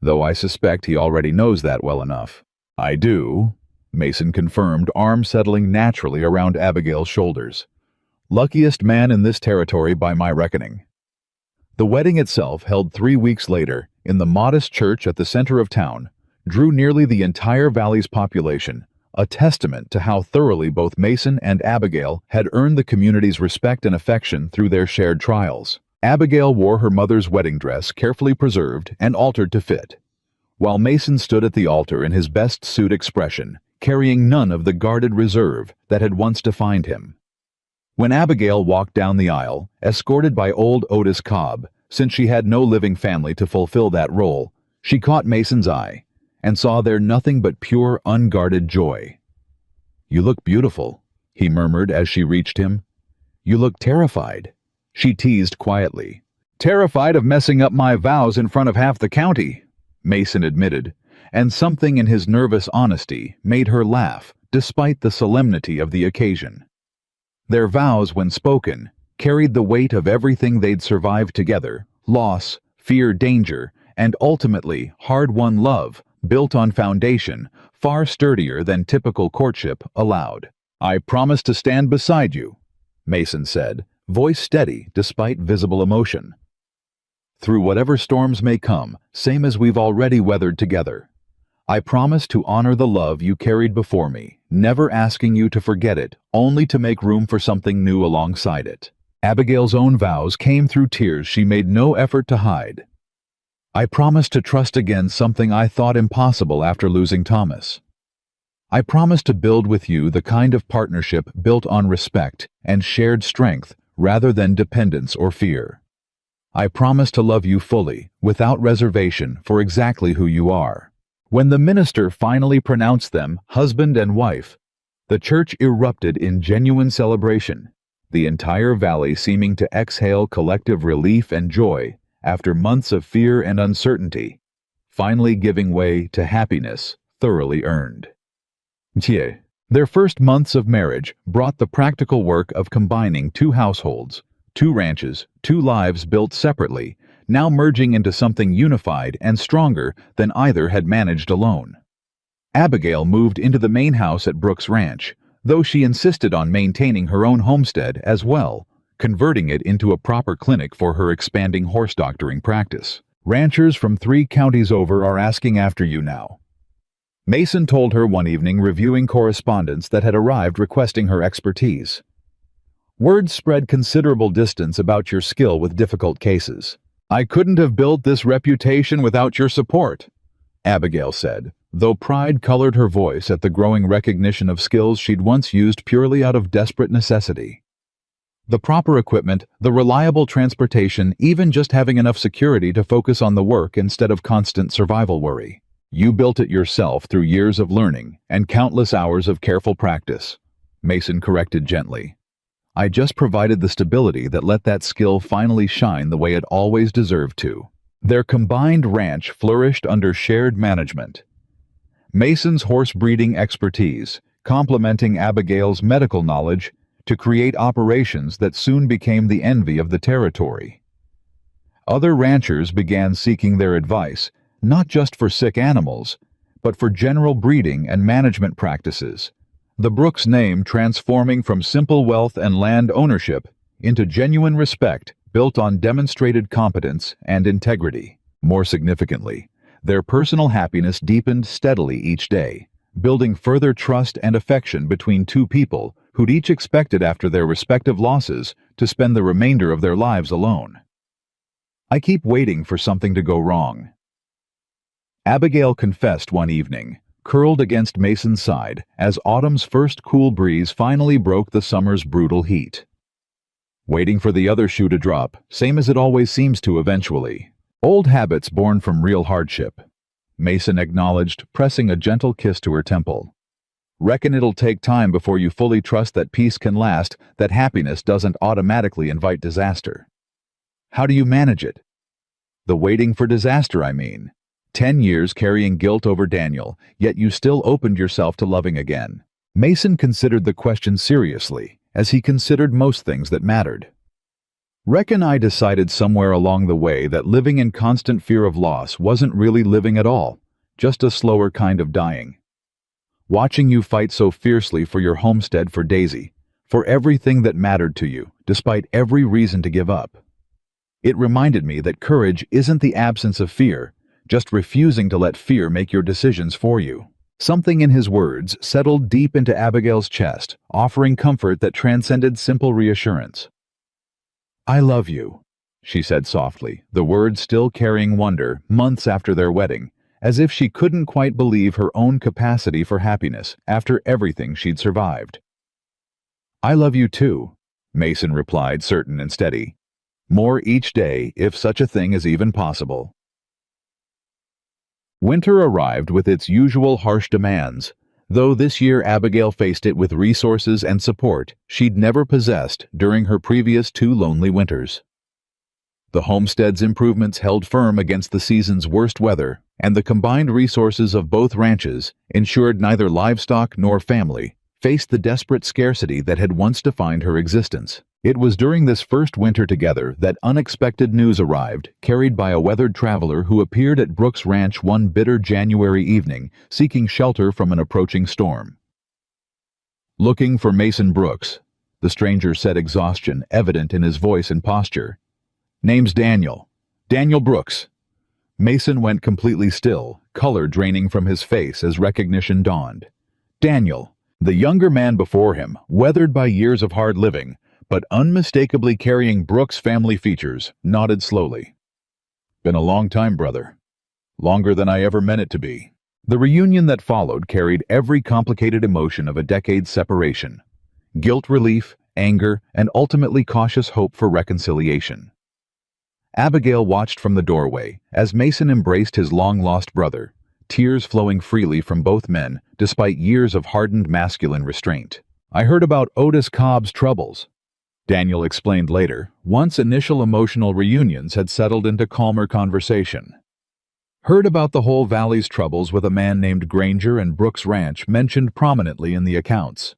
Though I suspect he already knows that well enough. I do, Mason confirmed, arm settling naturally around Abigail's shoulders. Luckiest man in this territory by my reckoning. The wedding itself, held 3 weeks later, in the modest church at the center of town, drew nearly the entire valley's population, a testament to how thoroughly both Mason and Abigail had earned the community's respect and affection through their shared trials. Abigail wore her mother's wedding dress, carefully preserved and altered to fit, while Mason stood at the altar in his best suit expression, carrying none of the guarded reserve that had once defined him. When Abigail walked down the aisle, escorted by old Otis Cobb, since she had no living family to fulfill that role, she caught Mason's eye and saw there nothing but pure, unguarded joy. "You look beautiful," he murmured as she reached him. "You look terrified," she teased quietly. "Terrified of messing up my vows in front of half the county," Mason admitted, and something in his nervous honesty made her laugh despite the solemnity of the occasion. Their vows, when spoken, carried the weight of everything they'd survived together: loss, fear, danger, and ultimately hard-won love, built on foundation far sturdier than typical courtship allowed. "I promise to stand beside you," Mason said, voice steady despite visible emotion. "Through whatever storms may come, same as we've already weathered together. I promise to honor the love you carried before me, never asking you to forget it, only to make room for something new alongside it." Abigail's own vows came through tears she made no effort to hide. "I promise to trust again something I thought impossible after losing Thomas. I promise to build with you the kind of partnership built on respect and shared strength rather than dependence or fear. I promise to love you fully, without reservation, for exactly who you are." When the minister finally pronounced them husband and wife, the church erupted in genuine celebration, the entire valley seeming to exhale collective relief and joy after months of fear and uncertainty, finally giving way to happiness thoroughly earned. Their first months of marriage brought the practical work of combining two households, two ranches, two lives built separately, now merging into something unified and stronger than either had managed alone. Abigail moved into the main house at Brooks Ranch, though she insisted on maintaining her own homestead as well, converting it into a proper clinic for her expanding horse doctoring practice. "Ranchers from 3 counties over are asking after you now," Mason told her one evening, reviewing correspondence that had arrived requesting her expertise. "Word spread considerable distance about your skill with difficult cases. I couldn't have built this reputation without your support," Abigail said, though pride colored her voice at the growing recognition of skills she'd once used purely out of desperate necessity. The proper equipment, the reliable transportation, even just having enough security to focus on the work instead of constant survival worry. "You built it yourself through years of learning and countless hours of careful practice," Mason corrected gently. "I just provided the stability that let that skill finally shine the way it always deserved to." Their combined ranch flourished under shared management. Mason's horse breeding expertise, complementing Abigail's medical knowledge to create operations that soon became the envy of the territory. Other ranchers began seeking their advice, not just for sick animals, but for general breeding and management practices, the Brooks name transforming from simple wealth and land ownership into genuine respect built on demonstrated competence and integrity. More significantly, their personal happiness deepened steadily each day, building further trust and affection between two people who'd each expected after their respective losses to spend the remainder of their lives alone. "I keep waiting for something to go wrong," Abigail confessed one evening, curled against Mason's side as autumn's first cool breeze finally broke the summer's brutal heat. "Waiting for the other shoe to drop, same as it always seems to eventually. Old habits born from real hardship," Mason acknowledged, pressing a gentle kiss to her temple. "Reckon it'll take time before you fully trust that peace can last, that happiness doesn't automatically invite disaster." "How do you manage it?" "The waiting for disaster, I mean. 10 years carrying guilt over Daniel, yet you still opened yourself to loving again." Mason considered the question seriously, as he considered most things that mattered. "Reckon I decided somewhere along the way that living in constant fear of loss wasn't really living at all, just a slower kind of dying. Watching you fight so fiercely for your homestead, for Daisy, for everything that mattered to you, despite every reason to give up. It reminded me that courage isn't the absence of fear, just refusing to let fear make your decisions for you." Something in his words settled deep into Abigail's chest, offering comfort that transcended simple reassurance. "I love you," she said softly, the words still carrying wonder months after their wedding, as if she couldn't quite believe her own capacity for happiness after everything she'd survived. "I love you too," Mason replied, certain and steady. More each day, if such a thing is even possible. Winter arrived with its usual harsh demands, though this year Abigail faced it with resources and support she'd never possessed during her previous 2 lonely winters. The homestead's improvements held firm against the season's worst weather, and the combined resources of both ranches ensured neither livestock nor family faced the desperate scarcity that had once defined her existence. It was during this first winter together that unexpected news arrived, carried by a weathered traveler who appeared at Brooks Ranch one bitter January evening, seeking shelter from an approaching storm. Looking for Mason Brooks, the stranger said, exhaustion evident in his voice and posture. Name's Daniel. Daniel Brooks. Mason went completely still, color draining from his face as recognition dawned. Daniel, the younger man before him, weathered by years of hard living, but unmistakably carrying Brooks' family features, nodded slowly. Been a long time, brother. Longer than I ever meant it to be. The reunion that followed carried every complicated emotion of a decade's separation. Guilt relief, anger, and ultimately cautious hope for reconciliation. Abigail watched from the doorway as Mason embraced his long-lost brother, tears flowing freely from both men despite years of hardened masculine restraint. I heard about Otis Cobb's troubles, Daniel explained later, once initial emotional reunions had settled into calmer conversation. Heard about the whole valley's troubles with a man named Granger and Brooks Ranch mentioned prominently in the accounts.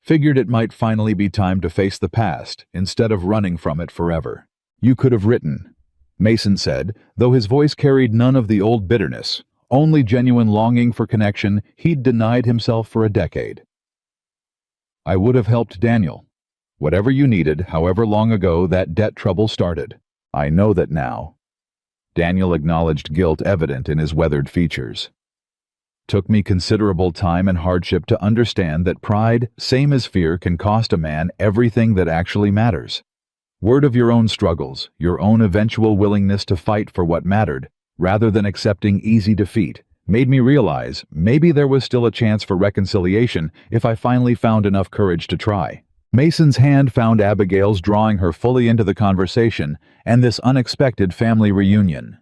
Figured it might finally be time to face the past instead of running from it forever. You could have written, Mason said, though his voice carried none of the old bitterness, only genuine longing for connection he'd denied himself for a decade. I would have helped Daniel. Whatever you needed, however long ago that debt trouble started. I know that now. Daniel acknowledged guilt evident in his weathered features. Took me considerable time and hardship to understand that pride, same as fear, can cost a man everything that actually matters. Word of your own struggles, your own eventual willingness to fight for what mattered, rather than accepting easy defeat, made me realize maybe there was still a chance for reconciliation if I finally found enough courage to try. Mason's hand found Abigail's, drawing her fully into the conversation and this unexpected family reunion.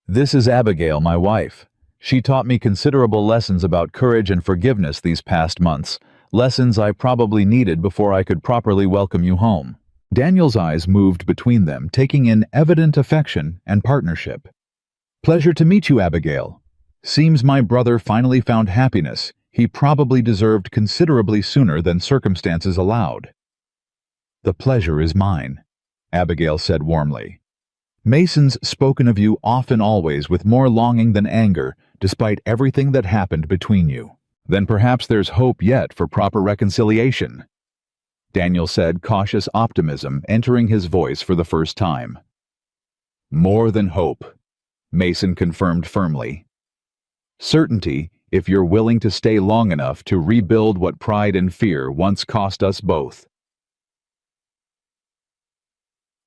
This is Abigail, my wife. She taught me considerable lessons about courage and forgiveness these past months, lessons I probably needed before I could properly welcome you home. Daniel's eyes moved between them, taking in evident affection and partnership. Pleasure to meet you, Abigail. Seems my brother finally found happiness he probably deserved considerably sooner than circumstances allowed. The pleasure is mine, Abigail said warmly. Mason's spoken of you often, always with more longing than anger, despite everything that happened between you. Then perhaps there's hope yet for proper reconciliation, Daniel said, cautious optimism entering his voice for the first time. More than hope, Mason confirmed firmly. Certainty, if you're willing to stay long enough to rebuild what pride and fear once cost us both.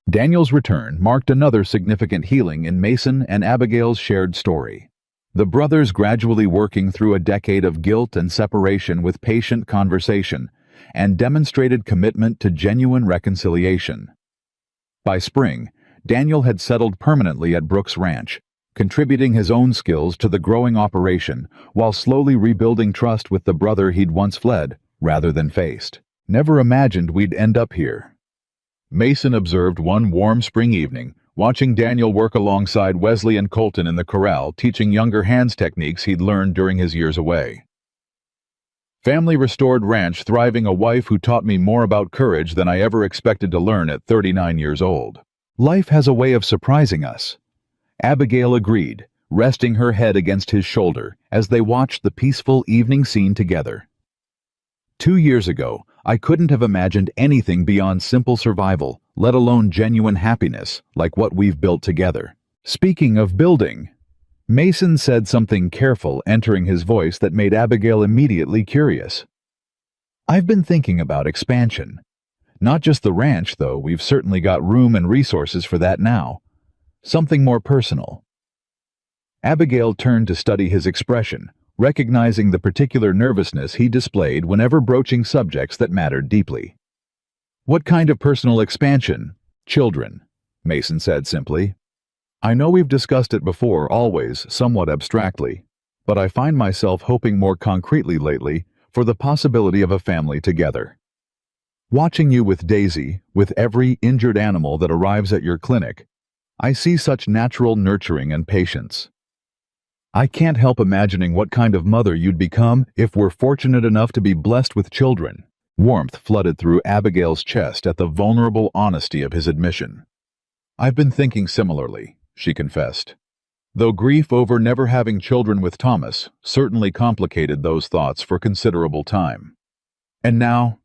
Daniel's return marked another significant healing in Mason and Abigail's shared story. The brothers gradually working through a decade of guilt and separation with patient conversation, and demonstrated commitment to genuine reconciliation. By spring, Daniel had settled permanently at Brooks Ranch, contributing his own skills to the growing operation while slowly rebuilding trust with the brother he'd once fled rather than faced. Never imagined we'd end up here, Mason observed one warm spring evening, watching Daniel work alongside Wesley and Colton in the corral, teaching younger hands techniques he'd learned during his years away. Family restored ranch, thriving, a wife who taught me more about courage than I ever expected to learn at 39 years old. Life has a way of surprising us, Abigail agreed, resting her head against his shoulder as they watched the peaceful evening scene together. 2 years ago, I couldn't have imagined anything beyond simple survival, let alone genuine happiness, like what we've built together. Speaking of building, Mason said something careful entering his voice that made Abigail immediately curious. I've been thinking about expansion. Not just the ranch, though, we've certainly got room and resources for that now. Something more personal. Abigail turned to study his expression, recognizing the particular nervousness he displayed whenever broaching subjects that mattered deeply. What kind of personal expansion? Children, Mason said simply. I know we've discussed it before, always somewhat abstractly, but I find myself hoping more concretely lately for the possibility of a family together. Watching you with Daisy, with every injured animal that arrives at your clinic, I see such natural nurturing and patience. I can't help imagining what kind of mother you'd become if we're fortunate enough to be blessed with children. Warmth flooded through Abigail's chest at the vulnerable honesty of his admission. I've been thinking similarly, she confessed, though grief over never having children with Thomas certainly complicated those thoughts for considerable time. And now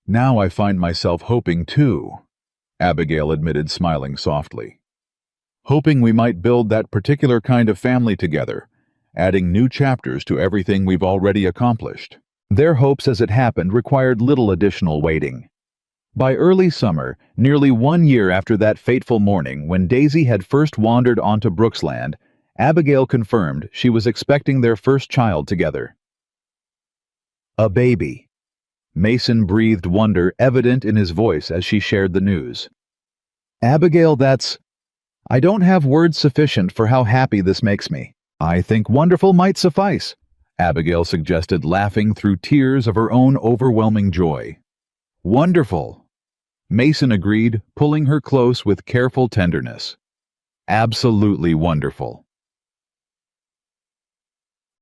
I find myself hoping too, Abigail admitted, smiling softly. Hoping we might build that particular kind of family together, adding new chapters to everything we've already accomplished. Their hopes as it happened required little additional waiting. By early summer, nearly 1 year after that fateful morning when Daisy had first wandered onto Brooksland, Abigail confirmed she was expecting their first child together. A baby. Mason breathed wonder evident in his voice as she shared the news. Abigail, I don't have words sufficient for how happy this makes me. I think wonderful might suffice, Abigail suggested, laughing through tears of her own overwhelming joy. Wonderful, Mason agreed, pulling her close with careful tenderness. Absolutely wonderful.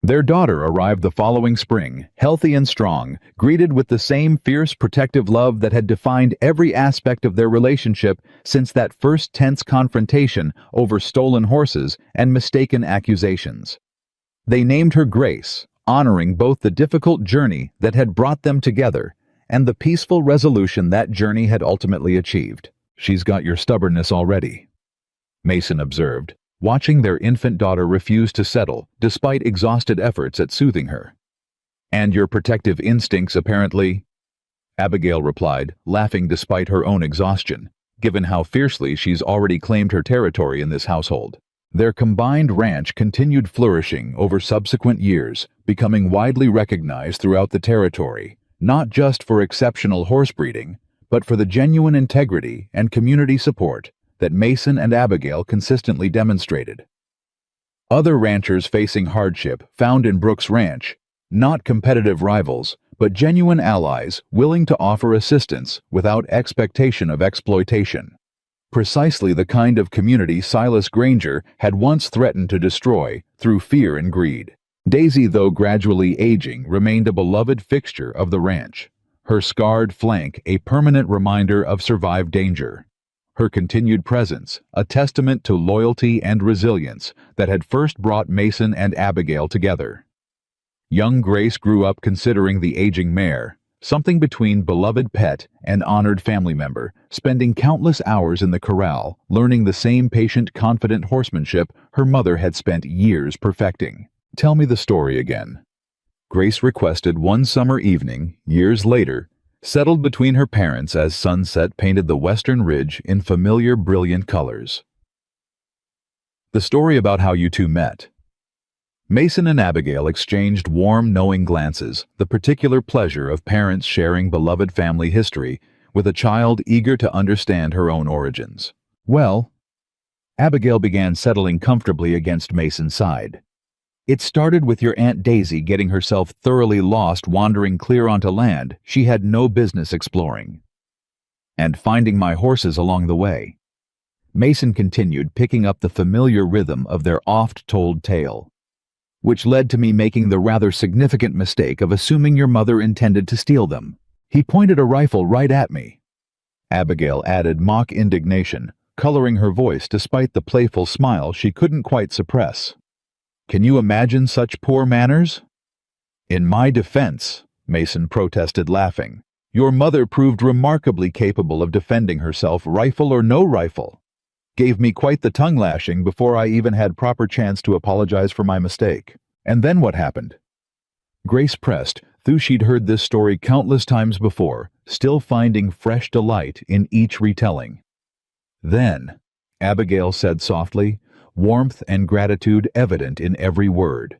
Their daughter arrived the following spring, healthy and strong, greeted with the same fierce protective love that had defined every aspect of their relationship since that first tense confrontation over stolen horses and mistaken accusations. They named her Grace, honoring both the difficult journey that had brought them together and the peaceful resolution that journey had ultimately achieved. She's got your stubbornness already, Mason observed, watching their infant daughter refuse to settle despite exhausted efforts at soothing her. And your protective instincts, apparently, Abigail replied, laughing despite her own exhaustion, given how fiercely she's already claimed her territory in this household. Their combined ranch continued flourishing over subsequent years, becoming widely recognized throughout the territory, not just for exceptional horse breeding, but for the genuine integrity and community support that Mason and Abigail consistently demonstrated. Other ranchers facing hardship found in Brooks Ranch not competitive rivals, but genuine allies willing to offer assistance without expectation of exploitation. Precisely the kind of community Silas Granger had once threatened to destroy through fear and greed. Daisy, though gradually aging, remained a beloved fixture of the ranch, her scarred flank a permanent reminder of survived danger. Her continued presence, a testament to loyalty and resilience that had first brought Mason and Abigail together. Young Grace grew up considering the aging mare something between beloved pet and honored family member, spending countless hours in the corral, learning the same patient, confident horsemanship her mother had spent years perfecting. Tell me the story again, Grace requested one summer evening, years later, settled between her parents as sunset painted the western ridge in familiar, brilliant colors. The story about how you two met. Mason and Abigail exchanged warm, knowing glances, the particular pleasure of parents sharing beloved family history with a child eager to understand her own origins. Well, Abigail began settling comfortably against Mason's side. It started with your Aunt Daisy getting herself thoroughly lost wandering clear onto land she had no business exploring, and finding my horses along the way. Mason continued, picking up the familiar rhythm of their oft-told tale, which led to me making the rather significant mistake of assuming your mother intended to steal them. He pointed a rifle right at me. Abigail added mock indignation, coloring her voice despite the playful smile she couldn't quite suppress. Can you imagine such poor manners? In my defense, Mason protested, laughing, your mother proved remarkably capable of defending herself, rifle or no rifle. Gave me quite the tongue lashing before I even had proper chance to apologize for my mistake. And then what happened? Grace pressed, though she'd heard this story countless times before, still finding fresh delight in each retelling. Then, Abigail said softly, warmth and gratitude evident in every word,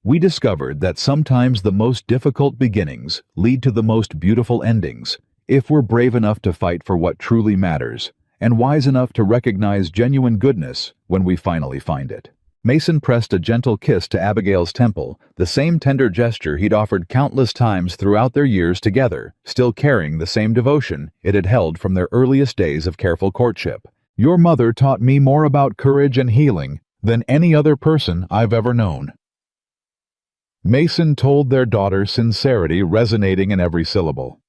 we discovered that sometimes the most difficult beginnings lead to the most beautiful endings, If we're brave enough to fight for what truly matters, and wise enough to recognize genuine goodness when we finally find it. Mason pressed a gentle kiss to Abigail's temple, the same tender gesture he'd offered countless times throughout their years together, still carrying the same devotion it had held from their earliest days of careful courtship. "Your mother taught me more about courage and healing than any other person I've ever known." Mason told their daughter, sincerity resonating in every syllable.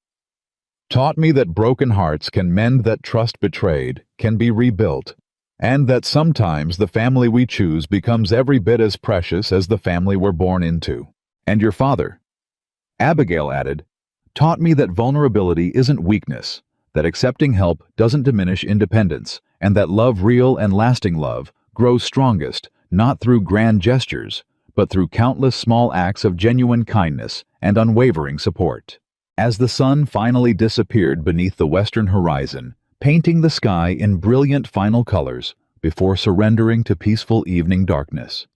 "Taught me that broken hearts can mend, that trust betrayed can be rebuilt, and that sometimes the family we choose becomes every bit as precious as the family we're born into." "And your father," Abigail added, "taught me that vulnerability isn't weakness, that accepting help doesn't diminish independence, and that love, real and lasting love, grows strongest not through grand gestures, but through countless small acts of genuine kindness and unwavering support." As the sun finally disappeared beneath the western horizon, painting the sky in brilliant final colors before surrendering to peaceful evening darkness,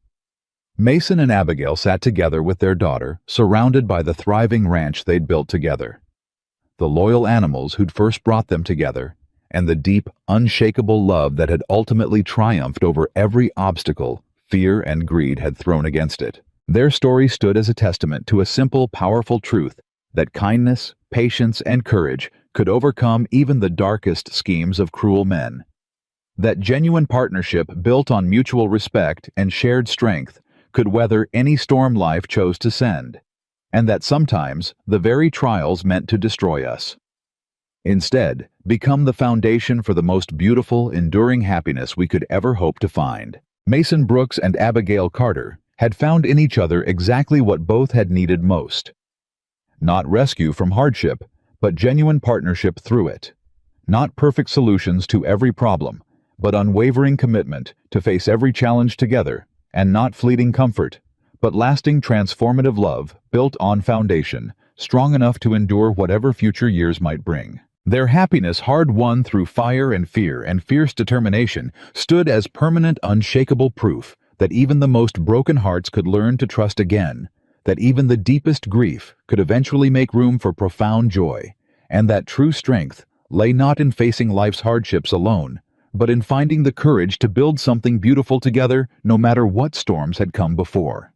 Mason and Abigail sat together with their daughter, surrounded by the thriving ranch they'd built together, the loyal animals who'd first brought them together, and the deep, unshakable love that had ultimately triumphed over every obstacle fear and greed had thrown against it. Their story stood as a testament to a simple, powerful truth: that kindness, patience, and courage could overcome even the darkest schemes of cruel men. That genuine partnership built on mutual respect and shared strength could weather any storm life chose to send, and that sometimes the very trials meant to destroy us instead become the foundation for the most beautiful, enduring happiness we could ever hope to find. Mason Brooks and Abigail Carter had found in each other exactly what both had needed most. Not rescue from hardship, but genuine partnership through it. Not perfect solutions to every problem, but unwavering commitment to face every challenge together, and not fleeting comfort, but lasting transformative love built on foundation, strong enough to endure whatever future years might bring. Their happiness, hard-won through fire and fear and fierce determination, stood as permanent, unshakable proof that even the most broken hearts could learn to trust again, that even the deepest grief could eventually make room for profound joy, and that true strength lay not in facing life's hardships alone, but in finding the courage to build something beautiful together no matter what storms had come before.